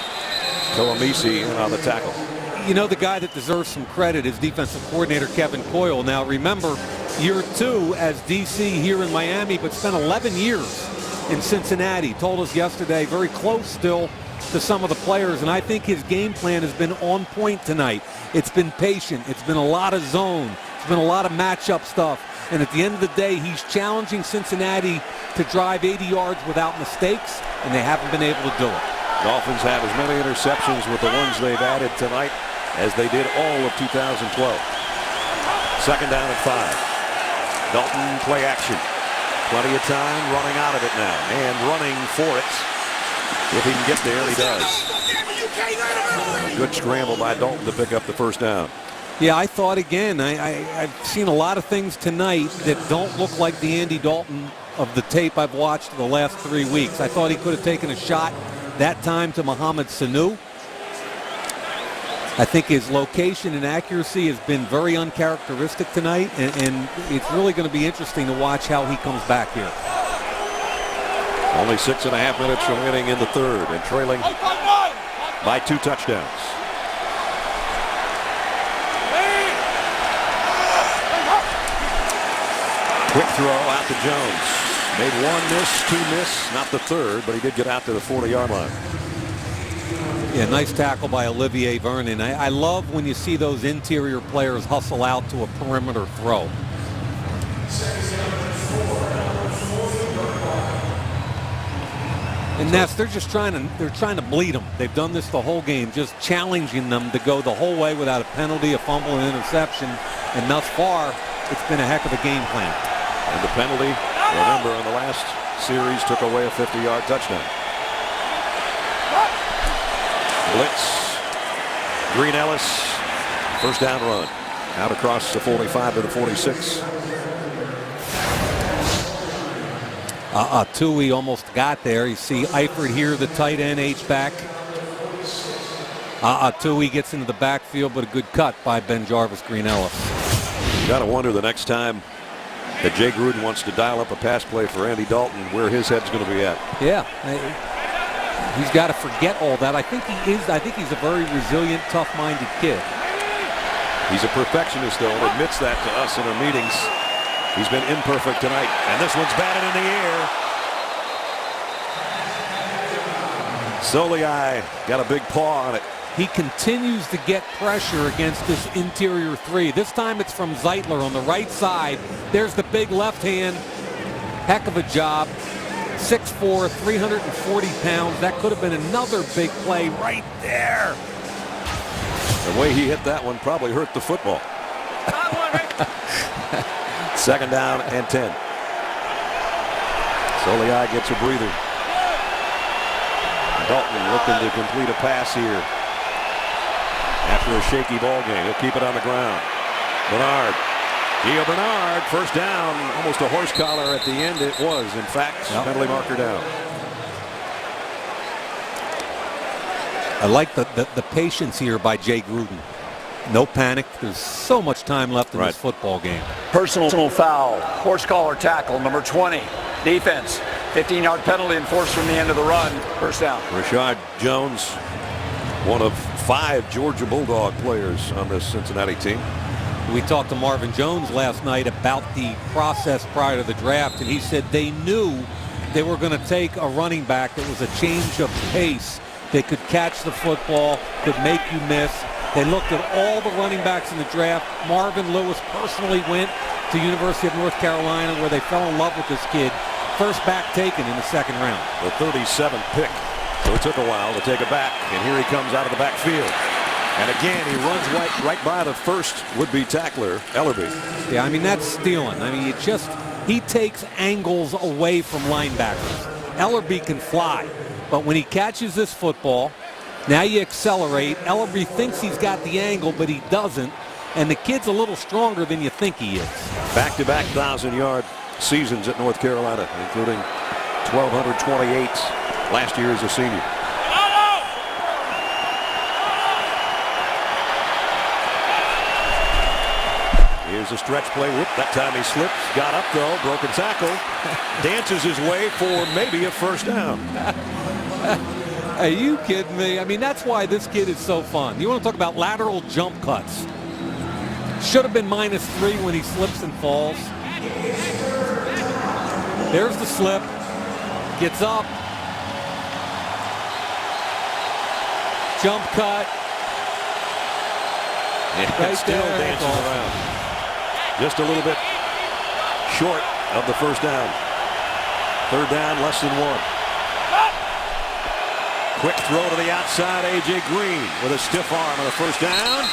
Toomisi in on the tackle. You know, the guy that deserves some credit is defensive coordinator Kevin Coyle. Now, remember, year 2 as DC here in Miami, but spent 11 years in Cincinnati. Told us yesterday, very close still to some of the players, and I think his game plan has been on point tonight. It's been patient. It's been a lot of zone. It's been a lot of matchup stuff. And at the end of the day, he's challenging Cincinnati to drive 80 yards without mistakes, and they haven't been able to do it. Dolphins have as many interceptions with the ones they've added tonight as they did all of 2012. Second down and 5. Dalton play action. Plenty of time running out of it now and running for it. If he can get there, he does. Good scramble by Dalton to pick up the first down. Yeah, I thought again, I've seen a lot of things tonight that don't look like the Andy Dalton of the tape I've watched the last 3 weeks. I thought he could have taken a shot that time to Mohamed Sanu. I think his location and accuracy has been very uncharacteristic tonight, and it's really going to be interesting to watch how he comes back here. Only 6.5 minutes remaining in the third and trailing by 2 touchdowns. Quick throw out to Jones. Made 1 miss, 2 miss, not the third, but he did get out to the 40-yard line. Yeah, nice tackle by Olivier Vernon. I love when you see those interior players hustle out to a perimeter throw. And Ness, they're trying to bleed them. They've done this the whole game, just challenging them to go the whole way without a penalty, a fumble, an interception. And thus far, it's been a heck of a game plan. And the penalty, remember, in the last series took away a 50-yard touchdown. Blitz. Green Ellis, first down run. Out across the 45 to the 46. Tui almost got there. You see Eifert here, the tight end, H-back. Tui gets into the backfield, but a good cut by Ben Jarvis Green-Ellis. You got to wonder the next time that Jay Gruden wants to dial up a pass play for Andy Dalton, where his head's going to be at. Yeah. He's got to forget all that. I think he is. I think he's a very resilient, tough-minded kid. He's a perfectionist, though, and admits that to us in our meetings. He's been imperfect tonight, and this one's batted in the air. Soliai got a big paw on it. He continues to get pressure against this interior three. This time it's from Zeitler on the right side. There's the big left hand. Heck of a job. 6'4", 340 pounds. That could have been another big play right there. The way he hit that one probably hurt the football. Second down and 10. Soliai gets a breather. Dalton looking to complete a pass here. After a shaky ball game, he'll keep it on the ground. Bernard. Gio Bernard, first down, almost a horse collar at the end. It was, in fact, penalty marker down. I like the patience here by Jay Gruden. No panic. There's so much time left in this football game. Personal foul, horse collar tackle, number 20. Defense, 15-yard penalty enforced from the end of the run. First down. Rashad Jones, one of 5 Georgia Bulldog players on this Cincinnati team. We talked to Marvin Jones last night about the process prior to the draft, and he said they knew they were going to take a running back that was a change of pace. They could catch the football, could make you miss. They looked at all the running backs in the draft. Marvin Lewis personally went to University of North Carolina, where they fell in love with this kid. First back taken in the second round. The 37th pick. So it took a while to take it back, and here he comes out of the backfield. And again, he runs right by the first would-be tackler, Ellerbe. Yeah, I mean, that's stealing. I mean, he takes angles away from linebackers. Ellerbe can fly, but when he catches this football, now you accelerate. Ellerbe thinks he's got the angle, but he doesn't. And the kid's a little stronger than you think he is. Back-to-back 1,000-yard seasons at North Carolina, including 1,228 last year as a senior. Here's a stretch play. Whoop, that time he slips. Got up, though. Broken tackle. Dances his way for maybe a first down. Are you kidding me? I mean, that's why this kid is so fun. You want to talk about lateral jump cuts. Should have been -3 when he slips and falls. There's the slip. Gets up. Jump cut. Yeah, right still there. dancing around. Just a little bit short of the first down. Third down, less than 1. Quick throw to the outside, A.J. Green with a stiff arm on the first down.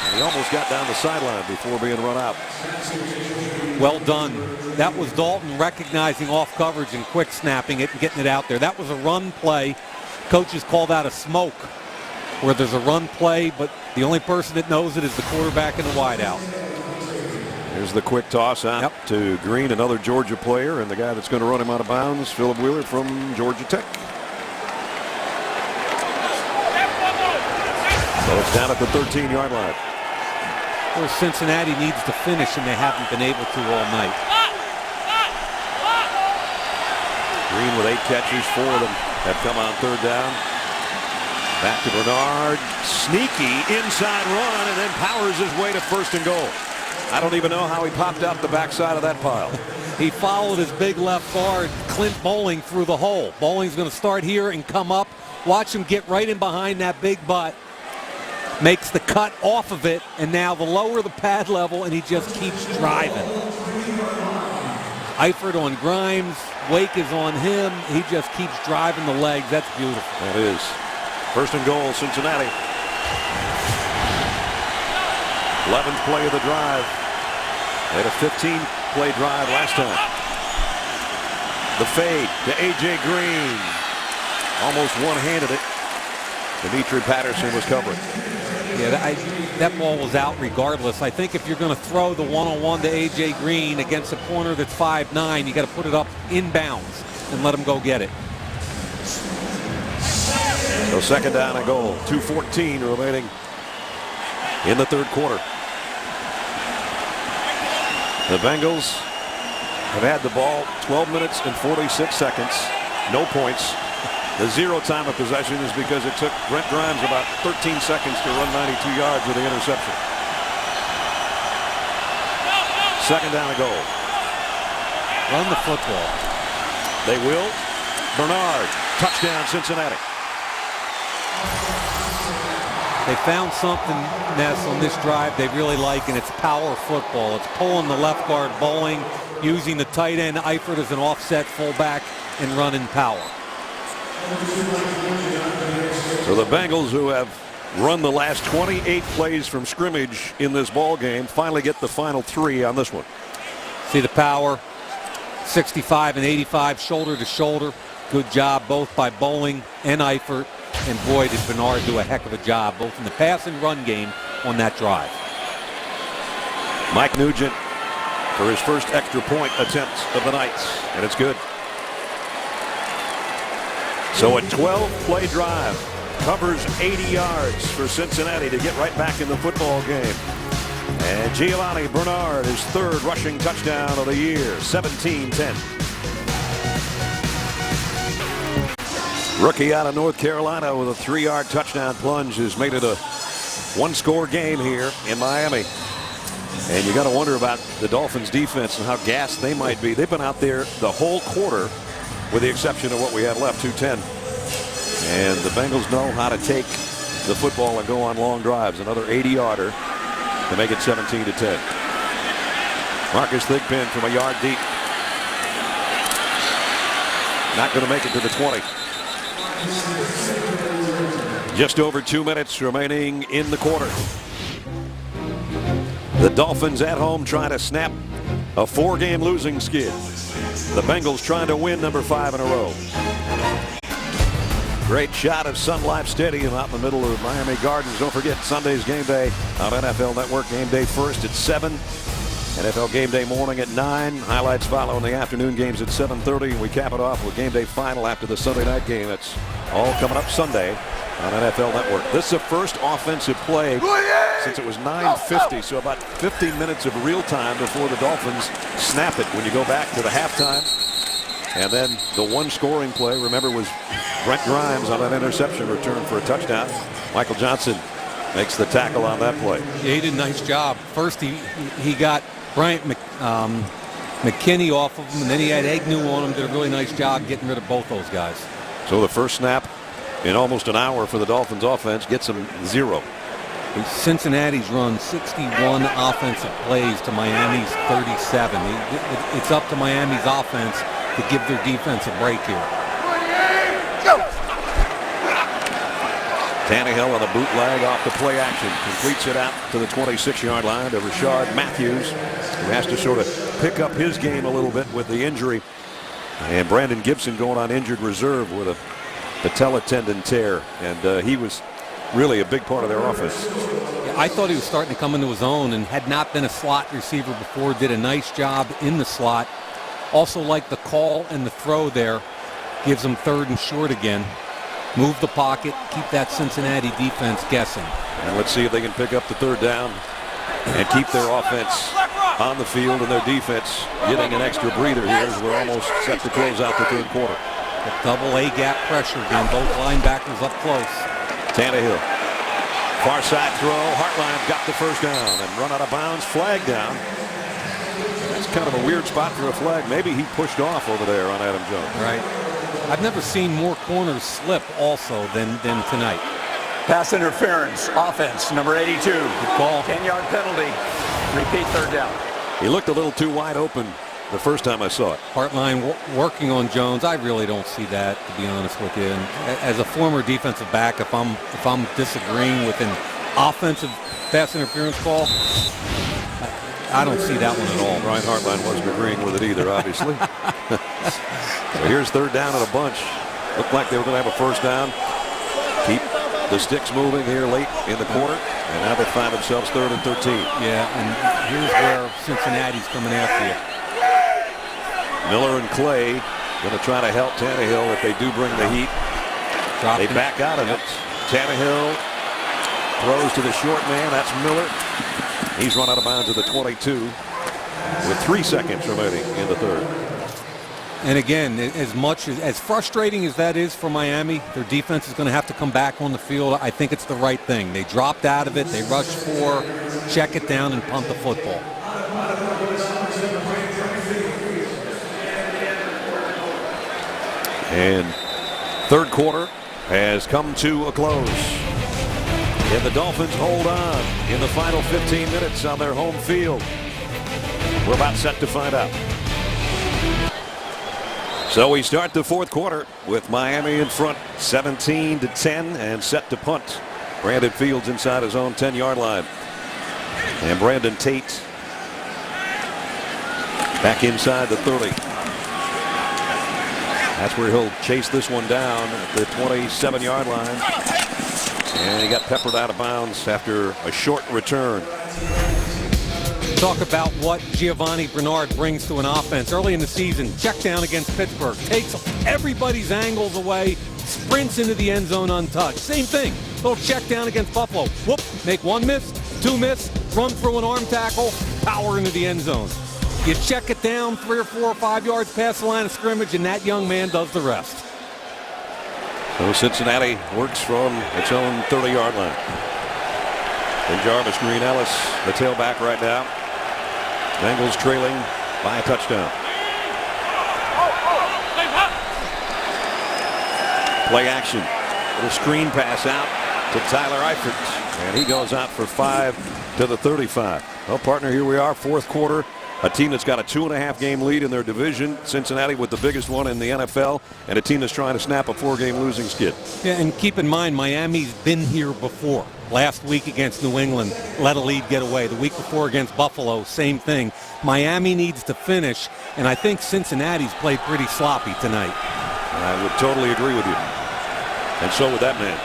And he almost got down the sideline before being run out. Well done. That was Dalton recognizing off coverage and quick snapping it and getting it out there. That was a run play. Coaches call that a smoke, where there's a run play, but the only person that knows it is the quarterback and the wideout. Here's the quick toss out to Green, another Georgia player, and the guy that's going to run him out of bounds, Philip Wheeler from Georgia Tech. So it's down at the 13-yard line. Where Cincinnati needs to finish, and they haven't been able to all night. Green with 8 catches, 4 of them have come on third down. Back to Bernard. Sneaky inside run, and then powers his way to first and goal. I don't even know how he popped out the backside of that pile. He followed his big left guard, Clint Bowling, through the hole. Bowling's going to start here and come up. Watch him get right in behind that big butt. Makes the cut off of it, and now the lower the pad level, and he just keeps driving. Eifert on Grimes. Wake is on him. He just keeps driving the legs. That's beautiful. That is. First and goal, Cincinnati. 11th play of the drive. They had a 15-play drive last time. The fade to A.J. Green. Almost one-handed it. Dimitri Patterson was covering. Yeah, that ball was out regardless. I think if you're going to throw the one-on-one to A.J. Green against a corner that's 5'9", you got to put it up inbounds and let him go get it. So second down and goal. 2:14 remaining in the third quarter. The Bengals have had the ball 12 minutes and 46 seconds. No points. The zero time of possession is because it took Brent Grimes about 13 seconds to run 92 yards with the interception. Second down and goal. Run the football. They will. Bernard. Touchdown, Cincinnati. They found something, Ness, on this drive they really like, and it's power football. It's pulling the left guard bowling, using the tight end Eifert as an offset fullback, and running power. So the Bengals, who have run the last 28 plays from scrimmage in this ball game, finally get the final 3 on this one. See the power, 65 and 85, shoulder to shoulder. Good job both by Bowling and Eifert. And boy, did Bernard do a heck of a job, both in the pass and run game on that drive. Mike Nugent for his first extra point attempt of the night, and it's good. So a 12-play drive covers 80 yards for Cincinnati to get right back in the football game. And Giovanni Bernard, his third rushing touchdown of the year, 17-10. Rookie out of North Carolina with a 3-yard touchdown plunge has made it a one-score game here in Miami. And you got to wonder about the Dolphins defense and how gassed they might be. They've been out there the whole quarter with the exception of what we have left, 2:10. And the Bengals know how to take the football and go on long drives. Another 80-yarder to make it 17-10. Marcus Thigpen from a yard deep. Not going to make it to the 20. Just over 2 minutes remaining in the quarter. The Dolphins at home trying to snap a 4-game losing skid. The Bengals trying to win number 5 in a row. Great shot of Sun Life Stadium out in the middle of Miami Gardens. Don't forget Sunday's game day on NFL Network. Game day first at 7. NFL Game Day morning at 9. Highlights follow in the afternoon games at 7:30. And we cap it off with Game Day final after the Sunday night game. That's all coming up Sunday on NFL Network. This is the first offensive play since it was 9:50. So about 15 minutes of real time before the Dolphins snap it when you go back to the halftime. And then the one scoring play, remember, was Brent Grimes on an interception return for a touchdown. Michael Johnson makes the tackle on that play. Yeah, he did a nice job. First he got Bryant McKinney off of him, and then he had Agnew on him. Did a really nice job getting rid of both those guys. So the first snap in almost an hour for the Dolphins offense gets them 0. Cincinnati's run 61 offensive plays to Miami's 37. It's up to Miami's offense to give their defense a break here. Tannehill on a bootleg off the play action. Completes it out to the 26-yard line to Rashard Matthews, who has to sort of pick up his game a little bit with the injury. And Brandon Gibson going on injured reserve with a patella tendon tear. And he was really a big part of their offense. Yeah, I thought he was starting to come into his own and had not been a slot receiver before. Did a nice job in the slot. Also like the call and the throw there. Gives him 3rd and short again. Move the pocket, keep that Cincinnati defense guessing. And let's see if they can pick up the 3rd down and keep their offense on the field and their defense getting an extra breather here as we're almost set to close out the 3rd quarter. The double A gap pressure again, both linebackers up close. Tannehill, far side throw, Hartline got the first down and run out of bounds, flag down. That's kind of a weird spot for a flag. Maybe he pushed off over there on Adam Jones. Right. I've never seen more corners slip also than tonight. Pass interference, offense, number 82. Good call. 10-yard penalty. Repeat 3rd down. He looked a little too wide open the first time I saw it. Hartline working on Jones. I really don't see that, to be honest with you. And as a former defensive back, if I'm disagreeing with an offensive pass interference call, I don't see that one at all. Ryan Hartline wasn't agreeing with it either, obviously. So here's 3rd down and a bunch. Looked like they were going to have a 1st down. Keep the sticks moving here late in the quarter. And now they find themselves 3rd and 13. Yeah, and here's where Cincinnati's coming after you. Miller and Clay going to try to help Tannehill if they do bring the heat. They back out of it. Tannehill throws to the short man. That's Miller. He's run out of bounds at the 22 with 3 seconds remaining in the third. And again, as frustrating as that is for Miami, their defense is going to have to come back on the field. I think it's the right thing. They dropped out of it. They rushed 4, check it down, and punt the football. And third quarter has come to a close. And the Dolphins hold on in the final 15 minutes on their home field. We're about set to find out. So we start the fourth quarter with Miami in front 17-10 and set to punt. Brandon Fields inside his own 10-yard line. And Brandon Tate back inside the 30. That's where he'll chase this one down at the 27-yard line. And he got peppered out of bounds after a short return. Talk about what Giovanni Bernard brings to an offense. Early in the season, check down against Pittsburgh. Takes everybody's angles away. Sprints into the end zone untouched. Same thing. Little check down against Buffalo. Whoop. Make 1 miss, 2 miss. Run through an arm tackle. Power into the end zone. You check it down 3 or 4 or 5 yards past the line of scrimmage, and that young man does the rest. So Cincinnati works from its own 30-yard line. And Jarvis Green Ellis, the tailback right now. Bengals trailing by a touchdown. Play action. Little screen pass out to Tyler Eifert. And he goes out for 5 to the 35. Well, partner, here we are, fourth quarter. A team that's got a 2.5-game lead in their division. Cincinnati with the biggest one in the NFL. And a team that's trying to snap a 4-game losing skid. Yeah, and keep in mind, Miami's been here before. Last week against New England, let a lead get away. The week before against Buffalo, same thing. Miami needs to finish, and I think Cincinnati's played pretty sloppy tonight. I would totally agree with you. And so would that man.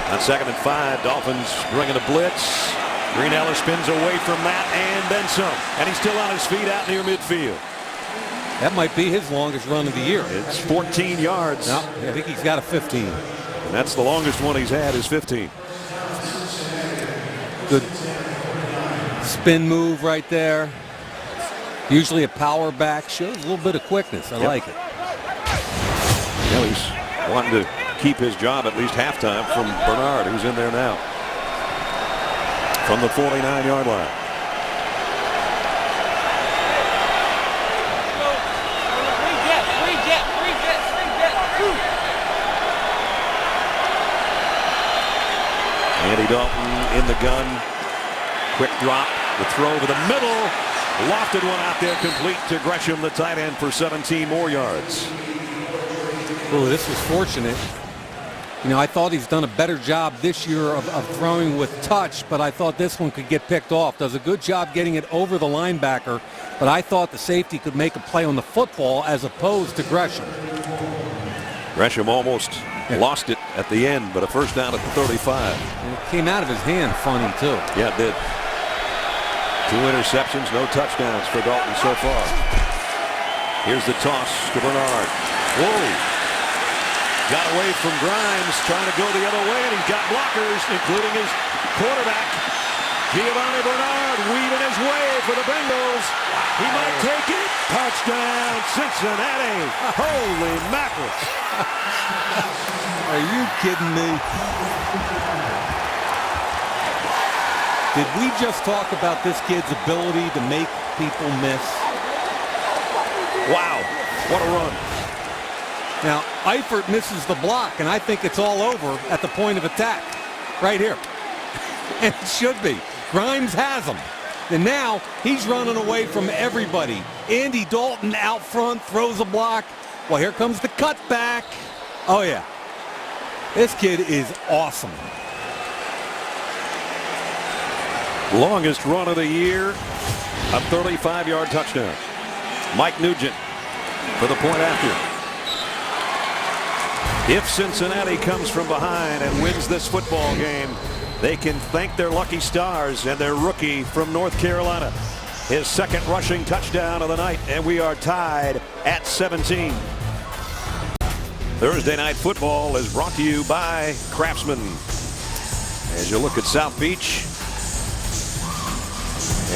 On 2nd and 5, Dolphins bringing a blitz. Green Ellis spins away from that and then some. And he's still on his feet out near midfield. That might be his longest run of the year. It's 14 yards. No, I think he's got a 15. And that's the longest one he's had is 15. Good spin move right there. Usually a power back. Shows a little bit of quickness. I like it. Well, he's wanting to keep his job at least halftime from Bernard, who's in there now. From the 49-yard line. Andy Dalton in the gun. Quick drop. The throw over the middle. Lofted one out there, complete to Gresham, the tight end, for 17 more yards. Oh, this was fortunate. You know, I thought he's done a better job this year of throwing with touch, but I thought this one could get picked off. Does a good job getting it over the linebacker, but I thought the safety could make a play on the football as opposed to Gresham. Gresham almost lost it at the end, but a first down at the 35. And it came out of his hand funny, too. Yeah, it did. 2 interceptions, no touchdowns for Dalton so far. Here's the toss to Bernard. Whoa. Got away from Grimes, trying to go the other way, and he's got blockers, including his quarterback. Giovanni Bernard weaving his way for the Bengals. He might take it. Touchdown, Cincinnati. Holy mackerel. Are you kidding me? Did we just talk about this kid's ability to make people miss? Wow, what a run. Now, Eifert misses the block, and I think it's all over at the point of attack. Right here. And it should be. Grimes has him. And now he's running away from everybody. Andy Dalton out front, throws a block. Well, here comes the cutback. Oh, yeah. This kid is awesome. Longest run of the year, a 35-yard touchdown. Mike Nugent for the point after. If Cincinnati comes from behind and wins this football game, they can thank their lucky stars and their rookie from North Carolina. His second rushing touchdown of the night, and we are tied at 17. Thursday Night Football is brought to you by Craftsman. As you look at South Beach,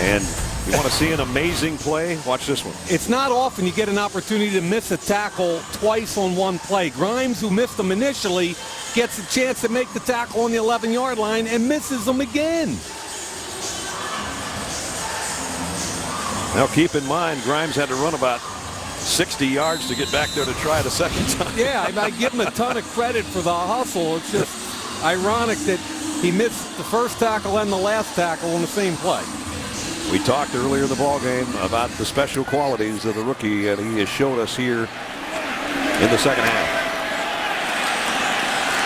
and you want to see an amazing play, watch this one. It's not often you get an opportunity to miss a tackle twice on one play. Grimes, who missed them initially, gets a chance to make the tackle on the 11-yard line and misses them again. Now keep in mind, Grimes had to run about 60 yards to get back there to try it a second time. Yeah, I give him a ton of credit for the hustle. It's just ironic that he missed the first tackle and the last tackle on the same play. We talked earlier in the ballgame about the special qualities of the rookie, and he has showed us here in the second half.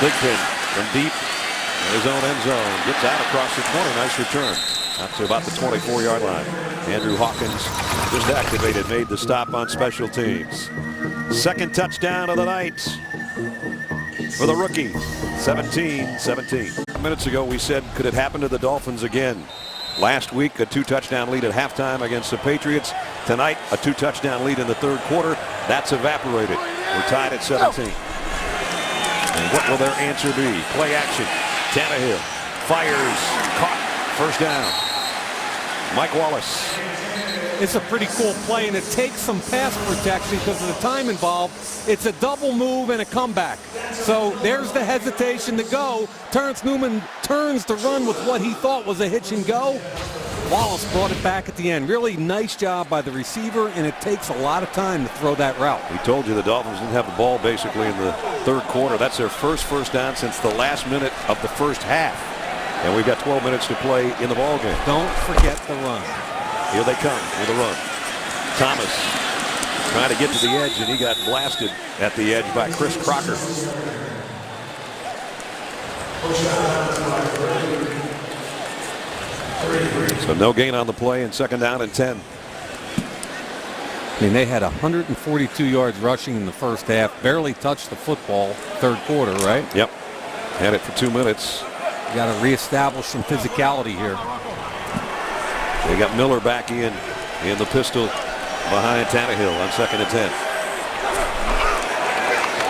Big pin from deep in his own end zone. Gets out across the 20. Nice return. Out to about the 24-yard line. Andrew Hawkins just activated, made the stop on special teams. Second touchdown of the night for the rookie. 17-17. Minutes ago we said, could it happen to the Dolphins again? Last week, a 2-touchdown lead at halftime against the Patriots. Tonight, a 2-touchdown lead in the third quarter. That's evaporated. We're tied at 17. And what will their answer be? Play action. Tannehill fires. Caught. First down. Mike Wallace. It's a pretty cool play, and it takes some pass protection because of the time involved. It's a double move and a comeback. So there's the hesitation to go. Terrence Newman turns to run with what he thought was a hitch and go. Wallace brought it back at the end. Really nice job by the receiver, and it takes a lot of time to throw that route. We told you the Dolphins didn't have the ball basically in the third quarter. That's their first down since the last minute of the first half. And we've got 12 minutes to play in the ball game. Don't forget the run. Here they come with a run. Thomas trying to get to the edge, and he got blasted at the edge by Chris Crocker. So no gain on the play, and second down and 10. I mean, they had 142 yards rushing in the first half. Barely touched the football third quarter, right? Yep. Had it for 2 minutes. You got to reestablish some physicality here. They got Miller back in the pistol behind Tannehill on second and 10.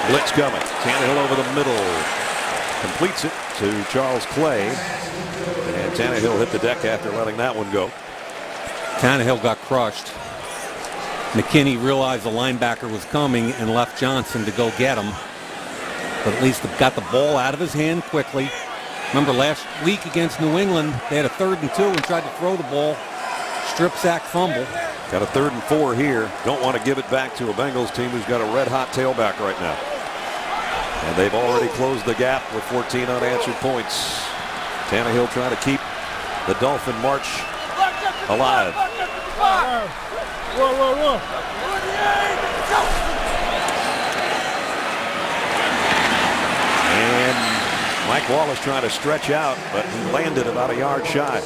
Blitz coming. Tannehill over the middle. Completes it to Charles Clay. And Tannehill hit the deck after letting that one go. Tannehill got crushed. McKinney realized the linebacker was coming and left Johnson to go get him. But at least got the ball out of his hand quickly. Remember last week against New England, they had a 3rd and 2 and tried to throw the ball. Strip sack fumble. Got a 3rd and 4 here. Don't want to give it back to a Bengals team who's got a red-hot tailback right now. And they've already closed the gap with 14 unanswered points. Tannehill trying to keep the Dolphin march alive. And Mike Wallace trying to stretch out, but he landed about a yard shy.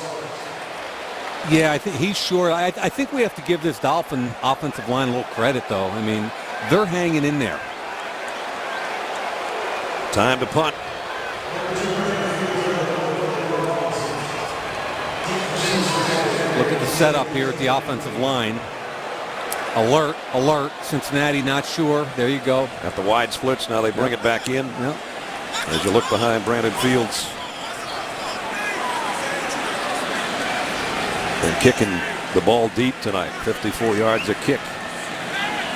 Yeah, I think he's short. I think we have to give this Dolphin offensive line a little credit, though. I mean, they're hanging in there. Time to punt. Look at the setup here at the offensive line. Alert, alert. Cincinnati not sure. There you go. Got the wide splits. Now they bring it back in. Yep. As you look behind Brandon Fields. And kicking the ball deep tonight. 54 yards a kick.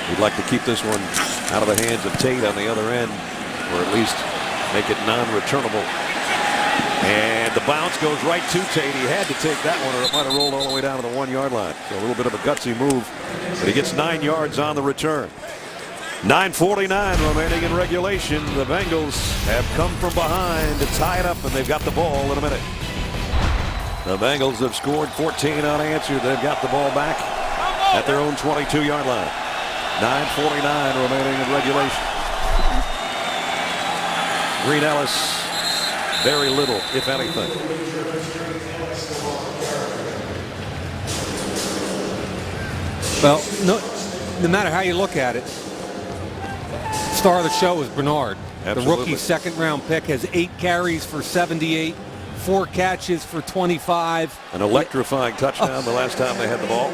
We'd like to keep this one out of the hands of Tate on the other end, or at least make it non-returnable. And the bounce goes right to Tate. He had to take that one, or it might have rolled all the way down to the 1-yard line. So a little bit of a gutsy move, but he gets 9 yards on the return. 9:49 remaining in regulation. The Bengals have come from behind to tie it up, and they've got the ball in a minute. The Bengals have scored 14 unanswered. They've got the ball back at their own 22-yard line. 9:49 remaining in regulation. Green Ellis, very little, if anything. Well, no matter how you look at it, star of the show is Bernard. Absolutely. The rookie second-round pick has 8 carries for 78, 4 catches for 25. An electrifying touchdown the last time they had the ball.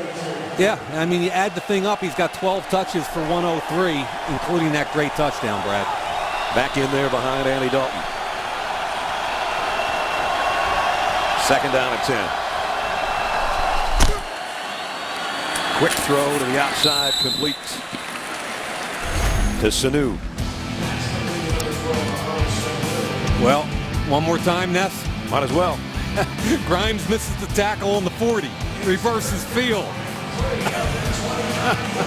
Yeah, I mean, you add the thing up, he's got 12 touches for 103, including that great touchdown, Brad. back in there behind Andy Dalton. Second down and 10. Quick throw to the outside, complete to Sanu. Well, one more time, Ness. Might as well. Grimes misses the tackle on the 40. Reverses field.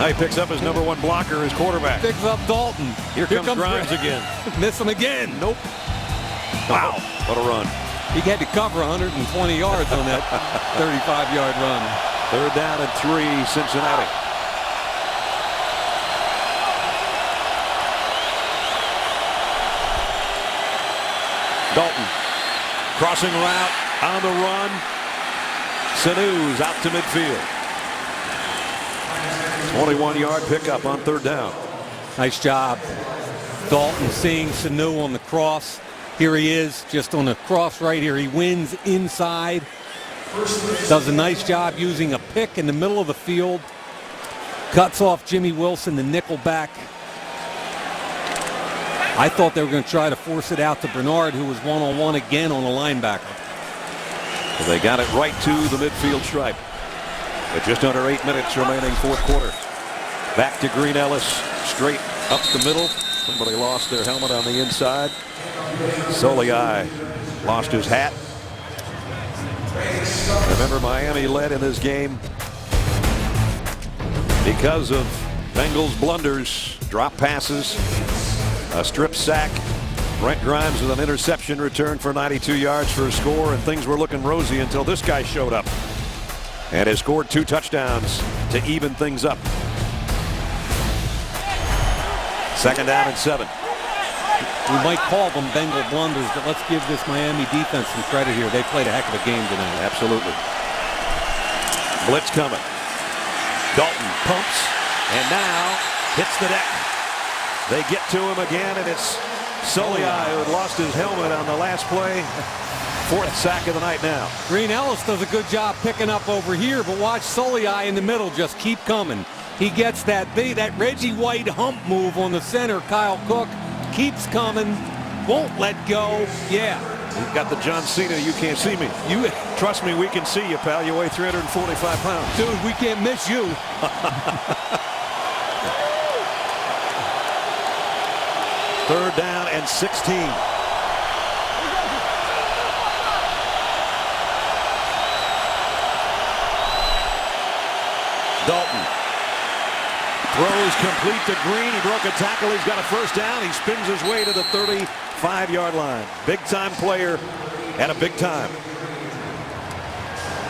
He picks up his number one blocker, his quarterback. Picks up Dalton. Here comes Grimes again. Miss him again. Nope. Wow. What a run. He had to cover 120 yards on that 35-yard run. Third down and 3, Cincinnati. Dalton. Crossing route on the run. Sanu's out to midfield. 21-yard pickup on third down. Nice job. Dalton seeing Sanu on the cross. Here he is, just on the cross right here. He wins inside. Does a nice job using a pick in the middle of the field. Cuts off Jimmy Wilson, the nickel back. I thought they were going to try to force it out to Bernard, who was one-on-one again on a linebacker. Well, they got it right to the midfield stripe. With just under 8 minutes remaining, fourth quarter. Back to Green Ellis, straight up the middle. Somebody lost their helmet on the inside. Soliai lost his hat. Remember, Miami led in this game because of Bengals blunders, drop passes, a strip sack. Brent Grimes with an interception return for 92 yards for a score, and things were looking rosy until this guy showed up and has scored 2 touchdowns to even things up. Second down and 7. We might call them Bengal blunders, but let's give this Miami defense some credit here. They played a heck of a game tonight. Absolutely. Blitz coming. Dalton pumps and now hits the deck. They get to him again, and it's Soliai who had lost his helmet on the last play. 4th sack of the night now. Green Ellis does a good job picking up over here, but watch Soliai in the middle just keep coming. He gets that Reggie White hump move on the center. Kyle Cook keeps coming, won't let go. Yeah. You've got the John Cena, you can't see me. You trust me, we can see you, pal. You weigh 345 pounds. Dude, we can't miss you. Third down and 16. Dalton throws complete to Green. He broke a tackle. He's got a first down. He spins his way to the 35-yard line. Big-time player at a big time.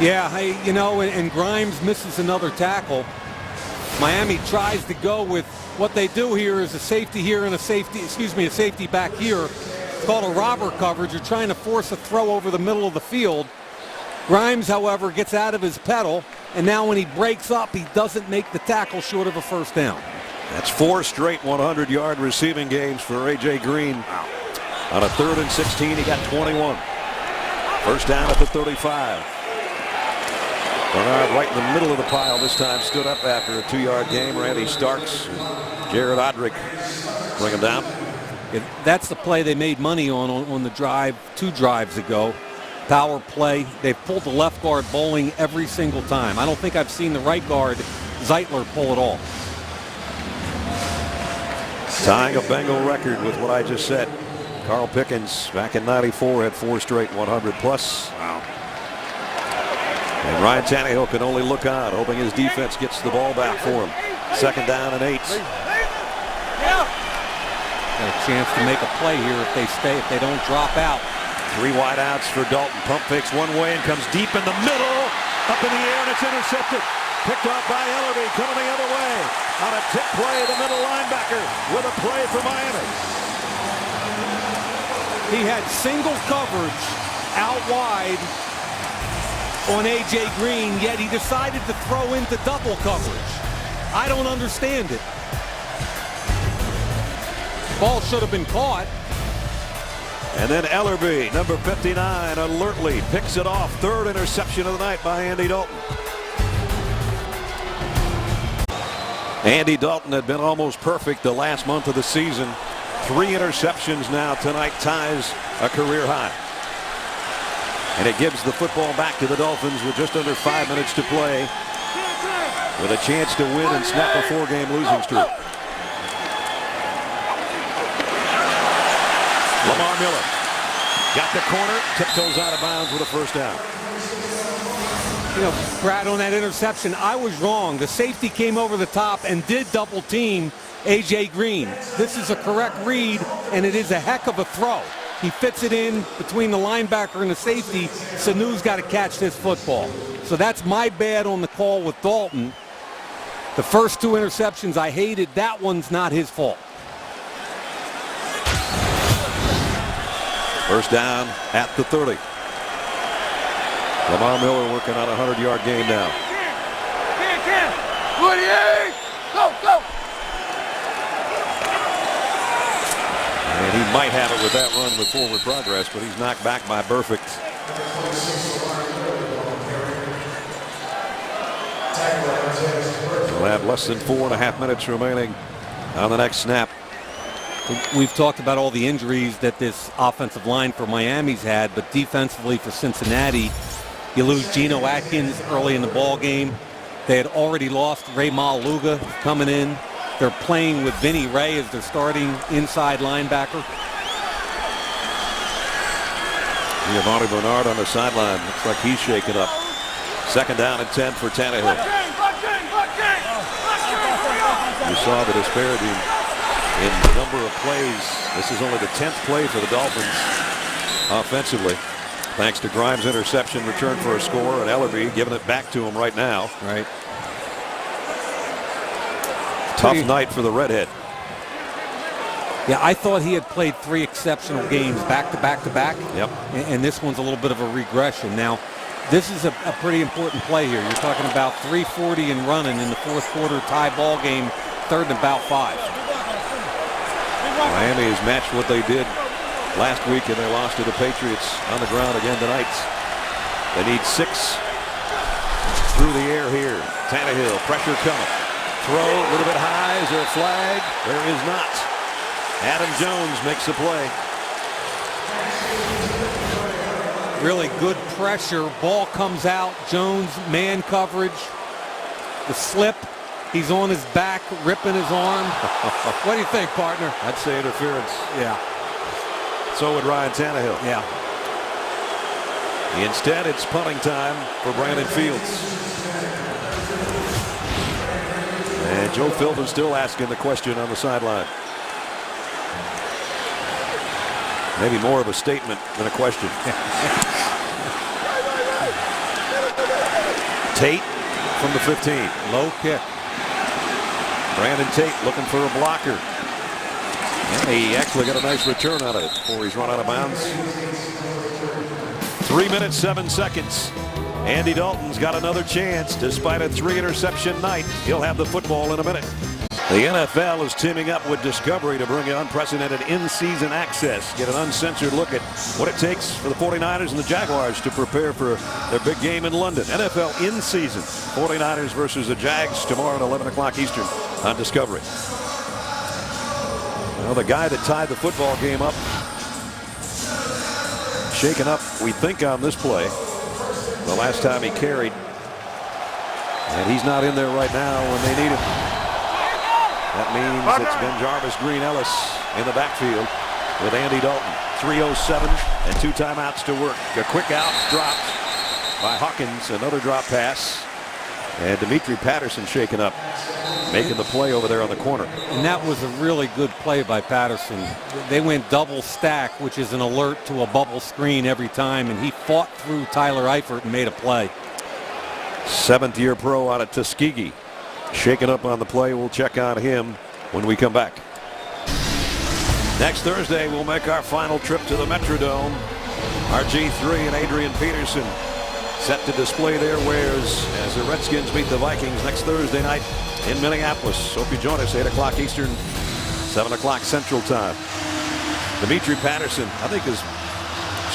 Yeah, hey, you know, and Grimes misses another tackle. Miami tries to go with what they do here is a safety here and a safety back here. It's called a robber coverage. You're trying to force a throw over the middle of the field. Grimes, however, gets out of his pedal, and now when he breaks up, he doesn't make the tackle short of a first down. That's 4 straight 100-yard receiving games for A.J. Green. On a 3rd and 16, he got 21. First down at the 35. Bernard right in the middle of the pile this time, stood up after a 2-yard game. Randy Starks, Jared Odrick bring him down. That's the play they made money on the drive 2 drives ago. Power play. They've pulled the left guard bowling every single time. I don't think I've seen the right guard, Zeitler, pull it all. Tying a Bengal record with what I just said. Carl Pickens back in '94 had 4 straight 100-plus. Wow. And Ryan Tannehill can only look on, hoping his defense gets the ball back for him. Second down and 8. Got a chance to make a play here if they don't drop out. 3 wideouts for Dalton. Pump fakes one way and comes deep in the middle. Up in the air, and it's intercepted. Picked off by Ellerby, coming the other way. On a tip play, the middle linebacker with a play for Miami. He had single coverage out wide on A.J. Green, yet he decided to throw into double coverage. I don't understand it. Ball should have been caught. And then Ellerby, number 59, alertly picks it off. 3rd interception of the night by Andy Dalton. Andy Dalton had been almost perfect the last month of the season. 3 interceptions now tonight, ties a career high. And it gives the football back to the Dolphins with just under 5 minutes to play, with a chance to win and snap a 4-game losing streak. Lamar Miller got the corner, tiptoes out of bounds with a first down. You know, Brad, on that interception, I was wrong. The safety came over the top and did double team A.J. Green. This is a correct read, and it is a heck of a throw. He fits it in between the linebacker and the safety. Sanu's got to catch this football. So that's my bad on the call with Dalton. The first 2 interceptions I hated. That one's not his fault. First down at the 30. Lamar Miller working on a 100-yard game now. 28, go, go. And he might have it with that run with forward progress, but he's knocked back by Burfict. We'll have less than 4.5 minutes remaining on the next snap. We've talked about all the injuries that this offensive line for Miami's had, but defensively for Cincinnati, you lose Geno Atkins early in the ball game. They had already lost Ray Maluga coming in. They're playing with Vinny Ray as their starting inside linebacker. Giovanni Bernard on the sideline. Looks like he's shaken up. Second down and 10 for Tannehill. You saw the disparity in the number of plays. This is only the 10th play for the Dolphins offensively, thanks to Grimes' interception, return for a score, and Ellerby giving it back to him right now. Right. Tough night for the redhead. Yeah, I thought he had played 3 exceptional games back to back to back. Yep. And this one's a little bit of a regression. Now, this is a pretty important play here. You're talking about 3:40 and running in the 4th quarter, tie ball game, 3rd and about 5. Miami has matched what they did last week, and they lost to the Patriots on the ground again tonight. They need 6 through the air here. Tannehill, pressure coming. Throw a little bit high. Is there a flag? There is not. Adam Jones makes the play. Really good pressure. Ball comes out. Jones, man coverage. The slip. He's on his back, ripping his arm. What do you think, partner? I'd say interference. Yeah. So would Ryan Tannehill. Yeah. Instead, it's punting time for Brandon Fields. And Joe Philbin still asking the question on the sideline. Maybe more of a statement than a question. Tate from the 15. Low kick. Brandon Tate looking for a blocker. And he actually got a nice return out of it before he's run out of bounds. 3 minutes, 7 seconds. Andy Dalton's got another chance. Despite a 3-interception night, he'll have the football in a minute. The NFL is teaming up with Discovery to bring you unprecedented in-season access. Get an uncensored look at what it takes for the 49ers and the Jaguars to prepare for their big game in London. NFL in-season. 49ers versus the Jags tomorrow at 11 o'clock Eastern on Discovery. Well, the guy that tied the football game up, shaken up, we think, on this play. The last time he carried. And he's not in there right now when they need him. That means it's Ben Jarvis, Green Ellis in the backfield with Andy Dalton. 3:07 and 2 timeouts to work. A quick out dropped by Hawkins. Another drop pass. And Dimitri Patterson shaken up, making the play over there on the corner. And that was a really good play by Patterson. They went double stack, which is an alert to a bubble screen every time, and he fought through Tyler Eifert and made a play. 7th-year pro out of Tuskegee. Shaken up on the play. We'll check on him when we come back. Next Thursday, we'll make our final trip to the Metrodome. RG3 and Adrian Peterson set to display their wares as the Redskins meet the Vikings next Thursday night in Minneapolis. Hope you join us, 8 o'clock Eastern, 7 o'clock Central Time. Dimitri Patterson, I think his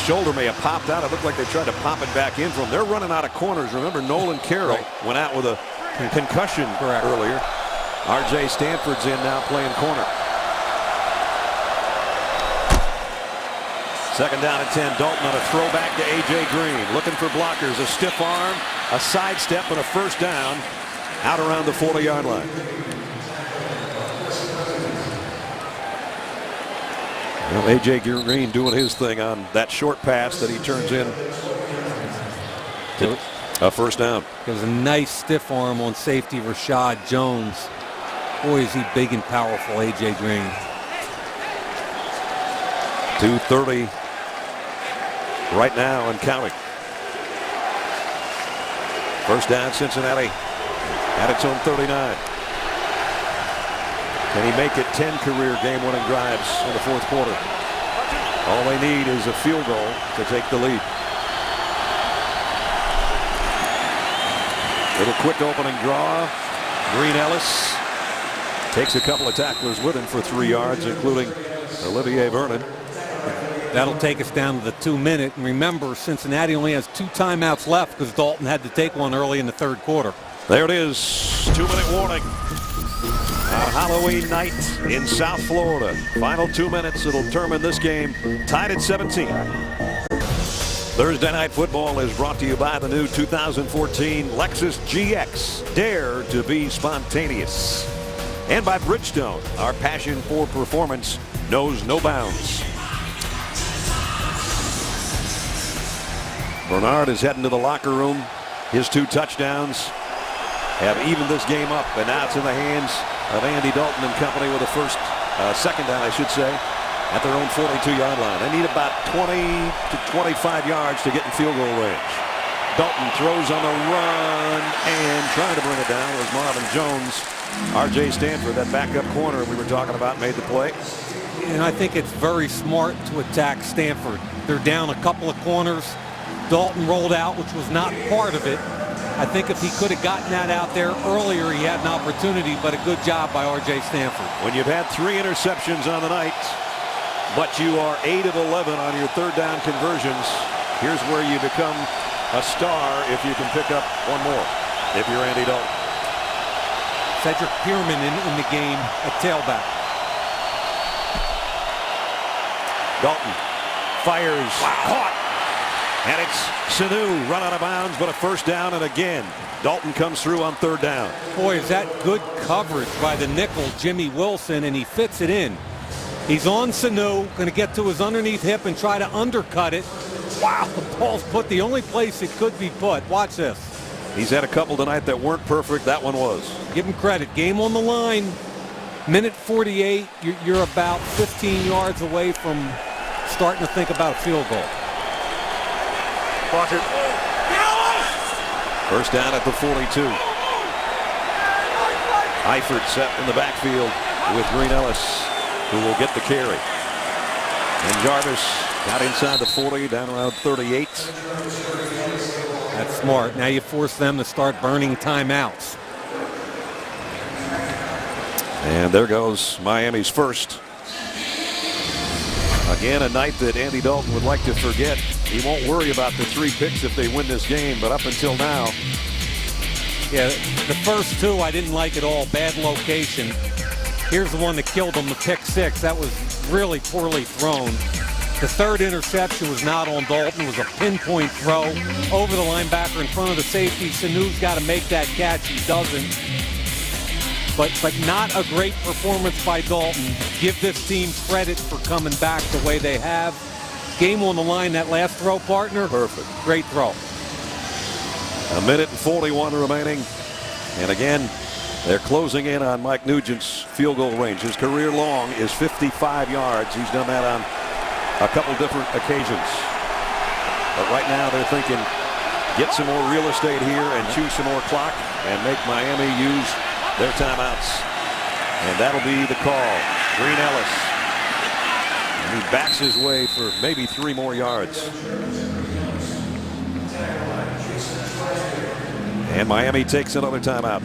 shoulder may have popped out. It looked like they tried to pop it back in for him. They're running out of corners. Remember, Nolan Carroll went out with a concussion earlier. R.J. Stanford's in now playing corner. Second down and 10. Dalton on a throwback to A.J. Green. Looking for blockers. A stiff arm, a sidestep, and a first down out around the 40-yard line. Well, A.J. Green doing his thing on that short pass that he turns in to a first down. It was a nice stiff arm on safety Rashad Jones. Boy, is he big and powerful, A.J. Green. 2:30 right now and counting. First down, Cincinnati at its own 39. Can he make it 10 career game-winning drives in the fourth quarter? All they need is a field goal to take the lead. Little quick opening draw. Green Ellis takes a couple of tacklers with him for 3 yards, including Olivier Vernon. That'll take us down to the 2-minute. And remember, Cincinnati only has 2 timeouts left because Dalton had to take one early in the third quarter. There it is. 2-minute warning. On Halloween night in South Florida. Final 2 minutes. It'll determine this game. Tied at 17. Thursday Night Football is brought to you by the new 2014 Lexus GX. Dare to be spontaneous. And by Bridgestone. Our passion for performance knows no bounds. Bernard is heading to the locker room. His 2 touchdowns have evened this game up, and now it's in the hands of Andy Dalton and company with a second down, I should say, at their own 42-yard line. They need about 20 to 25 yards to get in field goal range. Dalton throws on the run, and trying to bring it down was Marvin Jones. R.J. Stanford, that backup corner we were talking about, made the play. And I think it's very smart to attack Stanford. They're down a couple of corners. Dalton rolled out, which was not part of it. I think if he could have gotten that out there earlier, he had an opportunity, but a good job by R.J. Stanford. When you've had 3 interceptions on the night, but you are 8 of 11 on your third down conversions, here's where you become a star if you can pick up one more, if you're Andy Dalton. Cedric Pierman in the game at tailback. Dalton fires. Caught. And it's Sanu run out of bounds, but a first down, and again Dalton comes through on third down. Boy, is that good coverage by the nickel Jimmy Wilson, and he fits it in. He's on Sanu, going to get to his underneath hip and try to undercut it. Wow, the ball's put the only place it could be put. Watch this. He's had a couple tonight that weren't perfect. That one was. Give him credit. Game on the line. Minute 48. You're about 15 yards away from starting to think about a field goal. First down at the 42. Eifert set in the backfield with Green Ellis, who will get the carry. And Jarvis got inside the 40, down around 38. That's smart. Now you force them to start burning timeouts. And there goes Miami's first. Again, a night that Andy Dalton would like to forget. He won't worry about the 3 picks if they win this game, but up until now. Yeah, the first 2 I didn't like at all. Bad location. Here's the one that killed him, the pick 6. That was really poorly thrown. The third interception was not on Dalton. It was a pinpoint throw over the linebacker in front of the safety. Sanu's got to make that catch. He doesn't. But not a great performance by Dalton. Give this team credit for coming back the way they have. Game on the line, that last throw, partner. Perfect. Great throw. 1 minute and 41 remaining. And again, they're closing in on Mike Nugent's field goal range. His career long is 55 yards. He's done that on a couple different occasions. But right now they're thinking, get some more real estate here and chew some more clock and make Miami use their timeouts. And that'll be the call. Green Ellis. And he backs his way for maybe 3 more yards. And Miami takes another timeout.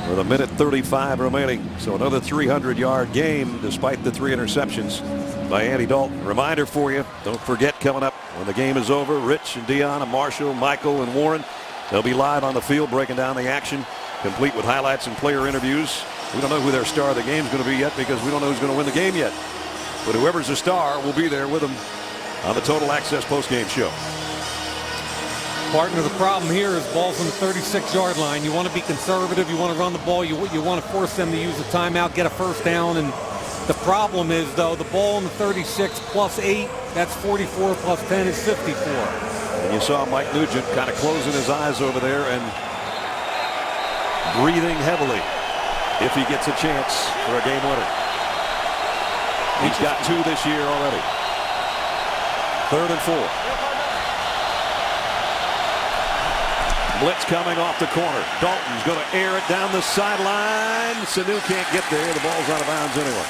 With 1 minute 35 remaining. So another 300-yard game despite the 3 interceptions by Andy Dalton. Reminder for you, don't forget, coming up when the game is over, Rich and Dion and Marshall, Michael and Warren, they'll be live on the field breaking down the action, complete with highlights and player interviews. We don't know who their star of the game is going to be yet because we don't know who's going to win the game yet. but whoever's a star will be there with them on the Total Access postgame show. Partner, the problem here is balls on the 36-yard line. You want to be conservative. You want to run the ball. You want to force them to use a timeout, get a first down. And the problem is, though, the ball on the 36 plus 8, that's 44 plus 10 is 54. And you saw Mike Nugent kind of closing his eyes over there and breathing heavily if he gets a chance for a game winner. He's got 2 this year already. 3rd and 4. Blitz coming off the corner. Dalton's going to air it down the sideline. Sanu can't get there. The ball's out of bounds anyway.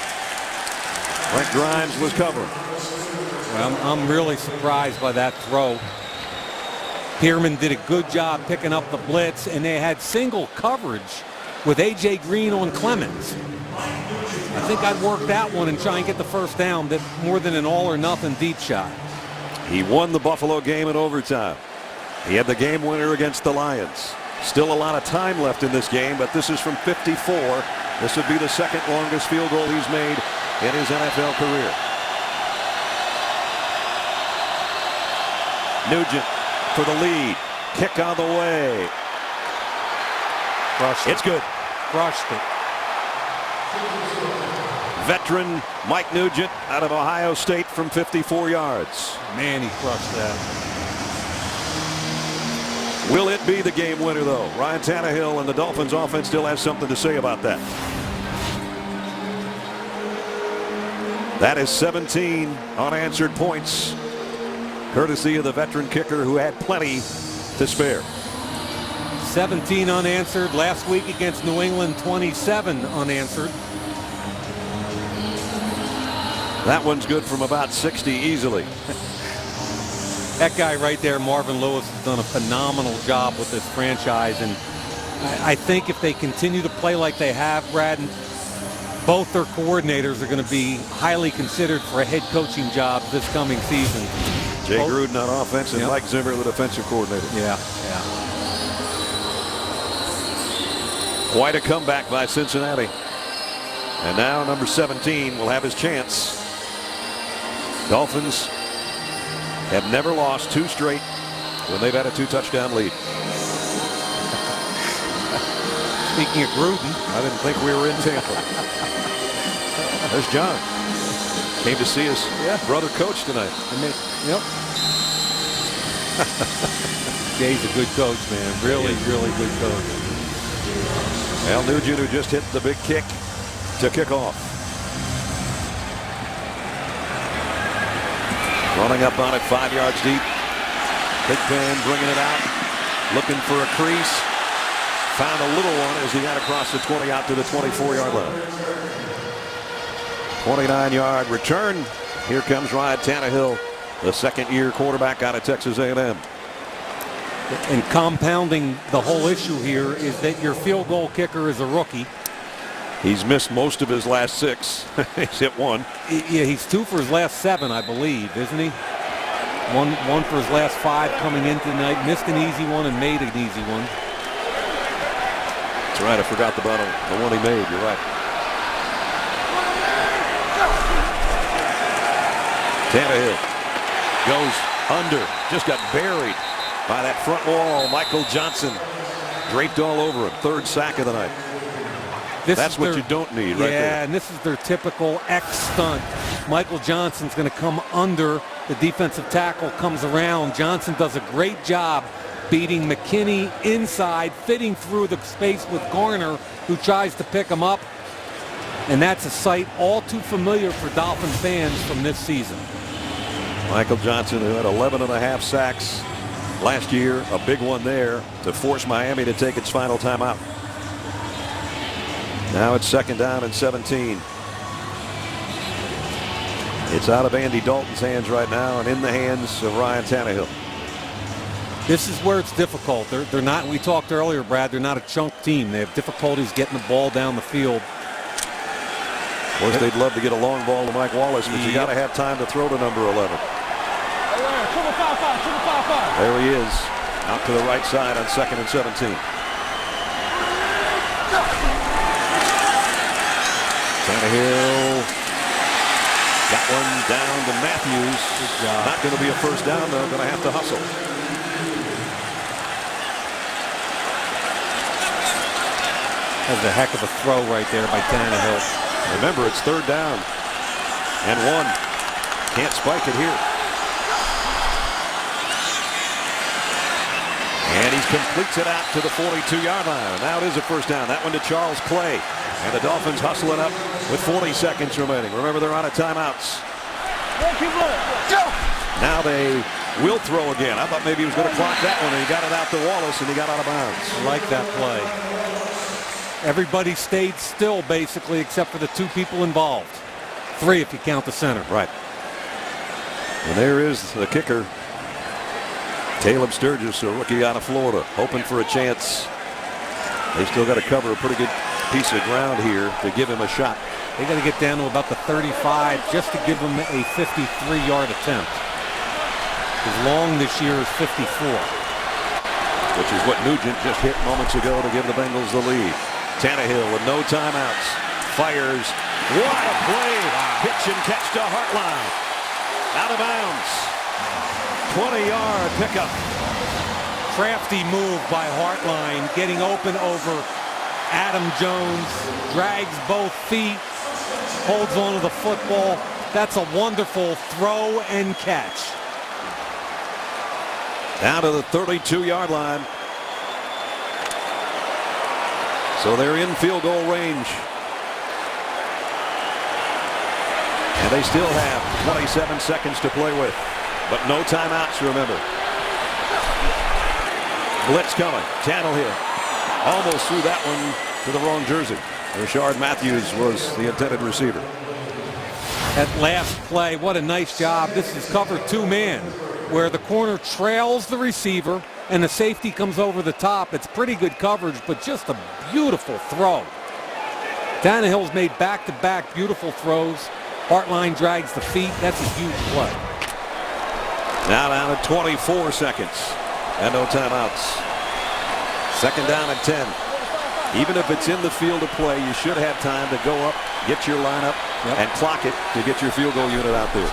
Brent Grimes was covering. Well, I'm really surprised by that throw. Pearman did a good job picking up the blitz, and they had single coverage with A.J. Green on Clemens. I think I'd work that one and try and get the first down more than an all-or-nothing deep shot. He won the Buffalo game in overtime. He had the game winner against the Lions. Still a lot of time left in this game, but this is from 54. This would be the 2nd longest field goal he's made in his NFL career. Nugent for the lead. Kick on the way. Crushed it. It's good. Crushed it. Veteran Mike Nugent out of Ohio State from 54 yards. Man, he crushed that. Will it be the game winner, though? Ryan Tannehill and the Dolphins offense still has something to say about that. That is 17 unanswered points, courtesy of the veteran kicker who had plenty to spare. 17 unanswered. Last week against New England, 27 unanswered. That one's good from about 60 easily. That guy right there, Marvin Lewis, has done a phenomenal job with this franchise. And I think if they continue to play like they have, Brad, both their coordinators are going to be highly considered for a head coaching job this coming season. Jay Gruden on offense and Yep. Mike Zimmer, the defensive coordinator. Yeah. Quite a comeback by Cincinnati. And now number 17 will have his chance. Dolphins have never lost 2 straight when they've had a 2-touchdown lead. Speaking of Gruden, I didn't think we were in Tampa. There's John. Came to see his brother coach tonight. Yep. Jay's a good coach, man. Really good coach. Al Nugent, who just hit the big kick to kick off. Running up on it 5 yards deep. Big Ben bringing it out. Looking for a crease. Found a little one as he got across the 20 out to the 24-yard line. 29-yard return. Here comes Ryan Tannehill, the 2nd-year quarterback out of Texas A&M. And compounding the whole issue here is that your field goal kicker is a rookie. He's missed most of his last 6. He's hit 1. Yeah, he's 2 for his last 7, I believe, isn't he? One for his last 5 coming in tonight. Missed an easy one and made an easy one. That's right. I forgot about the one he made. You're right. Tannehill goes under. Just got buried by that front wall. Michael Johnson draped all over him. 3rd sack of the night. That's what you don't need right there. Yeah, and this is their typical X stunt. Michael Johnson's going to come under. The defensive tackle comes around. Johnson does a great job beating McKinney inside, fitting through the space with Garner, who tries to pick him up. And that's a sight all too familiar for Dolphin fans from this season. Michael Johnson, who had 11.5 sacks last year, a big one there to force Miami to take its final timeout. Now it's 2nd down and 17. It's out of Andy Dalton's hands right now and in the hands of Ryan Tannehill. This is where it's difficult. They're not, we talked earlier, Brad, they're not a chunk team. They have difficulties getting the ball down the field. Of course, they'd love to get a long ball to Mike Wallace, but you got to have time to throw to number 11. There he is, out to the right side on 2nd and 17. Tannehill got down to Matthews. Not going to be a first down, though. Going to have to hustle. That was a heck of a throw right there by Tannehill. Remember, it's 3rd down and 1. Can't spike it here. And he completes it out to the 42-yard line. Now it is a first down. That one to Charles Clay. And the Dolphins hustling up with 40 seconds remaining. Remember, they're out of timeouts. Now they will throw again. I thought maybe he was going to clock that one, and he got it out to Wallace, and he got out of bounds. I like that play. Everybody stayed still, basically, except for the 2 people involved. 3 if you count the center. Right. And there is the kicker, Caleb Sturgis, a rookie out of Florida, hoping for a chance. They still got to cover a pretty good piece of ground here to give him a shot. They got to get down to about the 35 just to give him a 53-yard attempt. His long this year is 54. Which is what Nugent just hit moments ago to give the Bengals the lead. Tannehill with no timeouts. Fires. What a play. Pitch and catch to Hartline. Out of bounds. 20-yard pickup. Crafty move by Hartline, getting open over Adam Jones. Drags both feet. Holds onto the football. That's a wonderful throw and catch. Down to the 32-yard line. So they're in field goal range. And they still have 27 seconds to play with. But no timeouts, remember. Blitz coming. Tannehill almost threw that one to the wrong jersey. Rashard Matthews was the intended receiver. That last play, what a nice job. This is cover 2-man, where the corner trails the receiver and the safety comes over the top. It's pretty good coverage, but just a beautiful throw. Tannehill's made back-to-back beautiful throws. Hartline drags the feet. That's a huge play. Now down to 24 seconds and no timeouts. 2nd down and 10. Even if it's in the field of play, you should have time to go up, get your lineup, and clock it to get your field goal unit out there.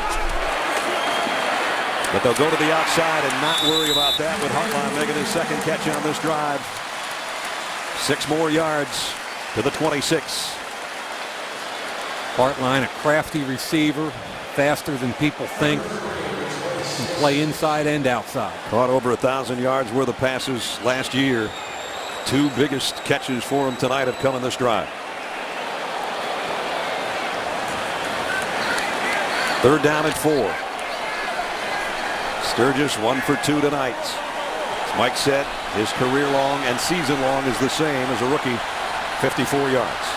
But they'll go to the outside and not worry about that with Hartline making his 2nd catch on this drive. 6 more yards to the 26. Hartline, a crafty receiver, faster than people think. Can play inside and outside. Caught over 1,000 yards worth of passes last year. 2 biggest catches for him tonight have come in this drive. 3rd down and 4. Sturgis 1 for 2 tonight. As Mike said, his career long and season long is the same as a rookie, 54 yards.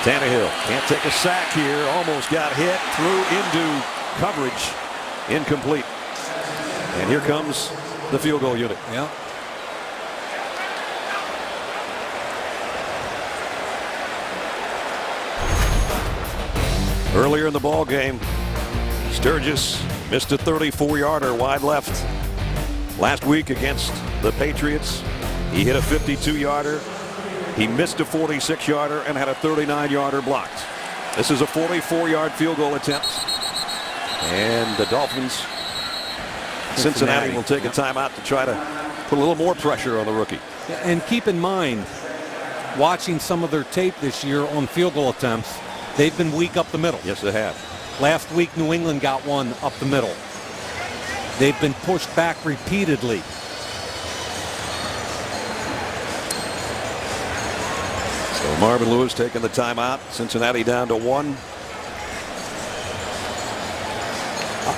Tannehill can't take a sack here. Almost got hit. Threw into coverage. Incomplete. And here comes the field goal unit. Yeah. Earlier in the ball game, Sturgis missed a 34-yarder wide left. Last week against the Patriots, he hit a 52-yarder. He missed a 46-yarder and had a 39-yarder blocked. This is a 44-yard field goal attempt. And the Dolphins, Cincinnati will take a timeout to try to put a little more pressure on the rookie. And keep in mind, watching some of their tape this year on field goal attempts, they've been weak up the middle. Yes, they have. Last week, New England got one up the middle. They've been pushed back repeatedly. So Marvin Lewis taking the timeout. Cincinnati down to 1.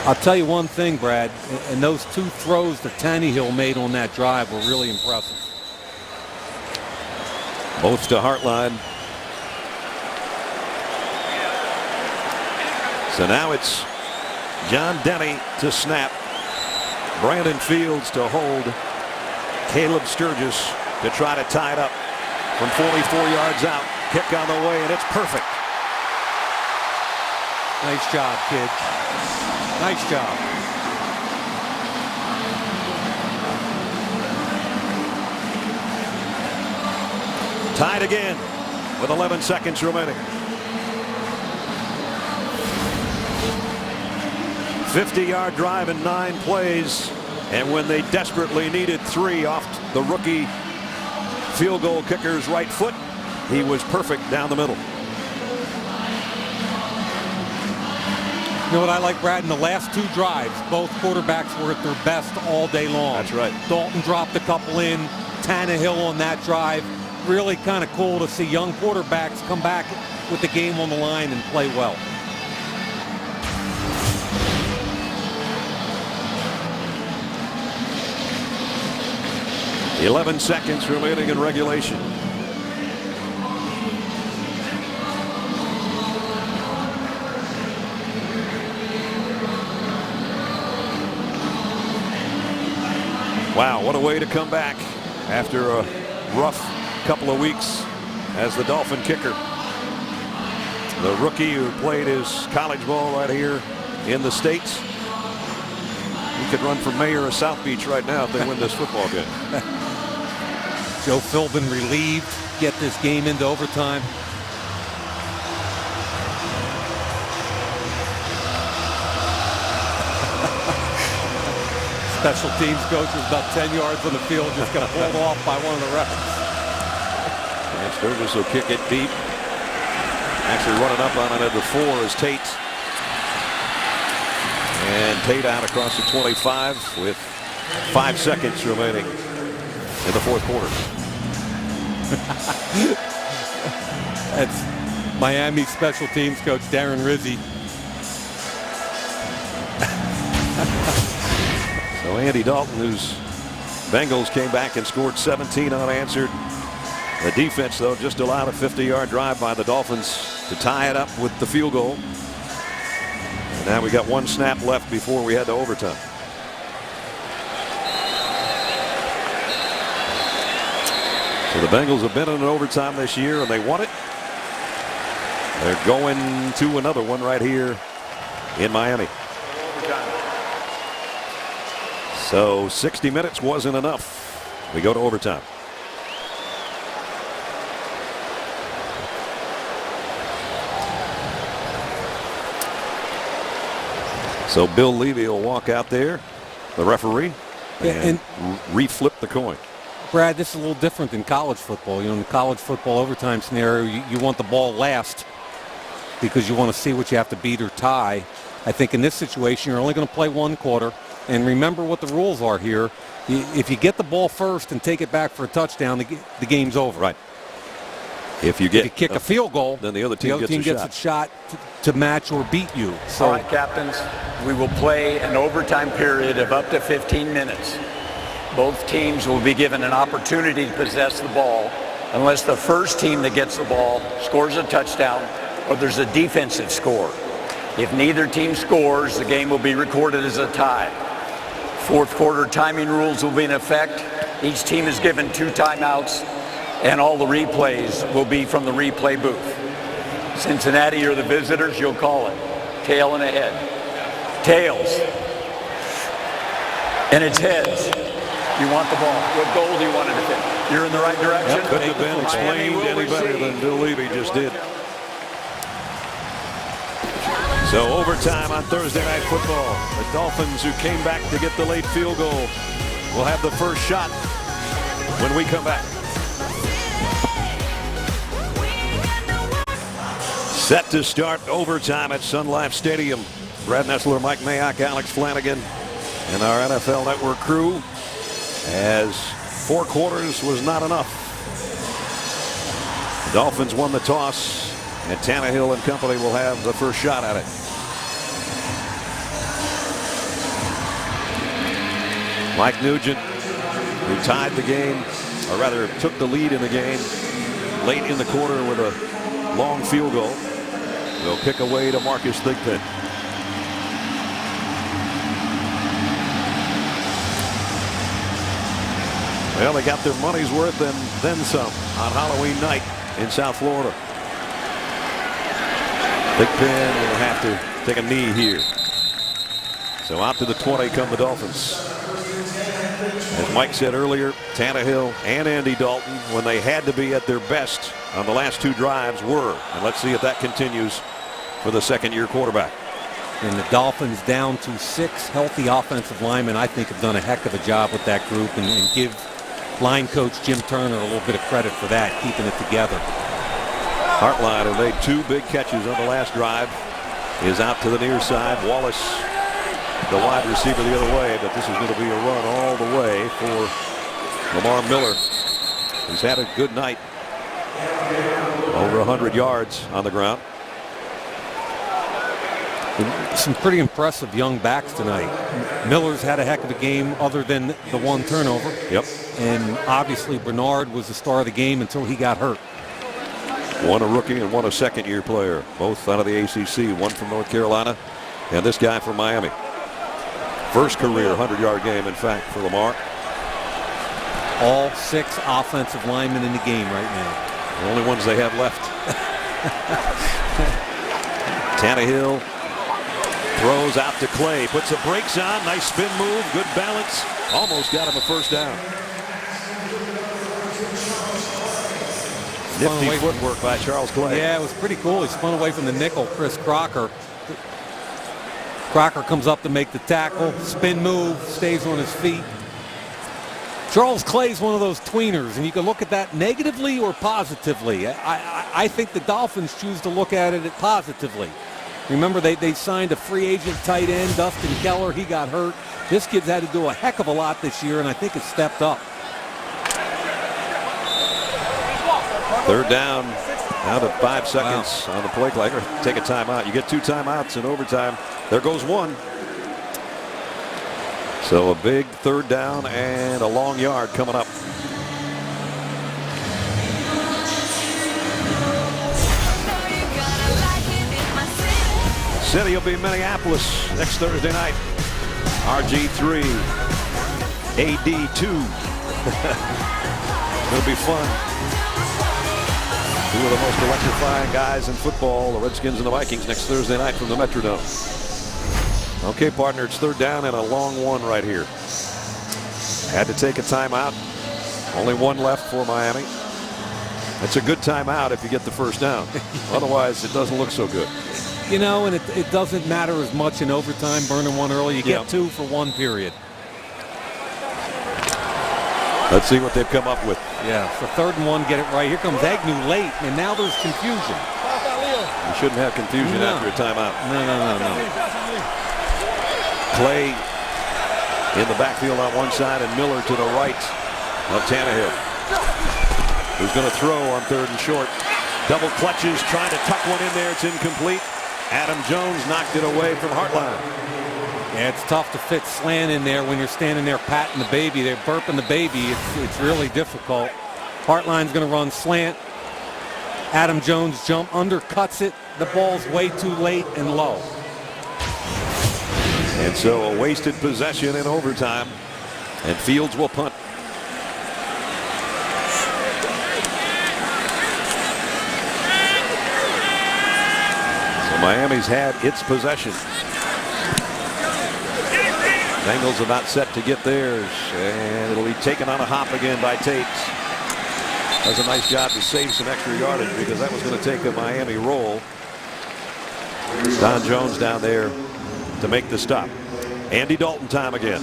I'll tell you one thing, Brad, and those 2 throws that Tannehill made on that drive were really impressive. Both to Hartline. So now it's John Denny to snap. Brandon Fields to hold. Caleb Sturgis to try to tie it up from 44 yards out. Kick on the way, and it's perfect. Nice job, kid. Nice job. Tied again with 11 seconds remaining. 50-yard drive in 9 plays. And when they desperately needed 3 off the rookie field goal kicker's right foot, he was perfect down the middle. You know what I like, Brad? In the last 2 drives, both quarterbacks were at their best all day long. That's right. Dalton dropped a couple in. Tannehill on that drive. Really kind of cool to see young quarterbacks come back with the game on the line and play well. "11 seconds remaining in regulation." Wow, what a way to come back after a rough couple of weeks as the Dolphin kicker. The rookie who played his college ball right here in the States. He could run for mayor of South Beach right now if they win this football game. Joe Philbin relieved, get this game into overtime. Special teams coach was about 10 yards on the field, just got pulled off by one of the refs. And Sturgis will kick it deep. Actually running up on it at the 4 is Tate. And Tate out across the 25 with 5 seconds remaining in the 4th quarter. That's Miami special teams coach Darren Rizzi. So Andy Dalton, whose Bengals came back and scored 17 unanswered. The defense, though, just allowed a 50-yard drive by the Dolphins to tie it up with the field goal. And now we got 1 snap left before we head to overtime. So the Bengals have been in an overtime this year, and they won it. They're going to another one right here in Miami. So 60 minutes wasn't enough. We go to overtime. So Bill Levy will walk out there, the referee, and reflip the coin. Brad, this is a little different than college football. You know, in the college football overtime scenario, you want the ball last because you want to see what you have to beat or tie. I think in this situation, you're only going to play 1 quarter. And remember what the rules are here. If you get the ball first and take it back for a touchdown, the game's over. Right. If you kick a field goal, then the other team gets a shot to match or beat you. So, all right, captains, we will play an overtime period of up to 15 minutes. Both teams will be given an opportunity to possess the ball unless the first team that gets the ball scores a touchdown or there's a defensive score. If neither team scores, the game will be recorded as a tie. 4th quarter timing rules will be in effect. Each team is given 2 timeouts, and all the replays will be from the replay booth. Cincinnati are the visitors, you'll call it. Tail and a head. Tails. And it's heads. You want the ball. What goal do you want it to fit? You're in the right direction. Yep, couldn't have been explained any better than Bill Levy just did. So overtime on Thursday Night Football. The Dolphins, who came back to get the late field goal, will have the first shot when we come back. Set to start overtime at Sun Life Stadium. Brad Nessler, Mike Mayock, Alex Flanagan, and our NFL Network crew, as 4 quarters was not enough. The Dolphins won the toss, and Tannehill and company will have the first shot at it. Mike Nugent, who tied the game, or rather took the lead in the game late in the quarter with a long field goal, will kick away to Marcus Thigpen. Well, they got their money's worth and then some on Halloween night in South Florida. Thigpen will have to take a knee here. So out to the 20 come the Dolphins. As Mike said earlier, Tannehill and Andy Dalton, when they had to be at their best on the last 2 drives, were. And let's see if that continues for the second-year quarterback. And the Dolphins down to 6 healthy offensive linemen, I think, have done a heck of a job with that group, and give line coach Jim Turner a little bit of credit for that, keeping it together. Hartline, who made 2 big catches on the last drive, is out to the near side. Wallace, the wide receiver, the other way, but this is going to be a run all the way for Lamar Miller. He's had a good night. Over 100 yards on the ground. Some pretty impressive young backs tonight. Miller's had a heck of a game other than the 1 turnover. Yep. And obviously Bernard was the star of the game until he got hurt. One a rookie and one a second-year player. Both out of the ACC. One from North Carolina and this guy from Miami. First career 100-yard game, in fact, for Lamar. All 6 offensive linemen in the game right now. The only ones they have left. Tannehill throws out to Clay. Puts the brakes on. Nice spin move. Good balance. Almost got him a first down. Nifty footwork by Charles Clay. Yeah, it was pretty cool. He spun away from the nickel, Chris Crocker. Crocker comes up to make the tackle. Spin move, stays on his feet. Charles Clay's one of those tweeners, and you can look at that negatively or positively. I think the Dolphins choose to look at it positively. Remember, they signed a free agent tight end, Dustin Keller. He got hurt. This kid's had to do a heck of a lot this year, and I think it's stepped up. Third down, out of 5 seconds on the play clock. Take a timeout. You get 2 timeouts in overtime. There goes 1. So a big third down and a long yard coming up. City will be in Minneapolis next Thursday night. RG3, AD2. It'll be fun. 2 of the most electrifying guys in football, the Redskins and the Vikings, next Thursday night from the Metrodome. Okay, partner, it's third down and a long one right here. Had to take a timeout. Only 1 left for Miami. It's a good timeout if you get the first down. Otherwise, it doesn't look so good. You know, and it doesn't matter as much in overtime, burning 1 early. You get 2 for 1 period. Let's see what they've come up with. Yeah, so 3rd and 1, get it right. Here comes Agnew late, and now there's confusion. You shouldn't have confusion after a timeout. No. Clay in the backfield on one side and Miller to the right of Tannehill, who's going to throw on 3rd and short. Double clutches, trying to tuck one in there. It's incomplete. Adam Jones knocked it away from Hartline. Yeah, it's tough to fit slant in there when you're standing there patting the baby. They're burping the baby. It's really difficult. Hartline's going to run slant. Adam Jones jump, undercuts it. The ball's way too late and low. And so a wasted possession in overtime, and Fields will punt. So Miami's had its possession. Bengals are not set to get theirs, and it'll be taken on a hop again by Tate. Does a nice job to save some extra yardage because that was going to take a Miami roll. Don Jones down there to make the stop. Andy Dalton time again.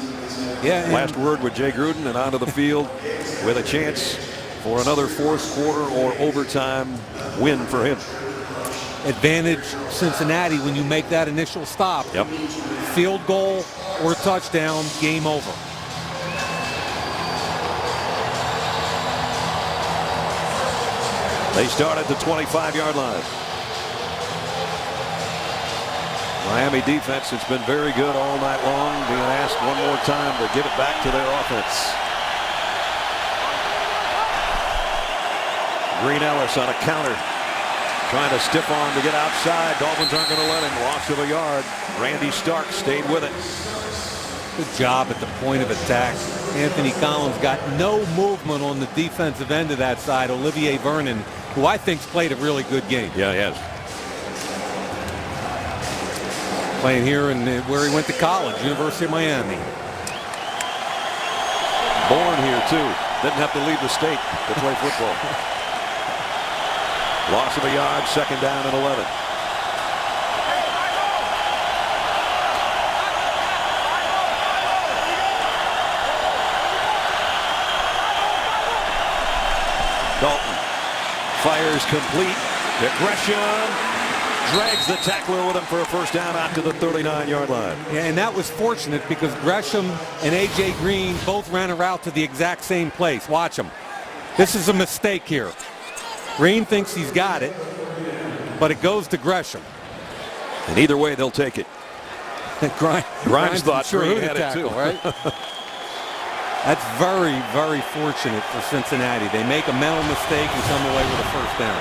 Yeah. Last word with Jay Gruden, and onto the field with a chance for another 4th quarter or overtime win for him. Advantage Cincinnati when you make that initial stop. Yep. Field goal or touchdown, game over. They start at the 25-yard line. Miami defense, it's been very good all night long, being asked one more time to give it back to their offense. Green Ellis on a counter, trying to stiff arm to get outside. Dolphins aren't going to let him. Loss of a yard. Randy Stark stayed with it. Good job at the point of attack. Anthony Collins got no movement on the defensive end of that side. Olivier Vernon, who I think's played a really good game. Yeah, he has. Playing here in where he went to college, University of Miami. Born here too. Didn't have to leave the state to play football. Loss of a yard, 2nd down and 11. Dalton fires complete. Gresham drags the tackler with him for a first down out to the 39-yard line. Yeah, and that was fortunate because Gresham and A.J. Green both ran a route to the exact same place. Watch them. This is a mistake here. Green thinks he's got it, but it goes to Gresham. And either way, they'll take it. Grimes thought Green had it too. Right? That's very, very fortunate for Cincinnati. They make a mental mistake and come away with a first down.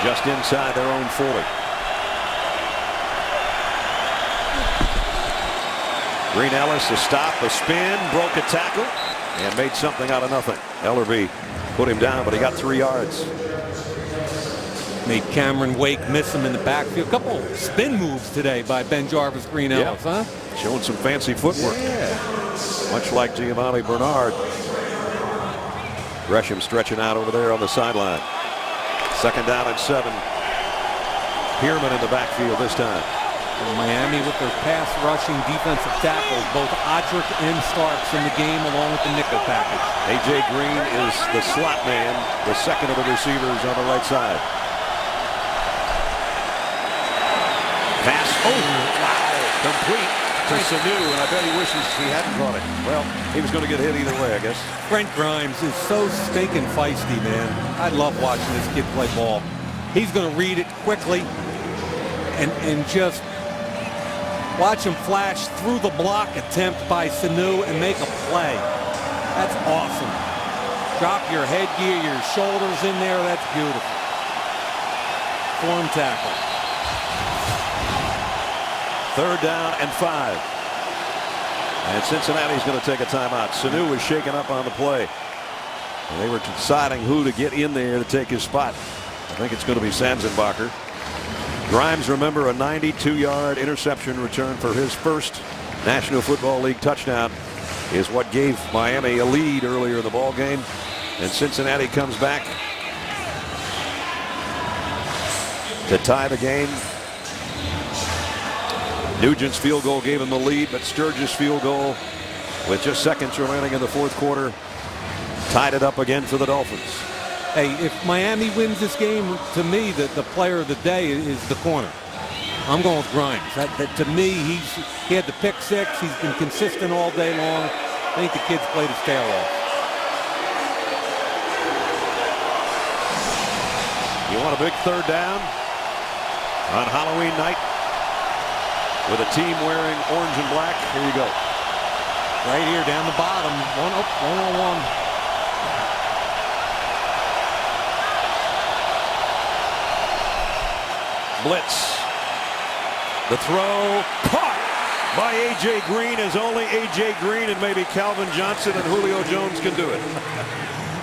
Just inside their own 40. Green Ellis, a stop, a spin, broke a tackle, and made something out of nothing. Ellerby put him down, but he got 3 yards. Made Cameron Wake miss him in the backfield. A couple spin moves today by Ben Jarvis, Green Ellis, huh? Showing some fancy footwork. Yeah. Much like Giovanni Bernard. Gresham stretching out over there on the sideline. 2nd down and 7. Pierman in the backfield this time. And Miami with their pass rushing defensive tackles, both Odrick and Starks in the game along with the nickel package. A.J. Green is the slot man, the second of the receivers on the right side. Pass, wow, complete to Sanu, and I bet he wishes he hadn't caught it. Well, he was going to get hit either way, I guess. Brent Grimes is so stinking feisty, man. I love watching this kid play ball. He's going to read it quickly and just watch him flash through the block attempt by Sanu and make a play. That's awesome. Drop your headgear, your shoulders in there. That's beautiful. Form tackle. 3rd down and 5. And Cincinnati's going to take a timeout. Sanu was shaken up on the play. And they were deciding who to get in there to take his spot. I think it's going to be Sanzenbacher. Grimes, remember, a 92-yard interception return for his first National Football League touchdown is what gave Miami a lead earlier in the ball game. And Cincinnati comes back to tie the game. Nugent's field goal gave him the lead, but Sturgis' field goal with just seconds remaining in the 4th quarter tied it up again for the Dolphins. Hey, if Miami wins this game, to me, the player of the day is the corner. I'm going with Grimes. To me, he had the pick 6. He's been consistent all day long. I think the kid's played his tail off. You want a big 3rd down on Halloween night with a team wearing orange and black? Here you go. Right here down the bottom. 1-on-1. Blitz. The throw caught by A.J. Green, as only A.J. Green and maybe Calvin Johnson and Julio Jones can do it.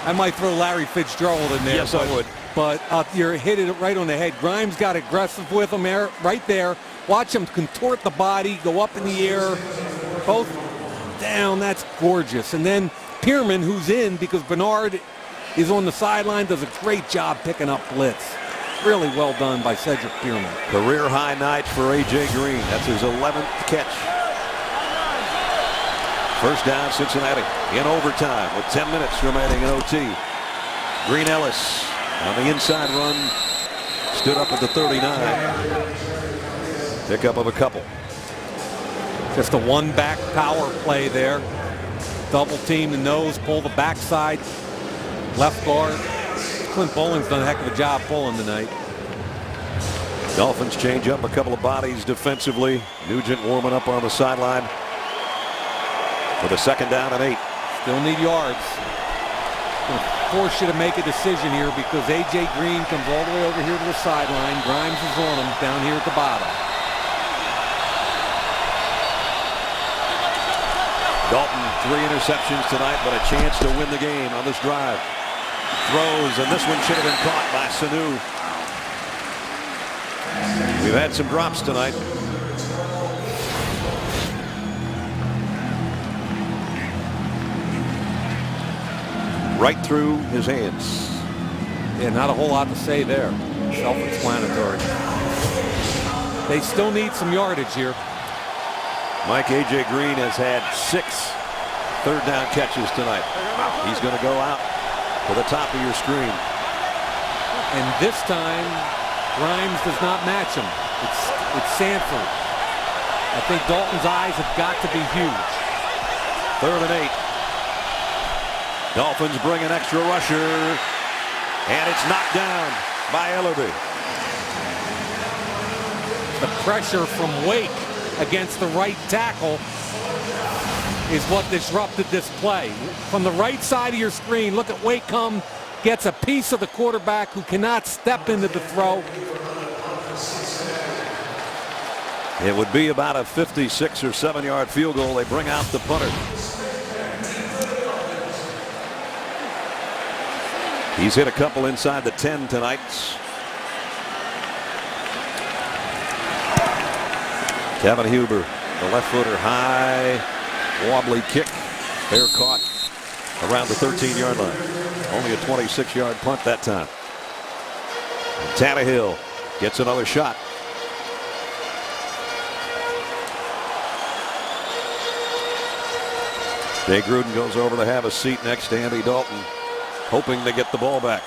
I might throw Larry Fitzgerald in there. Yes, I would. But you're hitting it right on the head. Grimes got aggressive with him there, right there. Watch him contort the body, go up in the air, both down. That's gorgeous. And then Pierman, who's in because Bernard is on the sideline, does a great job picking up blitz. Really well done by Cedric Pierman. Career high night for A.J. Green. That's his 11th catch. First down, Cincinnati in overtime with 10 minutes remaining in OT. Green Ellis on the inside run, stood up at the 39. Pickup of a couple. Just a one-back power play there. Double team the nose, pull the backside, left guard. Clint Bowling's done a heck of a job pulling tonight. Dolphins change up a couple of bodies defensively. Nugent warming up on the sideline with a 2nd down and 8. Still need yards. Gonna force you to make a decision here because A.J. Green comes all the way over here to the sideline. Grimes is on him down here at the bottom. Dalton, 3 interceptions tonight, but a chance to win the game on this drive. Throws, and this one should have been caught by Sanu. We've had some drops tonight. Right through his hands. Yeah, not a whole lot to say there. Self-explanatory. They still need some yardage here. Mike, A.J. Green has had 6 third down catches tonight. He's going to go out to the top of your screen. And this time, Grimes does not match him. It's Sanford. I think Dalton's eyes have got to be huge. 3rd and 8. Dolphins bring an extra rusher, and it's knocked down by Ellerby. The pressure from Wake against the right tackle is what disrupted this play. From the right side of your screen, look at Wake come, gets a piece of the quarterback who cannot step into the throw. It would be about a 56 or 7 yard field goal. They bring out the punter. He's hit a couple inside the 10 tonight. Kevin Huber, the left footer, high, wobbly kick. Fair caught around the 13 yard line. Only a 26 yard punt that time. And Tannehill gets another shot. Jay Gruden goes over to have a seat next to Andy Dalton, hoping to get the ball back.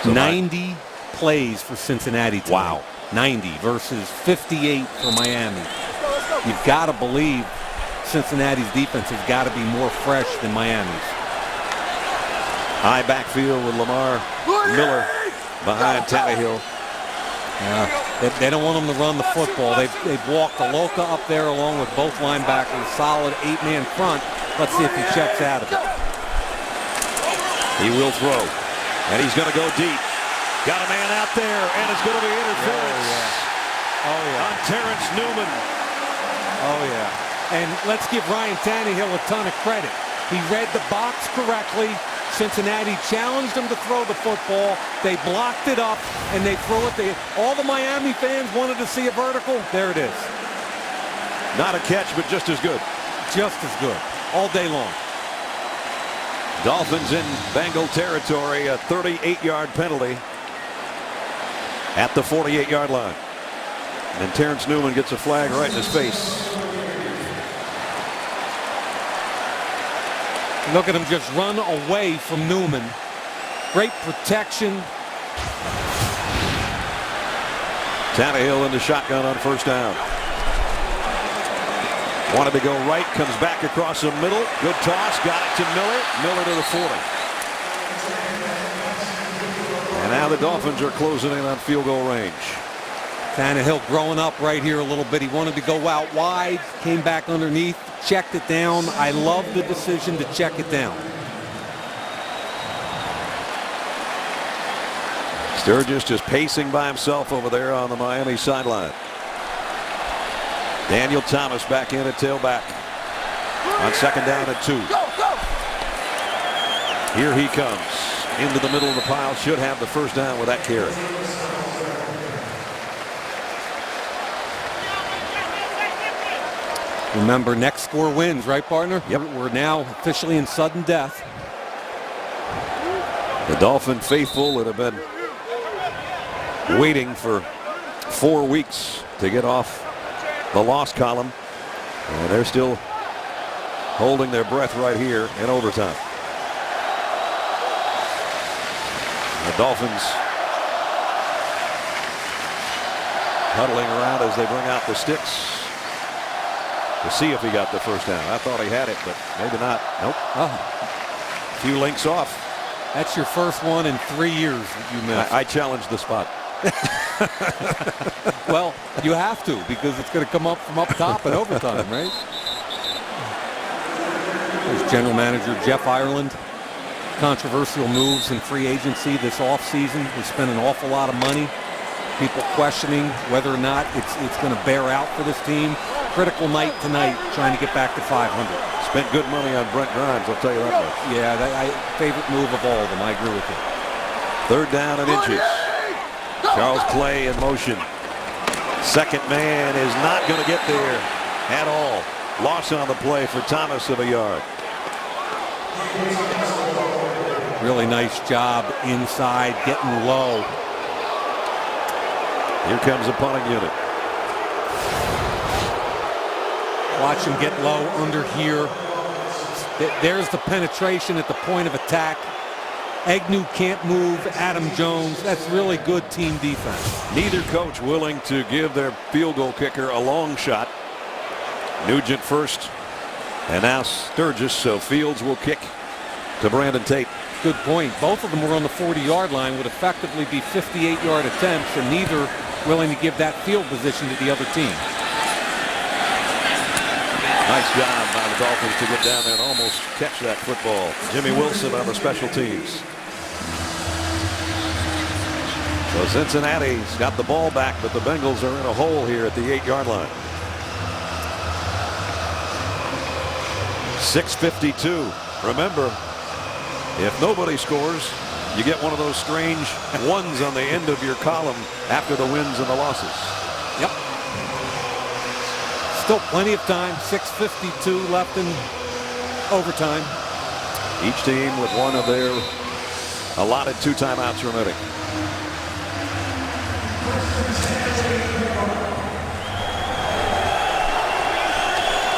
So 90 plays for Cincinnati tonight. Wow. 90 versus 58 for Miami. You've got to believe Cincinnati's defense has got to be more fresh than Miami's. High backfield with Lamar Miller behind Tannehill. They don't want him to run the football. They've walked Aloka up there along with both linebackers. Solid 8-man front. Let's see if he checks out of it. He will throw. And he's going to go deep. Got a man out there, and it's going to be interference. On Terrence Newman. Oh, yeah. And let's give Ryan Tannehill a ton of credit. He read the box correctly. Cincinnati challenged him to throw the football. They blocked it up, and they throw it. All the Miami fans wanted to see a vertical. There it is. Not a catch, but just as good. Just as good. All day long. Dolphins in Bengal territory. A 38-yard penalty at the 48-yard line. And Terrence Newman gets a flag right in his face. Look at him just run away from Newman. Great protection. Tannehill in the shotgun on first down. Wanted to go right, comes back across the middle. Good toss, got it to Miller. Miller to the 40. And now the Dolphins are closing in on field goal range. Tannehill growing up right here a little bit. He wanted to go out wide, came back underneath, checked it down. I love the decision to check it down. Sturgis just pacing by himself over there on the Miami sideline. Daniel Thomas back in at tailback on 2nd down and 2. Here he comes into the middle of the pile. Should have the first down with that carry. Remember, next score wins, right, partner? Yep. We're now officially in sudden death. The Dolphin faithful that have been waiting for 4 weeks to get off the loss column, and they're still holding their breath right here in overtime. The Dolphins huddling around as they bring out the sticks to see if he got the first down. I thought he had it, but maybe not. Nope. A few links off. That's your first one in 3 years that you missed. I challenged the spot. Well, you have to, because it's going to come up from up top in overtime, right? There's General Manager Jeff Ireland. Controversial moves in free agency this offseason. They spent an awful lot of money. People questioning whether or not it's going to bear out for this team. Critical night tonight, trying to get back to 500. Spent good money on Brent Grimes, I'll tell you that much. Yeah, favorite move of all of them. I agree with you. 3rd down and inches. Charles Clay in motion. Second man is not going to get there at all. Loss on the play for Thomas of a yard. Really nice job inside, getting low. Here comes the punting unit. Watch him get low under here. There's the penetration at the point of attack. Agnew can't move. Adam Jones. That's really good team defense. Neither coach willing to give their field goal kicker a long shot. Nugent first, and now Sturgis, so Fields will kick to Brandon Tate. Good point. Both of them were on the 40-yard line, would effectively be 58-yard attempts, and neither willing to give that field position to the other team. Nice job by the Dolphins to get down there and almost catch that football. Jimmy Wilson on the special teams. So Cincinnati's got the ball back, but the Bengals are in a hole here at the 8-yard line. 6:52. Remember, if nobody scores, you get one of those strange ones on the end of your column after the wins and the losses. Yep. Still plenty of time. 6:52 left in overtime. Each team with one of their allotted 2 timeouts remaining.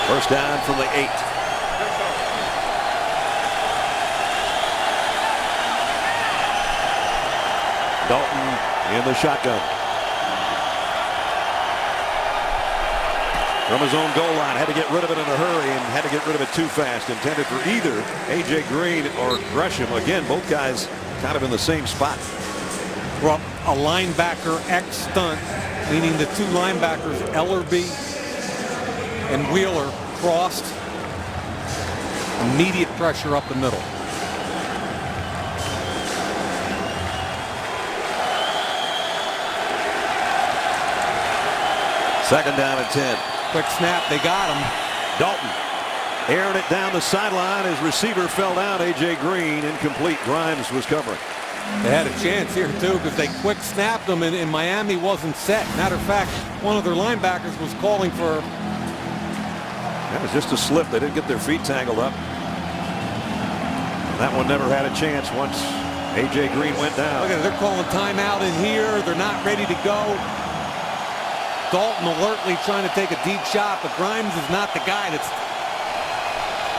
First down from the 8. Dalton in the shotgun. From his own goal line, had to get rid of it in a hurry and had to get rid of it too fast. Intended for either A.J. Green or Gresham. Again, both guys kind of in the same spot. Well, a linebacker X stunt, meaning the 2 linebackers, Ellerby and Wheeler, crossed. Immediate pressure up the middle. Second down and 10. Quick snap, they got him. Dalton airing it down the sideline. His receiver fell down. A.J. Green incomplete. Grimes was covering. They had a chance here too because they quick snapped them and Miami wasn't set. Matter of fact, one of their linebackers was calling for. That was just a slip. They didn't get their feet tangled up. That one never had a chance once A.J. Green went down. Look at it, they're calling timeout in here. They're not ready to go. Dalton alertly trying to take a deep shot, but Grimes is not the guy that's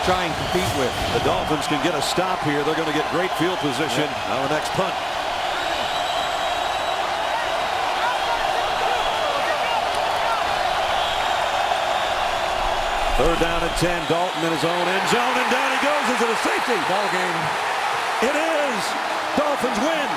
trying to compete with. The Dolphins can get a stop here. They're going to get great field position on the next punt. Third down and 10. Dalton in his own end zone, and down he goes. Is it a safety? Ball game. It is. Dolphins win.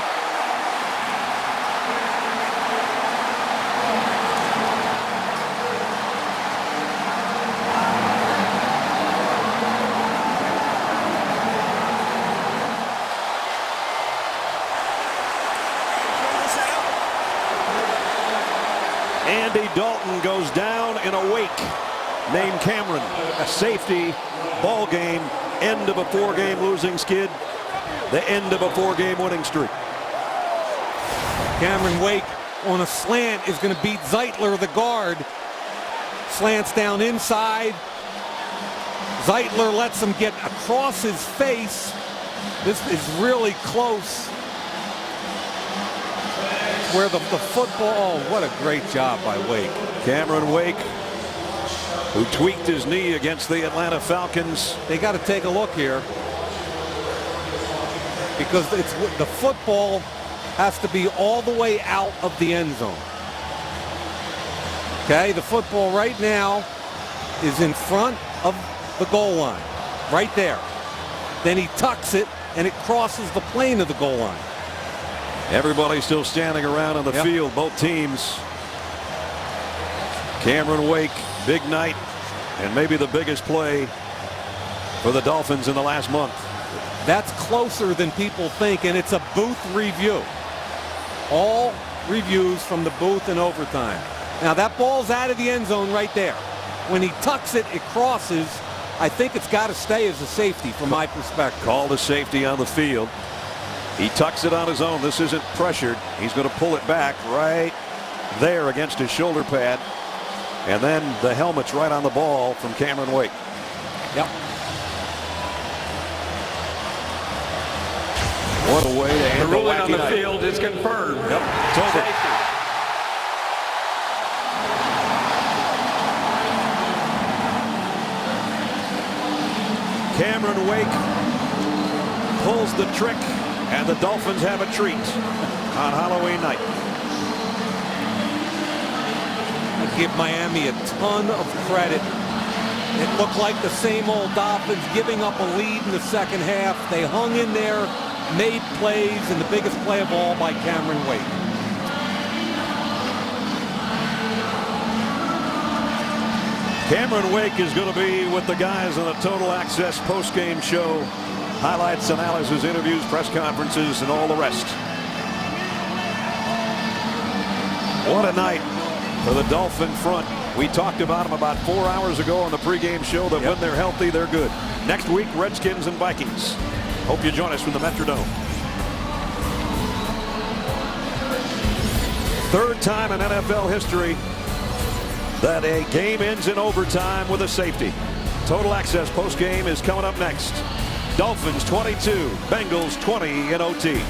Andy Dalton goes down in a wake. Named Cameron, a safety, ball game, end of a 4-game losing skid, the end of a 4-game winning streak. Cameron Wake on a slant is going to beat Zeitler, the guard. Slants down inside. Zeitler lets him get across his face. This is really close. Where the football, oh, what a great job by Wake. Cameron Wake, who tweaked his knee against the Atlanta Falcons. They got to take a look here because it's the football has to be all the way out of the end zone. Okay, the football right now is in front of the goal line, right there. Then he tucks it and it crosses the plane of the goal line. Everybody still standing around on the field, both teams. Cameron Wake, big night, and maybe the biggest play for the Dolphins in the last month. That's closer than people think, and it's a booth review. All reviews from the booth in overtime. Now that ball's out of the end zone right there. When he tucks it, it crosses. I think it's got to stay as a safety from my perspective. Called a safety on the field. He tucks it on his own. This isn't pressured. He's going to pull it back right there against his shoulder pad. And then the helmet's right on the ball from Cameron Wake. Yep. What a way to end the ruling on the night. field is confirmed. Yep. It's over. Safety. Cameron Wake pulls the trick, and the Dolphins have a treat on Halloween night. I give Miami a ton of credit. It looked like the same old Dolphins giving up a lead in the second half. They hung in there, made plays, and the biggest play of all by Cameron Wake. Cameron Wake is going to be with the guys on the Total Access post-game show. Highlights, analysis, interviews, press conferences, and all the rest. What a night for the Dolphin front. We talked about them about 4 hours ago on the pregame show that when they're healthy, they're good. Next week, Redskins and Vikings. Hope you join us from the Metrodome. Third time in NFL history that a game ends in overtime with a safety. Total Access postgame is coming up next. Dolphins 22, Bengals 20 in OT.